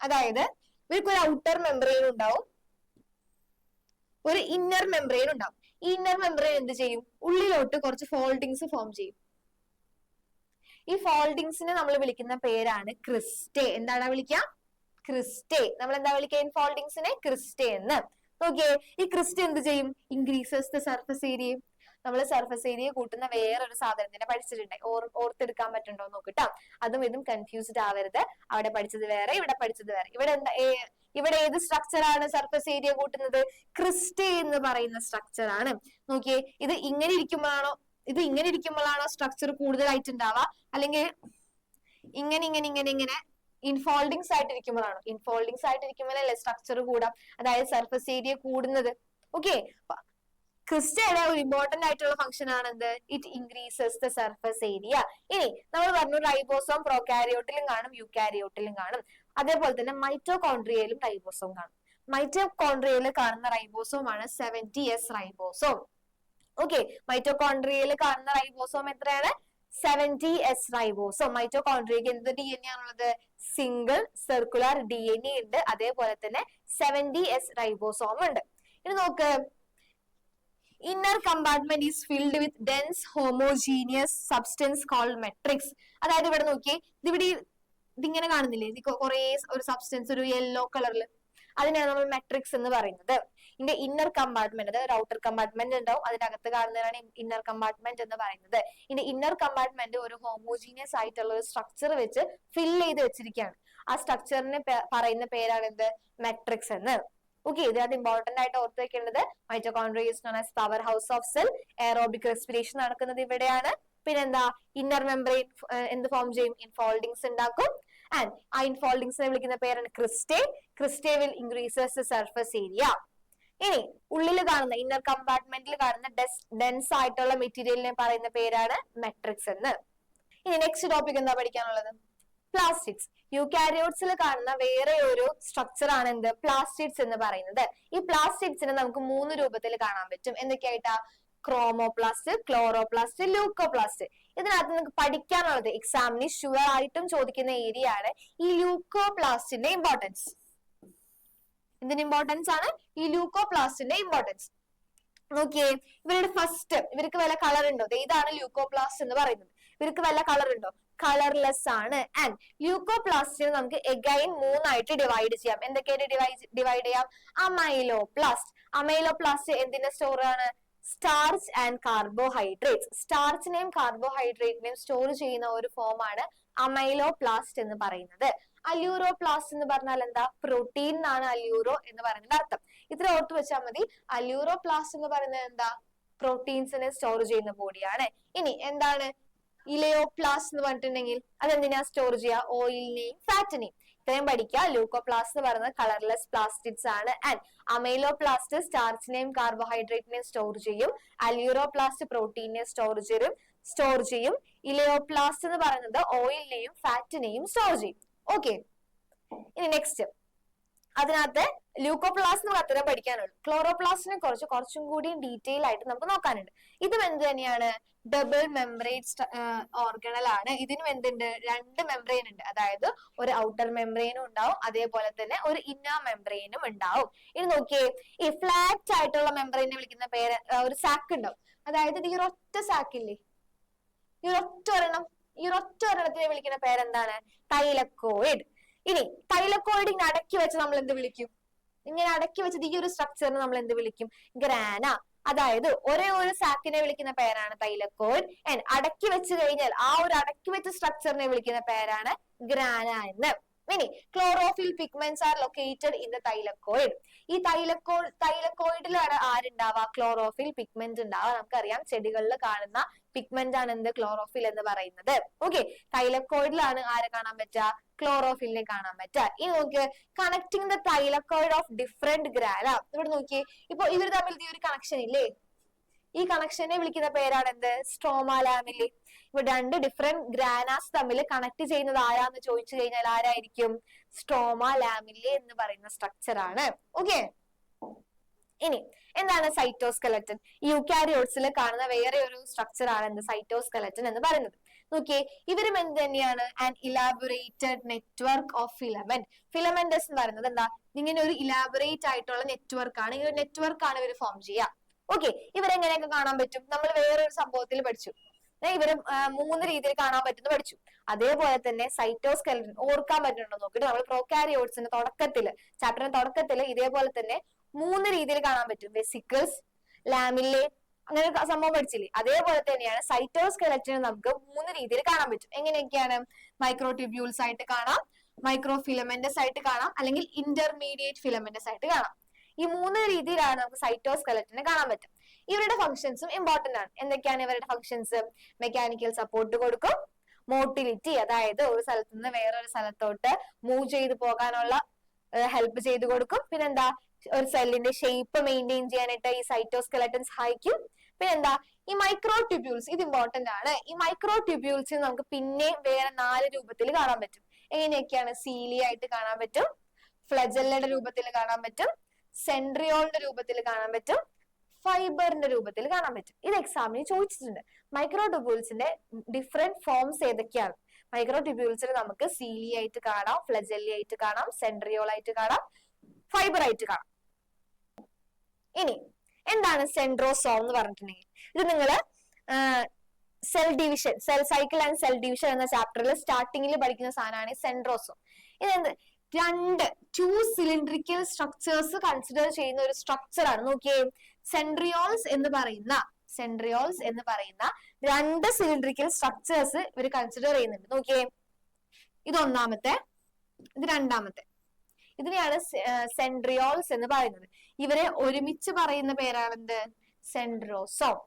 അതായത് ഇവർക്കൊരു ഔട്ടർ മെംബ്രെയിൻ ഉണ്ടാവും, ഒരു ഇന്നർ മെംബ്രെയിൻ ഉണ്ടാവും. ഈ ഇന്നർ മെംബ്രെയിൻ എന്ത് ചെയ്യും? ഉള്ളിലോട്ട് കുറച്ച് ഫോൾഡിങ്സ് ഫോം ചെയ്യും. ഈ ഫോൾഡിങ്സിനെ നമ്മൾ വിളിക്കുന്ന പേരാണ് ക്രിസ്റ്റേ. എന്താണ് വിളിക്കുക? ക്രിസ്റ്റേ. നമ്മൾ എന്താ വിളിക്കുക ഇൻഫോൾഡിങ്സിനെ? ക്രിസ്റ്റേ എന്ന്. ഓക്കെ, ഈ ക്രിസ്റ്റേ എന്ത് ചെയ്യും? Increases the surface area. നമ്മൾ സർഫസ് ഏരിയ കൂട്ടുന്ന വേറൊരു സാധനത്തിനെ പഠിച്ചിട്ടുണ്ട്. ഓർത്തെടുക്കാൻ പറ്റുണ്ടോ നോക്കിട്ടോ. അതും ഇതും കൺഫ്യൂസ്ഡ് ആവരുത്. അവിടെ പഠിച്ചത് വേറെ, ഇവിടെ പഠിച്ചത് വേറെ. ഇവിടെ എന്താ, ഇവിടെ ഏത് സ്ട്രക്ചർ ആണ് സർഫസ് ഏരിയ കൂട്ടുന്നത്? ക്രിസ്റ്റേ എന്ന് പറയുന്ന സ്ട്രക്ചർ ആണ്. നോക്കിയേ, ഇത് ഇങ്ങനെ ഇരിക്കുമ്പോഴാണോ സ്ട്രക്ചർ കൂടുതലായിട്ടുണ്ടാവുക, അല്ലെങ്കിൽ ഇങ്ങനെ ഇങ്ങനെ ഇങ്ങനെ ഇങ്ങനെ ഇൻഫോൾഡിങ്സ് ആയിട്ടിരിക്കുമ്പോഴാണോ? ഇൻഫോൾഡിങ്സ് ആയിട്ടിരിക്കുമ്പോഴല്ലേ സ്ട്രക്ചർ കൂടാം, അതായത് സർഫസ് ഏരിയ കൂടുന്നത്. ഓക്കെ, ക്രിസ്റ്റയുടെ ഒരു ഇമ്പോർട്ടന്റ് ആയിട്ടുള്ള ഫംഗ്ഷൻ ആണ് എന്ത്? It increases the surface area. ഇനി നമ്മൾ പറഞ്ഞു റൈബോസോം പ്രോകാരിയോട്ടിലും കാണും, യൂകാരിയോട്ടിലും കാണും. അതേപോലെ തന്നെ മൈറ്റോകോൺട്രിയയിലും റൈബോസോം കാണും. മൈറ്റോകോൺട്രിയയിൽ കാണുന്ന റൈബോസോം ആണ് 70S റൈബോസോം. ഓക്കെ, മൈറ്റോകോൺട്രിയയിൽ കാണുന്ന റൈബോസോം എത്രയാണ്? 70S ribosome. മൈറ്റോകോൺട്രിയക്ക് എന്ത് DNA ആണുള്ളത്? സിംഗിൾ സർക്കുലർ DNA ഉണ്ട്. അതേപോലെ തന്നെ 70S റൈബോസോം ഉണ്ട്. ഇനി നോക്ക്, inner compartment is filled with dense homogeneous substance called matrix. അതായത് ഇവിടെ നോക്കിയേ, ഇതിങ്ങനെ കാണുന്നില്ലേ? ഇത് കുറെ ഒരു സബ്സ്റ്റൻസ് ഒരു യെല്ലോ കളറിൽ, അതിനാണ് നമ്മൾ മെട്രിക്സ് എന്ന് പറയുന്നത്. ഇതിന്റെ ഇന്നർ കമ്പാർട്ട്മെന്റ്, അതായത് ഔട്ടർ കമ്പാർട്ട്മെന്റ് ഉണ്ടാവും, അതിനകത്ത് കാണുന്നതാണ് ഇന്നർ കമ്പാർട്ട്മെന്റ് എന്ന് പറയുന്നത്. ഇതിന്റെ ഇന്നർ കമ്പാർട്ട്മെന്റ് ഒരു ഹോമോജീനിയസ് ആയിട്ടുള്ള ഒരു സ്ട്രക്ചർ വെച്ച് ഫിൽ ചെയ്ത് വെച്ചിരിക്കുകയാണ്. ആ സ്ട്രക്ചറിനെ പറയുന്ന പേരാണ് എന്ത്? മെട്രിക്സ് എന്ന്. ഓക്കെ, ഇതിനകത്ത് ഇമ്പോർട്ടന്റ് ആയിട്ട് ഓർത്ത് വെക്കേണ്ടത് mitochondria is known as powerhouse of cell. Aerobic respiration നടക്കുന്നത് ഇവിടെയാണ്. പിന്നെന്താ? ഇന്നർ മെംബ്രെയിൻ എന്ത് ഫോം ചെയ്യും? ഇൻഫോൾഡിങ്സ് ഉണ്ടാക്കും. ആൻഡ് ആ ഇൻഫോൾഡിങ്സിനെ വിളിക്കുന്ന പേരാണ് cristae. Cristae will increases the surface area. ഇനി ഉള്ളിൽ കാണുന്ന ഇന്നർ കമ്പാർട്ട്മെന്റിൽ കാണുന്ന ഡെൻസ് ആയിട്ടുള്ള മെറ്റീരിയലിനെ പറയുന്ന പേരാണ് മെട്രിക്സ് എന്ന്. ഇനി നെക്സ്റ്റ് ടോപ്പിക് എന്താ പഠിക്കാനുള്ളത്? പ്ലാസ്റ്റിഡ്സ്. യൂകാരിയോട്സിൽ കാണുന്ന വേറെ ഒരു സ്ട്രക്ചർ ആണ് എന്ത്? പ്ലാസ്റ്റിഡ്സ് എന്ന് പറയുന്നത്. ഈ പ്ലാസ്റ്റിഡ്സിനെ നമുക്ക് 3 രൂപത്തിൽ കാണാൻ പറ്റും. എന്തൊക്കെയായിട്ടാ? Chromoplast, chloroplast, leucoplast. ഇതിനകത്ത് നിങ്ങൾക്ക് പഠിക്കാനുള്ളത് എക്സാമിന് ഷുവർ ആയിട്ടും ചോദിക്കുന്ന ഏരിയ ആണ് ഈ ലൂക്കോപ്ലാസ്റ്റിന്റെ ഇമ്പോർട്ടൻസ്. ഇതിന്റെ ഇമ്പോർട്ടൻസ് ആണ് ഈ ലൂക്കോപ്ലാസ്റ്റിന്റെ ഇമ്പോർട്ടൻസ്. നോക്കിയേ, ഇവരുടെ ഫസ്റ്റ്, ഇവർക്ക് വല്ല കളർ ഉണ്ടോ? ഇതാണ് ലൂക്കോപ്ലാസ്റ്റ് എന്ന് പറയുന്നത്. ഇവർക്ക് വല്ല കളർ ഉണ്ടോ? കളർലെസ് ആണ്. ആൻഡ് ലൂക്കോപ്ലാസ്റ്റിനെ നമുക്ക് എഗൈൻ 3 ആയിട്ട് ഡിവൈഡ് ചെയ്യാം. എന്തൊക്കെയായിട്ട് ഡിവൈഡ് ചെയ്യാം? അമൈലോപ്ലാസ്റ്റ്. അമൈലോപ്ലാസ്റ്റ് എന്തിന്റെ സ്റ്റോർ ആണ്? Starch and carbohydrates. സ്റ്റാർച്ചിനെയും കാർബോഹൈഡ്രേറ്റിനെയും സ്റ്റോർ ചെയ്യുന്ന ഒരു ഫോം ആണ് അമൈലോപ്ലാസ്റ്റ് എന്ന് പറയുന്നത്. അല്യൂറോപ്ലാസ്റ്റ് എന്ന് പറഞ്ഞാൽ എന്താ? പ്രോട്ടീൻ എന്നാണ് അല്യൂറോ എന്ന് പറയുന്നത് അർത്ഥം. ഇത്ര ഓർത്ത് വെച്ചാൽ മതി. അല്യൂറോപ്ലാസ്റ്റ് എന്ന് പറയുന്നത് എന്താ? പ്രോട്ടീൻസിനെ സ്റ്റോർ ചെയ്യുന്ന ബോഡിയാണ്. ഇനി എന്താണ് ഇലയോപ്ലാസ്റ്റ് എന്ന് പറഞ്ഞിട്ടുണ്ടെങ്കിൽ അതെന്തിനാ സ്റ്റോർ ചെയ്യുക? ഓയിലിനെയും ഫാറ്റിനെയും. ഇത്രയും പഠിക്കുക. ലൂക്കോപ്ലാസ്റ്റ് എന്ന് പറയുന്നത് കളർലെസ് പ്ലാസ്റ്റിഡ്സ് ആണ്. ആൻഡ് അമൈലോപ്ലാസ്റ്റ് സ്റ്റാർച്ചിനെയും കാർബോഹൈഡ്രേറ്റിനെയും സ്റ്റോർ ചെയ്യും. അല്യൂറോപ്ലാസ്റ്റ് പ്രോട്ടീനെ സ്റ്റോർ ചെയ്യും. ഇലയോപ്ലാസ്റ്റ് എന്ന് പറയുന്നത് ഓയിലിനെയും ഫാറ്റിനെയും സ്റ്റോർ ചെയ്യും. ഓക്കെ, ഇനി നെക്സ്റ്റ്, അതിനകത്ത് ലൂക്കോപ്ലാസ്റ്റ് നമുക്ക് അത്രയും പഠിക്കാനുള്ളൂ. ക്ലോറോപ്ലാസ്റ്റിനെ കുറച്ചും കൂടി ഡീറ്റെയിൽ ആയിട്ട് നമുക്ക് നോക്കാനുണ്ട്. ഇതും എന്ത് തന്നെയാണ്? ഡബിൾ മെംബ്രെയിൻ ഓർഗണൽ ആണ്. ഇതിനും എന്തുണ്ട്? 2 മെംബ്രെയിൻ ഉണ്ട്. അതായത് ഒരു ഔട്ടർ മെംബ്രെയിനും ഉണ്ടാവും, അതേപോലെ തന്നെ ഒരു ഇന്നർ മെംബ്രെയിനും ഉണ്ടാവും. ഇനി നോക്കിയേ, ഈ ഫ്ലാറ്റ് ആയിട്ടുള്ള മെംബ്രെയിനെ വിളിക്കുന്ന പേര്, ഒരു സാക്ക് ഉണ്ടാവും. അതായത് ഈ ഒരൊറ്റ സാക്കില്ലേ, ഈ ഒരൊറ്റ ഒരെണ്ണത്തിനെ വിളിക്കുന്ന പേരെന്താണ്? തൈലക്കോയിഡ്. ഇനി തൈലക്കോയിഡിനെ അടക്കി വെച്ച് നമ്മൾ എന്ത് വിളിക്കും? ഇങ്ങനെ അടക്കി വെച്ചത് ഈ ഒരു സ്ട്രക്ചറിന് നമ്മൾ എന്ത് വിളിക്കും? ഗ്രാന. അതായത് ഒരേ ഒരു സാക്കിനെ വിളിക്കുന്ന പേരാണ് തൈലക്കോയിഡ്. അടക്കി വെച്ച് കഴിഞ്ഞാൽ ആ ഒരു അടക്കി വെച്ച സ്ട്രക്ചറിനെ വിളിക്കുന്ന പേരാണ് ഗ്രാന എന്ന്. ഇനി chlorophyll pigments are located in the thylakoid. ഈ തൈലക്കോയിഡിലാണ് ആരുണ്ടാവുക? ക്ലോറോഫിൽ പിഗ്മെന്റ് ഉണ്ടാവുക. നമുക്കറിയാം ചെടികളിൽ കാണുന്ന പിഗ്മെന്റ് ആണ് എന്ത്? ക്ലോറോഫിൽ എന്ന് പറയുന്നത്. ഓക്കെ, തൈലക്കോയിഡിലാണ് ആരെ കാണാൻ പറ്റുക? ക്ലോറോഫിലിനെ കാണാൻ പറ്റുക. ഇനി നോക്കിയേ, connecting the thylakoid of different grana. ഇവിടെ നോക്കിയേ, ഇപ്പൊ ഇവർ തമ്മിൽ ഈ ഒരു കണക്ഷൻ ഇല്ലേ, ഈ കണക്ഷനെ വിളിക്കുന്ന പേരാണ് എന്ത്? സ്ട്രോമ ലാമില്ലേ. ഇപ്പൊ രണ്ട് ഡിഫറെന്റ് ഗ്രാനാസ് തമ്മിൽ കണക്ട് ചെയ്യുന്നത് ആരാന്ന് ചോദിച്ചു കഴിഞ്ഞാൽ ആരായിരിക്കും? സ്ട്രോമ ലാമില്ലേ എന്ന് പറയുന്ന സ്ട്രക്ചർ ആണ്. ഓക്കെ, ഇനി എന്താണ് സൈറ്റോസ്കെലറ്റൻ? യൂക്കാരിയോട്സിൽ കാണുന്ന വേറെ ഒരു സ്ട്രക്ചർ ആണ് എന്ത്? സൈറ്റോസ്കെലറ്റൻ എന്ന് പറയുന്നത്. നോക്കിയേ, ഇവരും എന്ത് തന്നെയാണ്? An elaborated network of filament. Filamentous എന്ന് പറയുന്നത് എന്താ? ഇങ്ങനെ ഒരു ഇലാബറേറ്റ് ആയിട്ടുള്ള നെറ്റ്വർക്ക് ആണ്. ഈ ഒരു നെറ്റ്വർക്ക് ആണ് ഇവർ ഫോം ചെയ്യുക. ഓക്കെ, ഇവരെങ്ങനെയൊക്കെ കാണാൻ പറ്റും? നമ്മൾ വേറൊരു സംഭവത്തിൽ പഠിച്ചു, ഇവര് 3 രീതിയിൽ കാണാൻ പറ്റുന്ന പഠിച്ചു. അതേപോലെ തന്നെ സൈറ്റോസ്കെലറ്റൻ ഓർക്കാൻ പറ്റുന്നുണ്ടോ നോക്കിട്ട് നമ്മൾ പ്രോകാരിയോട്സിന്റെ തുടക്കത്തില്, ചാപ്റ്ററിന്റെ തുടക്കത്തില് ഇതേപോലെ തന്നെ 3 രീതിയിൽ കാണാൻ പറ്റും. വെസിക്കിൾസ്, ലാമില്ലേ, അങ്ങനെ സംഭവം പഠിച്ചില്ലേ? അതേപോലെ തന്നെയാണ് സൈറ്റോസ്കെലറ്റൻ നമുക്ക് 3 രീതിയിൽ കാണാൻ പറ്റും. എങ്ങനെയൊക്കെയാണ്? മൈക്രോട്യൂബ്യൂൾസ് ആയിട്ട് കാണാം, മൈക്രോ ഫിലമെന്റസ് ആയിട്ട് കാണാം, അല്ലെങ്കിൽ ഇന്റർമീഡിയറ്റ് ഫിലമെന്റസ് ആയിട്ട് കാണാം. ഈ 3 രീതിയിലാണ് നമുക്ക് സൈറ്റോസ്കെലറ്റനെ കാണാൻ പറ്റും. ഇവരുടെ ഫംഗ്ഷൻസും ഇമ്പോർട്ടന്റ് ആണ്. എന്തൊക്കെയാണ് ഇവരുടെ ഫംഗ്ഷൻസ്? മെക്കാനിക്കൽ സപ്പോർട്ട് കൊടുക്കും, മോട്ടിലിറ്റി, അതായത് ഒരു സ്ഥലത്ത് നിന്ന് വേറൊരു സ്ഥലത്തോട്ട് മൂവ് ചെയ്ത് പോകാനുള്ള ഹെൽപ്പ് ചെയ്ത് കൊടുക്കും. പിന്നെന്താ? ഒരു സെല്ലിന്റെ ഷേപ്പ് മെയിൻറ്റെയിൻ ചെയ്യാനായിട്ട് ഈ സൈറ്റോസ്കെലറ്റൻ സഹായിക്കും. പിന്നെന്താ? ഈ മൈക്രോട്യൂബ്യൂൾസ്, ഇത് ഇമ്പോർട്ടന്റ് ആണ്. ഈ മൈക്രോട്യൂബ്യൂൾസ് നമുക്ക് പിന്നെ വേറെ 4 രൂപത്തിൽ കാണാൻ പറ്റും. എങ്ങനെയൊക്കെയാണ്? സീലി ആയിട്ട് കാണാൻ പറ്റും, ഫ്ലജല്ലയുടെ രൂപത്തിൽ കാണാൻ പറ്റും, സെൻട്രിയോളിന്റെ രൂപത്തിൽ കാണാൻ പറ്റും, ഫൈബറിന്റെ രൂപത്തിൽ കാണാൻ പറ്റും. ഇത് എക്സാമിന് ചോദിച്ചിട്ടുണ്ട്. മൈക്രോട്യൂബ്യൂൾസിന്റെ ഡിഫറെന്റ് ഫോംസ് ഏതൊക്കെയാണ്? മൈക്രോട്യൂബ്യൂൾസിൽ നമുക്ക് സീലി ആയിട്ട് കാണാം, ഫ്ലജല്ലി ആയിട്ട് കാണാം, സെൻട്രിയോൾ ആയിട്ട് കാണാം, ഫൈബർ ആയിട്ട് കാണാം. ഇനി എന്താണ് സെൻട്രോസോം എന്ന് പറഞ്ഞിട്ടുണ്ടെങ്കിൽ, ഇത് നിങ്ങള് cell division, cell cycle and cell division എന്ന ചാപ്റ്ററിൽ സ്റ്റാർട്ടിങ്ങിൽ പഠിക്കുന്ന സാധനമാണ് സെൻട്രോസോം. ഇതെന്ത്? 2 സിലിണ്ടറിക്കൽ സ്ട്രക്ചേഴ്സ് കൺസിഡർ ചെയ്യുന്ന ഒരു സ്ട്രക്ചർ ആണ്. നോക്കിയേ, സെൻട്രിയോൾസ് എന്ന് പറയുന്ന 2 സിലിണ്ടറിക്കൽ സ്ട്രക്ചേഴ്സ് ഇവർ കൺസിഡർ ചെയ്യുന്നുണ്ട്. നോക്കിയേ, ഇത് ഒന്നാമത്തെ, ഇത് രണ്ടാമത്തെ. ഇതിനെയാണ് സെൻട്രിയോൾസ് എന്ന് പറയുന്നത്. ഇവരെ ഒരുമിച്ച് പറയുന്ന പേരാണ് എന്ത്? സെൻട്രോസോം.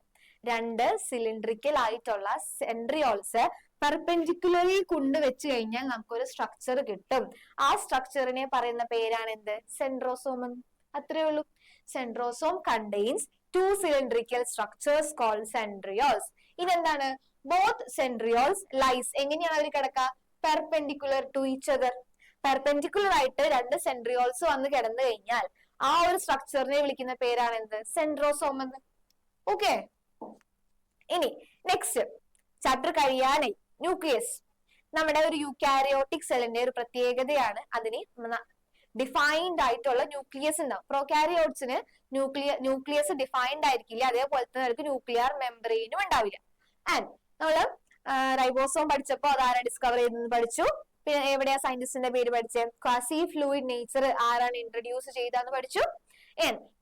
2 സിലിണ്ടറിക്കൽ ആയിട്ടുള്ള സെൻട്രിയോൾസ് പെർപെൻഡിക്കുലറി കൊണ്ടുവച്ച് കഴിഞ്ഞാൽ നമുക്കൊരു സ്ട്രക്ചർ കിട്ടും. ആ സ്ട്രക്ചറിനെ പറയുന്ന പേരാണ് എന്ത്? സെൻട്രോസോം. അത്രേ ഉള്ളൂ. Centrosome contains 2 cylindrical structures called centrioles. ഇതെന്താണ്? ബോത്ത് സെൻട്രിയോൾസ് ലൈസ്, എങ്ങനെയാണ് അവർ കിടക്കുക? Perpendicular to each other. Perpendicular ആയിട്ട് 2 സെൻട്രിയോൾസ് വന്ന് കിടന്നു കഴിഞ്ഞാൽ ആ ഒരു സ്ട്രക്ചറിനെ വിളിക്കുന്ന പേരാണ് എന്ത്? സെൻട്രോസോം എന്ന്. ഓക്കെ, ഇനി നെക്സ്റ്റ് ചാപ്റ്റർ കഴിയാനായി. ന്യൂക്ലിയസ്. നമ്മുടെ ഒരു യൂക്കാരിയോട്ടിക് സെല്ലിന്റെ ഒരു പ്രത്യേകതയാണ് അതിന് ഡിഫൈൻഡ് ആയിട്ടുള്ള ന്യൂക്ലിയസ് ഉണ്ടാവും. പ്രോകാരിയോട്സിന് ന്യൂക്ലിയസ് ഡിഫൈൻഡ് ആയിരിക്കില്ല, അതേപോലെ തന്നെ അവർക്ക് ന്യൂക്ലിയർ മെംബ്രെയിനും ഉണ്ടാവില്ല. ആൻഡ് നമ്മള് റൈബോസോം പഠിച്ചപ്പോ അതാരാ ഡിസ്കവർ ചെയ്തെന്ന് പഠിച്ചു. പിന്നെ എവിടെയാ സയന്റിസ്റ്റിന്റെ പേര് പഠിച്ചത്? ക്വാസി ഫ്ലൂയിഡ് നേച്ചർ ആരാണ് ഇൻട്രൊഡ്യൂസ് ചെയ്തതെന്ന് പഠിച്ചു.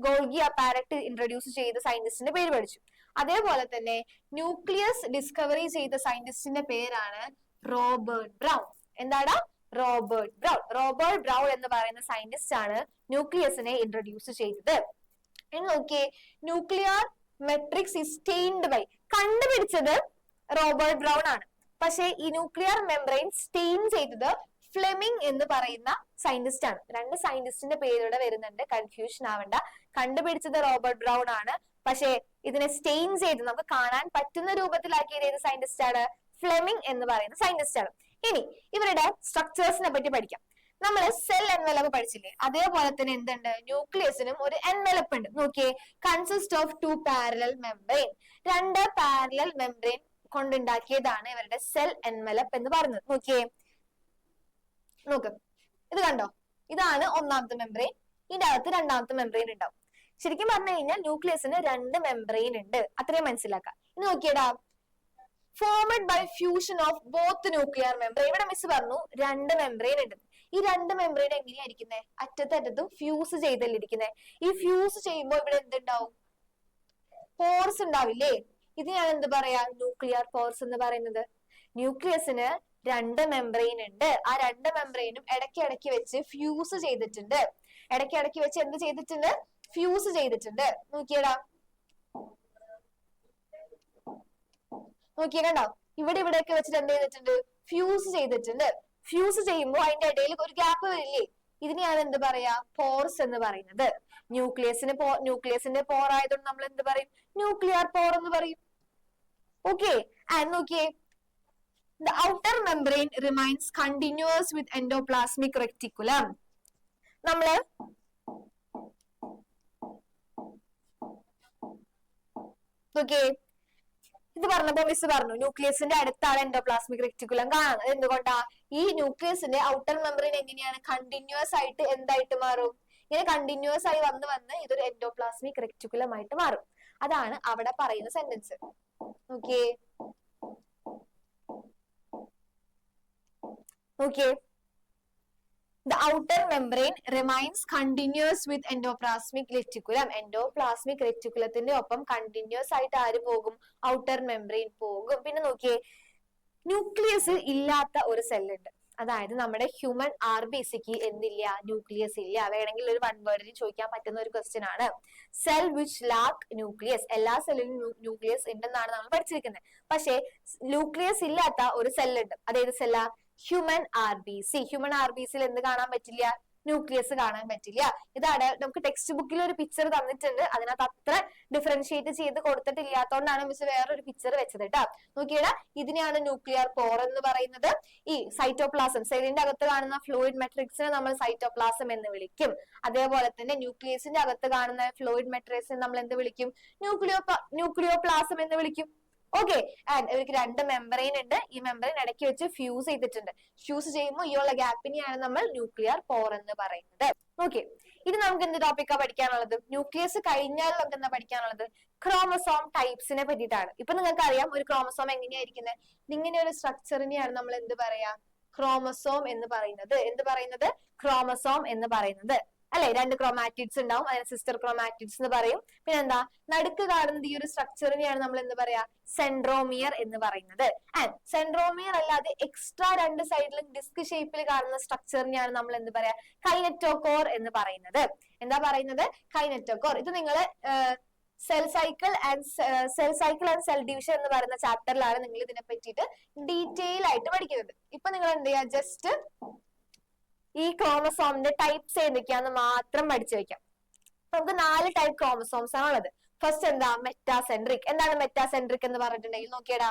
ഗോൾഗി അപ്പാരറ്റ് ഇൻട്രൊഡ്യൂസ് ചെയ്ത സയന്റിസ്റ്റിന്റെ പേര് പഠിച്ചു. അതേപോലെ തന്നെ ന്യൂക്ലിയസ് ഡിസ്കവറി ചെയ്ത സയന്റിസ്റ്റിന്റെ പേരാണ് റോബർട്ട് ബ്രൗൺ. എന്താടാ? Robert Brown. റോബർട്ട് ബ്രൗൺ എന്ന് പറയുന്ന സയന്റിസ്റ്റ് ആണ് ന്യൂക്ലിയസിനെ ഇൻട്രൊഡ്യൂസ് ചെയ്തത്. ഇനി നോക്കിയേ, nuclear matrix is stained by, കണ്ടുപിടിച്ചത് റോബർട്ട് ബ്രൗൺ ആണ്. പക്ഷെ ഈ ന്യൂക്ലിയർ മെംബ്രെയിൻ സ്റ്റെയിൻ ചെയ്തത് ഫ്ലെമിംഗ് എന്ന് പറയുന്ന സയന്റിസ്റ്റ് ആണ്. 2 സയന്റിസ്റ്റിന്റെ പേരിവിടെ വരുന്നുണ്ട്, കൺഫ്യൂഷൻ ആവണ്ട. കണ്ടുപിടിച്ചത് റോബർട്ട് ബ്രൗൺ ആണ്, പക്ഷെ ഇതിനെ സ്റ്റെയിൻ ചെയ്ത് നമുക്ക് കാണാൻ പറ്റുന്ന രൂപത്തിലാക്കിയത് ഏത് സയന്റിസ്റ്റ് ആണ്? ഫ്ലെമിംഗ് എന്ന് പറയുന്ന സയന്റിസ്റ്റ് ആണ്. ഇനി ഇവരുടെ സ്ട്രക്ചേഴ്സിനെ പറ്റി പഠിക്കാം. നമ്മൾ സെൽ എൻവലപ്പ് പഠിച്ചില്ലേ, അതേപോലെ തന്നെ എന്തുണ്ട്? ന്യൂക്ലിയസിനും ഒരു എൻവലപ്പ് ഉണ്ട്. നോക്കിയേ, consist of 2 parallel membrane. 2 parallel membrane കൊണ്ടുണ്ടാക്കിയതാണ് ഇവരുടെ സെൽ എൻവലപ്പ് എന്ന് പറയുന്നത്. നോക്കിയേ, നോക്ക്, ഇത് കണ്ടോ? ഇതാണ് ഒന്നാമത്തെ മെംബ്രെയിൻ, ഇതിന്റെ അകത്ത് രണ്ടാമത്തെ മെംബ്രെയിൻ ഉണ്ടാവും. ശരിക്കും പറഞ്ഞു കഴിഞ്ഞാൽ ന്യൂക്ലിയസിന് 2 മെംബ്രെയിൻ ഉണ്ട്, അത്രയും മനസ്സിലാക്കാം. ഇനി നോക്കിയടാ, formed by fusion of both nuclear membrane. ഇവിടെ മിസ് പറഞ്ഞു 2 മെംബ്രെയിൻ ഉണ്ട്. ഈ 2 മെംബ്രെയിൻ എങ്ങനെയായിരിക്കുന്നത്? അറ്റത്തും ഫ്യൂസ് ചെയ്തല്ലേ ഇരിക്കുന്നത്. ഈ ഫ്യൂസ് ചെയ്യുമ്പോൾ ഇവിടെ എന്തുണ്ടാവും? പോർസ് ഉണ്ടാവില്ലേ? ഇതിനാണ് എന്ത് പറയാ? ന്യൂക്ലിയർ പോർസ് എന്ന് പറയുന്നത്. ന്യൂക്ലിയസിന് 2 മെംബ്രെയിൻ ഉണ്ട്. ആ 2 മെംബ്രെയിനും ഇടയ്ക്ക് വെച്ച് ഫ്യൂസ് ചെയ്തിട്ടുണ്ട്. ഇടയ്ക്ക് വെച്ച് എന്ത് ചെയ്തിട്ടുണ്ട്? ഫ്യൂസ് ചെയ്തിട്ടുണ്ട്. നോക്കിയടാ, നോക്കിയേ, കണ്ടോ? ഇവിടെയൊക്കെ വെച്ചിട്ട് എന്ത് ചെയ്തിട്ടുണ്ട്? ഫ്യൂസ് ചെയ്തിട്ടുണ്ട്. ഫ്യൂസ് ചെയ്യുമ്പോൾ അതിന്റെ ഇടയിൽ ഒരു ഗ്യാപ്പ് വരില്ലേ, ഇതിനെയാണ് എന്ത് പറയാ, പോർസ് എന്ന് പറയുന്നത്. ന്യൂക്ലിയസിന്റെ പോർ ആയതുകൊണ്ട് നമ്മൾ എന്ത് പറയും, ന്യൂക്ലിയർ പോർ എന്ന് പറയും. ഓക്കെ, ആൻഡ് നോക്കിയേ, the outer membrane remains continuous with endoplasmic reticulum. നമ്മള് ഓക്കെ, ഇത് പറഞ്ഞപ്പോ മിസ് പറഞ്ഞു ന്യൂക്ലിയസിന്റെ അടുത്താണ് എൻഡോപ്ലാസ്മിക് റെക്ടിക്കുലം കാണുന്നത്. എന്തുകൊണ്ടാ, ഈ ന്യൂക്ലിയസിന്റെ ഔട്ടർ മെമ്പറിൻ എങ്ങനെയാണ് കണ്ടിന്യൂസ് ആയിട്ട് എന്തായിട്ട് മാറും, ഇങ്ങനെ കണ്ടിന്യൂസ് ആയി വന്ന് വന്ന് ഇതൊരു എൻഡോപ്ലാസ്മിക് റെക്ടിക്കുലം ആയിട്ട് മാറും. അതാണ് അവിടെ പറയുന്ന sentence. Okay okay, the outer membrane remains continuous with endoplasmic reticulum. endoplasmic reticulumത്തിന്റെ ഒപ്പം കണ്ടിന്യൂസ് ആയിട്ട് ആര് പോകും, ഔട്ടർ മെംബ്രെയിൻ പോകും. പിന്നെ നോക്കിയേ, ന്യൂക്ലിയസ് ഇല്ലാത്ത ഒരു സെല്ലുണ്ട്, അതായത് നമ്മുടെ ഹ്യൂമൻ RBCക്ക് എന്തില്ല, ന്യൂക്ലിയസ് ഇല്ല. വേണമെങ്കിൽ ഒരു വൺ വേർഡിൽ ചോദിക്കാൻ പറ്റുന്ന ഒരു ക്വസ്റ്റ്യൻ ആണ്. Cell which lack nucleus. എല്ലാ സെല്ലിലും ന്യൂക്ലിയസ് ഉണ്ടെന്നാണ് നമ്മൾ പഠിച്ചിരിക്കുന്നത്. പക്ഷേ ന്യൂക്ലിയസ് ഇല്ലാത്ത ഒരു സെല്ലുണ്ട്, അതേത് സെല്ലാ, ഹ്യൂമൻ RBC. ഹ്യൂമൻ RBCയിൽ എന്ത് കാണാൻ പറ്റില്ല, ന്യൂക്ലിയസ് കാണാൻ പറ്റില്ല. ഇതാണ് നമുക്ക് ടെക്സ്റ്റ് ബുക്കിൽ ഒരു പിക്ചർ തന്നിട്ടുണ്ട്, അതിനകത്ത് അത്ര ഡിഫറൻഷിയേറ്റ് ചെയ്ത് കൊടുത്തിട്ടില്ലാത്തതുകൊണ്ടാണ് മിസ് വേറൊരു പിക്ചർ വെച്ചത് കേട്ടോ. നോക്കിയാ, ഇതിനെയാണ് ന്യൂക്ലിയർ പോർ എന്ന് പറയുന്നത്. ഈ സൈറ്റോപ്ലാസം, സെല്ലിന്റെ അകത്ത് കാണുന്ന ഫ്ലൂയിഡ് മെട്രിക്സിനെ നമ്മൾ സൈറ്റോപ്ലാസം എന്ന് വിളിക്കും. അതേപോലെ തന്നെ ന്യൂക്ലിയസിന്റെ അകത്ത് കാണുന്ന ഫ്ലൂയിഡ് മെട്രിക്സിനെ നമ്മൾ എന്ത് വിളിക്കും, ന്യൂക്ലിയോപ്ലാസം എന്ന് വിളിക്കും. ഓക്കെ, ആൻഡ് ഇവർക്ക് രണ്ട് മെമ്പറൈൻ ഉണ്ട്, ഈ മെമ്പറൈൻ ഇടയ്ക്ക് വെച്ച് ഫ്യൂസ് ചെയ്തിട്ടുണ്ട്. ഫ്യൂസ് ചെയ്യുമ്പോൾ ഈ ഉള്ള ഗ്യാപ്പിനെയാണ് നമ്മൾ ന്യൂക്ലിയർ പോർ എന്ന് പറയുന്നത്. ഓക്കെ, ഇത് നമുക്ക് എന്ത് ടോപ്പിക്കാ പഠിക്കാനുള്ളത്, ന്യൂക്ലിയസ് കഴിഞ്ഞാൽ നമുക്ക് എന്താ പഠിക്കാനുള്ളത്, ക്രോമസോം ടൈപ്സിനെ പറ്റിയിട്ടാണ്. ഇപ്പൊ നിങ്ങൾക്ക് അറിയാം ഒരു ക്രോമസോം എങ്ങനെയായിരിക്കുന്നത്, ഇങ്ങനെ ഒരു സ്ട്രക്ചറിനെയാണ് നമ്മൾ എന്ത് പറയാ, ക്രോമസോം എന്ന് പറയുന്നത്. എന്ത് പറയുന്നത്, ക്രോമസോം എന്ന് പറയുന്നത് അല്ലെ. രണ്ട് ക്രോമാറ്റിഡ്സ് ഉണ്ടാവും, അതിനെ സിസ്റ്റർ ക്രോമാറ്റിഡ്സ് എന്ന് പറയും. പിന്നെ എന്താ, നടുക്ക് കാണുന്നത് ഈ ഒരു സ്ട്രക്ചറിനെയാണ് നമ്മൾ എന്ത് പറയാ, സെൻട്രോമിയർ എന്ന് പറയുന്നത്. ആൻഡ് സെൻട്രോമിയർ അല്ലാതെ എക്സ്ട്രാ രണ്ട് സൈഡിലും ഡിസ്ക് ഷേപ്പിൽ കാണുന്ന സ്ട്രക്ചറിനെയാണ് നമ്മൾ എന്ത് പറയാ, കൈനറ്റോകോർ എന്ന് പറയുന്നത്. എന്താ പറയുന്നത്, കൈനറ്റോകോർ. ഇത് നിങ്ങൾ cell cycle and cell division എന്ന് പറയുന്ന ചാപ്റ്ററിലാണ് നിങ്ങൾ ഇതിനെ പറ്റിയിട്ട് ഡീറ്റെയിൽ ആയിട്ട് പഠിക്കുന്നത്. ഇപ്പൊ നിങ്ങൾ എന്ത് ചെയ്യാ, ജസ്റ്റ് ഈ ക്രോമസോമിന്റെ ടൈപ്സ് ഏതൊക്കെയാന്ന് മാത്രം പഠിച്ചു വെക്കാം. നമുക്ക് 4 ടൈപ്പ് ക്രോമസോംസ് ആണ് ഉള്ളത്. ഫസ്റ്റ് എന്താ, മെറ്റാസെൻട്രിക്. എന്താണ് മെറ്റാസെൻട്രിക് എന്ന് പറഞ്ഞിട്ടുണ്ടെങ്കിൽ നോക്കിയടാ,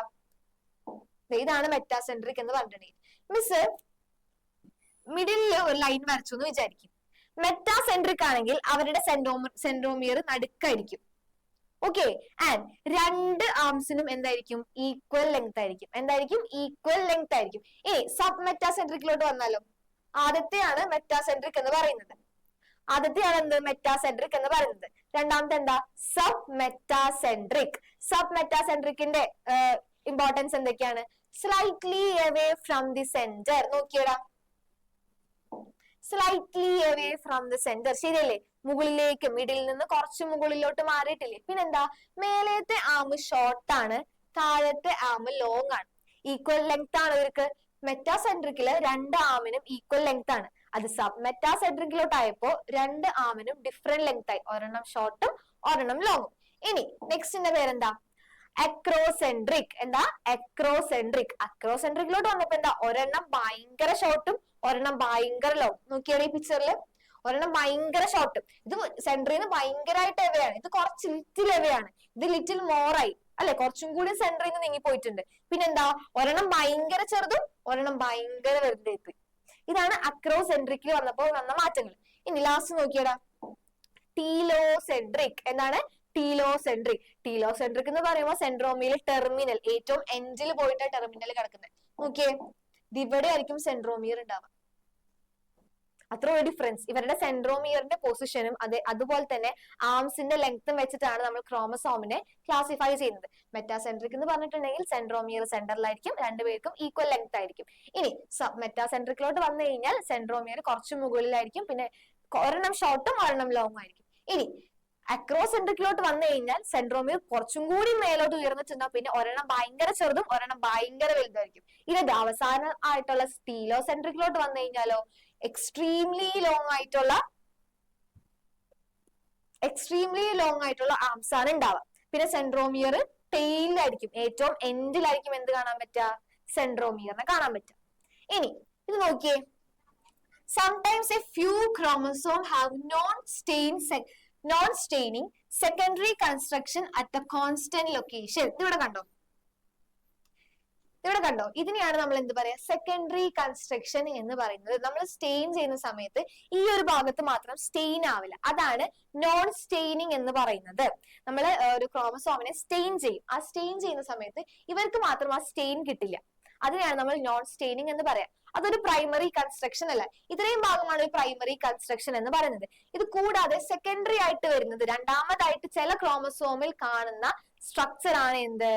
ഇതാണ് മെറ്റാസെൻട്രിക് എന്ന് പറഞ്ഞിട്ടുണ്ടെങ്കിൽ മിസ് മിഡിലില് ഒരു ലൈൻ വരച്ചു എന്ന് വിചാരിക്കും. മെറ്റാസെൻട്രിക് ആണെങ്കിൽ അവരുടെ സെൻട്രോമിയർ നടുക്കായിരിക്കും. ഓക്കെ, ആൻഡ് രണ്ട് ആംസിനും എന്തായിരിക്കും, ഈക്വൽ ലെങ്ത് ആയിരിക്കും. എന്തായിരിക്കും, ഈക്വൽ ലെങ്ത് ആയിരിക്കും. ഇനി സബ് മെറ്റാസെൻട്രിക്കിലോട്ട് വന്നാലോ, ആദ്യത്തെയാണ് മെറ്റാസെൻട്രിക് എന്ന് പറയുന്നത്. ആദ്യത്തെയാണ് എന്ത്, മെറ്റാസെൻട്രിക് എന്ന് പറയുന്നത്. രണ്ടാമത്തെ എന്താ, സബ് മെറ്റാസെൻട്രിക്. സബ് മെറ്റാസെൻട്രിക്കിന്റെ ഇമ്പോർട്ടൻസ് എന്തൊക്കെയാണ്, slightly away from the centre. നോക്കിയടാ, slightly away from the centre, ശരിയല്ലേ, മുകളിലേക്ക്, മിഡിൽ നിന്ന് കുറച്ച് മുകളിലോട്ട് മാറിയിട്ടില്ലേ. പിന്നെന്താ, മേലത്തെ ആം ഷോർട്ട് ആണ്, താഴത്തെ ആം ലോങ് ആണ്. ഈക്വൽ ലെങ്ത് ആണ് ഇവർക്ക്. മെറ്റാസെൻട്രിക്കില് രണ്ട് ആമിനും ഈക്വൽ ലെങ്ത് ആണ്. അത് സബ് മെറ്റാസെൻട്രിക്കിലോട്ടായപ്പോ രണ്ട് ആമിനും ഡിഫറെന്റ് ലെങ്ത് ആയി, ഒരെണ്ണം ഷോർട്ടും ഒരെണ്ണം ലോങ്ങും. ഇനി നെക്സ്റ്റിന്റെ പേരെന്താ, അക്രോസെൻട്രിക്. എന്താ, അക്രോസെൻട്രിക്. അക്രോസെൻട്രിക്കിലോട്ട് വന്നപ്പോ എന്താ, ഒരെണ്ണം ഭയങ്കര ഷോർട്ടും ഒരെണ്ണം ഭയങ്കര ലോങ്. നോക്കിയാണ് ഈ പിക്ചറിൽ, ഒരെണ്ണം ഭയങ്കര ഷോർട്ടും, ഇത് സെന്ററിൽ നിന്ന് ഭയങ്കരമായിട്ട് എവയാണ്, ഇത് കുറച്ച് ലിറ്റിൽ എവയാണ്, ഇത് ലിറ്റിൽ മോറായി അല്ലെ, കുറച്ചും കൂടി സെന്ററിൽ നിന്ന് നീങ്ങിപ്പോയിട്ടുണ്ട്. പിന്നെന്താ, ഒരെണ്ണം ഭയങ്കര ചെറുതും ഒരെണ്ണം ഭയങ്കര വലുതായിപ്പോയി. ഇതാണ് അക്രോസെൻട്രിക്കിൽ വന്നപ്പോൾ വന്ന മാറ്റങ്ങൾ. ഇനി ലാസ്റ്റ് നോക്കിയടാ, ടീലോസെൻട്രിക്. എന്താണ്, ടീലോസെൻട്രിക്. ടീലോസെൻട്രിക് എന്ന് പറയുമ്പോൾ സെൻട്രോമിയൽ ടെർമിനൽ, ഏറ്റവും എൻഡിൽ പോയിട്ട് ടെർമിനൽ കിടക്കുന്നത്. നോക്കിയേ, ഇവിടെ ആയിരിക്കും സെൻട്രോമിയർ ഉണ്ടാവുക. അത്ര ഒരു ഡിഫറൻസ്. ഇവരുടെ സെൻട്രോമിയറിന്റെ പൊസിഷനും അതുപോലെ തന്നെ ആംസിന്റെ ലെങ്ത്തും വെച്ചിട്ടാണ് നമ്മൾ ക്രോമസോമിനെ ക്ലാസിഫൈ ചെയ്യുന്നത്. മെറ്റാസെൻട്രിക് എന്ന് പറഞ്ഞിട്ടുണ്ടെങ്കിൽ സെൻട്രോമിയർ സെന്ററിലായിരിക്കും, രണ്ടുപേർക്കും ഈക്വൽ ലെങ്ത് ആയിരിക്കും. ഇനി സബ് മെറ്റാസെൻട്രിക്കിലോട്ട് വന്നു കഴിഞ്ഞാൽ സെൻട്രോമിയർ കുറച്ച് മുകളിലായിരിക്കും, പിന്നെ ഒരെണ്ണം ഷോർട്ടും ഒരെണ്ണം ലോങ്ങും ആയിരിക്കും. ഇനി അക്രോസെൻട്രിക്കിലോട്ട് വന്നു കഴിഞ്ഞാൽ സെൻട്രോമിയർ കുറച്ചും കൂടി മേലോട്ട് ഉയർന്നിട്ടുണ്ടാവും, പിന്നെ ഒരെണ്ണം ഭയങ്കര ചെറുതും ഒരെണ്ണം ഭയങ്കര വലുതായിരിക്കും. ഇനി അവസാനം ആയിട്ടുള്ള ടീലോസെൻട്രിക്കിലോട്ട് വന്നു കഴിഞ്ഞാലോ എക്സ്ട്രീംലി ലോങ് ആയിട്ടുള്ള ആംസ് ആണ് ഉണ്ടാവുക. പിന്നെ സെൻട്രോമിയർ ടെയിലായിരിക്കും, ഏറ്റവും എൻഡിലായിരിക്കും എന്ത് കാണാൻ പറ്റുക, സെൻട്രോമിയറിനെ കാണാൻ പറ്റുക. ഇനി ഇത് നോക്കിയേ, sometimes a few chromosomes have non-staining secondary construction at the constant location. ഇവിടെ കണ്ടോ, ഇവിടെ കണ്ടോ, ഇതിനെയാണ് നമ്മൾ എന്ത് പറയാ, സെക്കൻഡറി കൺസ്ട്രക്ഷൻ എന്ന് പറയുന്നത്. നമ്മൾ സ്റ്റെയിൻ ചെയ്യുന്ന സമയത്ത് ഈ ഒരു ഭാഗത്ത് മാത്രം സ്റ്റെയിൻ ആവില്ല, അതാണ് നോൺ സ്റ്റെയിനിങ് എന്ന് പറയുന്നത്. നമ്മൾ ഒരു ക്രോമസോമിനെ സ്റ്റെയിൻ ചെയ്യും, ആ സ്റ്റെയിൻ ചെയ്യുന്ന സമയത്ത് ഇവർക്ക് മാത്രം ആ സ്റ്റെയിൻ കിട്ടില്ല, അതിനെയാണ് നമ്മൾ നോൺ സ്റ്റെയിനിങ് എന്ന് പറയാം. അതൊരു പ്രൈമറി കൺസ്ട്രക്ഷൻ അല്ല. ഇത്രയും ഭാഗമാണ് ഒരു പ്രൈമറി കൺസ്ട്രക്ഷൻ എന്ന് പറയുന്നത്. ഇത് കൂടാതെ സെക്കൻഡറി ആയിട്ട് വരുന്നത്, രണ്ടാമതായിട്ട് ചില ക്രോമസോമിൽ കാണുന്ന സ്ട്രക്ചർ ആണ് എന്ത്,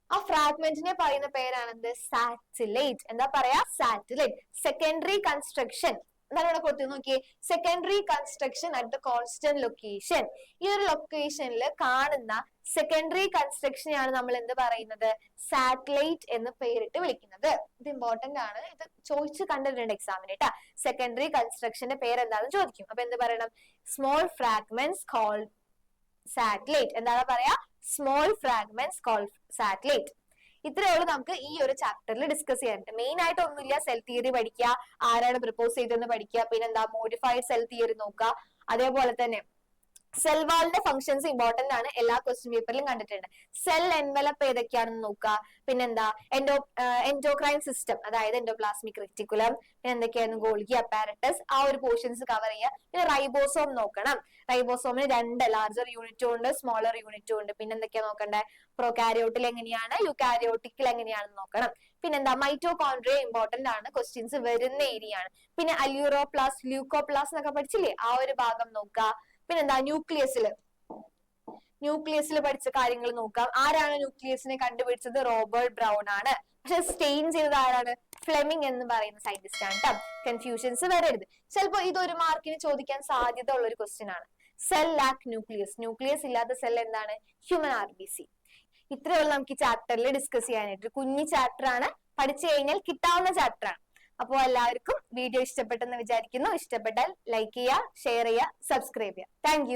ആ ഫ്രാഗ്മെന്റിനെ പറയുന്ന പേരാണ് എന്ത്, സാറ്റലൈറ്റ്. എന്താ പറയാ, സാറ്റലൈറ്റ്. സെക്കൻഡറി കൺസ്ട്രക്ഷൻ എന്താണ് ഇവിടെ കൊടുത്തു നോക്കിയേ, secondary construction at the constant location. ഈ ഒരു ലൊക്കേഷനിൽ കാണുന്ന സെക്കൻഡറി കൺസ്ട്രക്ഷനെയാണ് നമ്മൾ എന്ത് പറയുന്നത്, സാറ്റലൈറ്റ് എന്ന് പേരിട്ട് വിളിക്കുന്നത്. ഇത് ഇമ്പോർട്ടന്റ് ആണ്, ഇത് ചോദിച്ചു കണ്ടിട്ടുണ്ട് എക്സാമിന് കേട്ടാ. സെക്കൻഡറി കൺസ്ട്രക്ഷന്റെ പേര് എന്താണെന്ന് ചോദിക്കും. അപ്പൊ എന്ത് പറയണം, സ്മോൾ ഫ്രാഗ്മെന്റ്സ് കോൾഡ് സാറ്റലൈറ്റ്. എന്താണ് പറയാ, സ്മോൾ ഫ്രാഗ്മെന്റ്സ് കോൾഡ് സാറ്റലൈറ്റ്. ഇത്രയേ ഉള്ളൂ നമുക്ക് ഈ ഒരു ചാപ്റ്ററിൽ ഡിസ്കസ് ചെയ്യാനായിട്ട്. മെയിൻ ആയിട്ട് ഒന്നുമില്ല, സെൽ തിയറി പഠിക്കുക, ആരാണ് പ്രപ്പോസ് ചെയ്തതെന്ന് പഠിക്കുക, പിന്നെന്താ മോഡിഫൈഡ് സെൽ തിയറി നോക്കുക, അതേപോലെ തന്നെ സെൽ വാളിന്റെ ഫംഗ്ഷൻസ് ഇമ്പോർട്ടന്റ് ആണ്, എല്ലാ ക്വസ്റ്റ്യൻ പേപ്പറിലും കണ്ടിട്ടുണ്ട്. സെൽ എൻവലപ്പ് ഏതൊക്കെയാണെന്ന് നോക്കുക, പിന്നെന്താ എൻഡോക്രൈൻ സിസ്റ്റം, അതായത് എൻഡോപ്ലാസ്മിക് റെറ്റിക്കുലം, പിന്നെ എന്തൊക്കെയായിരുന്നു ഗോൾഗി അപ്പാരറ്റസ്, ആ ഒരു പോർഷൻസ് കവർ ചെയ്യുക. പിന്നെ റൈബോസോം നോക്കണം, റൈബോസോമിന് 2 ലാർജർ യൂണിറ്റും ഉണ്ട്, സ്മോളർ യൂണിറ്റും ഉണ്ട്. പിന്നെ എന്തൊക്കെയാ നോക്കണ്ടേ, പ്രൊകാരിയോട്ടിൽ എങ്ങനെയാണ്, യുകാരിയോട്ടിക്കിൽ എങ്ങനെയാണെന്ന് നോക്കണം. പിന്നെന്താ മൈറ്റോകോൺഡ്രിയ ഇമ്പോർട്ടന്റ് ആണ്, ക്വസ്റ്റ്യൻസ് വരുന്ന ഏരിയ ആണ്. പിന്നെ അല്യൂറോപ്ലാസ്റ്റ്, ല്യൂക്കോപ്ലാസ്റ്റ് എന്നൊക്കെ പഠിച്ചില്ലേ, ആ ഒരു ഭാഗം നോക്കുക. പിന്നെന്താ ന്യൂക്ലിയസിൽ പഠിച്ച കാര്യങ്ങൾ നോക്കാം. ആരാണ് ന്യൂക്ലിയസിനെ കണ്ടുപിടിച്ചത്, റോബർട്ട് ബ്രൗൺ ആണ്. പക്ഷെ സ്റ്റെയിൻ ചെയ്തത് ആരാണ്, ഫ്ലെമിംഗ് എന്ന് പറയുന്ന സയന്റിസ്റ്റ് ആണ് കേട്ടോ. കൺഫ്യൂഷൻസ് വരരുത്. ചിലപ്പോ ഇതൊരു മാർക്കിന് ചോദിക്കാൻ സാധ്യത ഉള്ള ഒരു ക്വസ്റ്റ്യൻ ആണ്. സെൽ ലാക്ക് ന്യൂക്ലിയസ്, ന്യൂക്ലിയസ് ഇല്ലാത്ത സെൽ എന്താണ്, ഹ്യൂമൻ RBC. ഇത്രയുള്ള നമുക്ക് ഈ ചാപ്റ്ററിൽ ഡിസ്കസ് ചെയ്യാനായിട്ട്. കുഞ്ഞി ചാപ്റ്റർ ആണ്, പഠിച്ചു കഴിഞ്ഞാൽ കിട്ടാവുന്ന ചാപ്റ്റർ ആണ്. അപ്പോൾ എല്ലാവർക്കും വീഡിയോ ഇഷ്ടപ്പെട്ടെന്ന് വിചാരിക്കുന്നു. ഇഷ്ടപ്പെട്ടാൽ ലൈക്ക് ചെയ്യുക, ഷെയർ ചെയ്യുക, സബ്സ്ക്രൈബ് ചെയ്യുക. താങ്ക്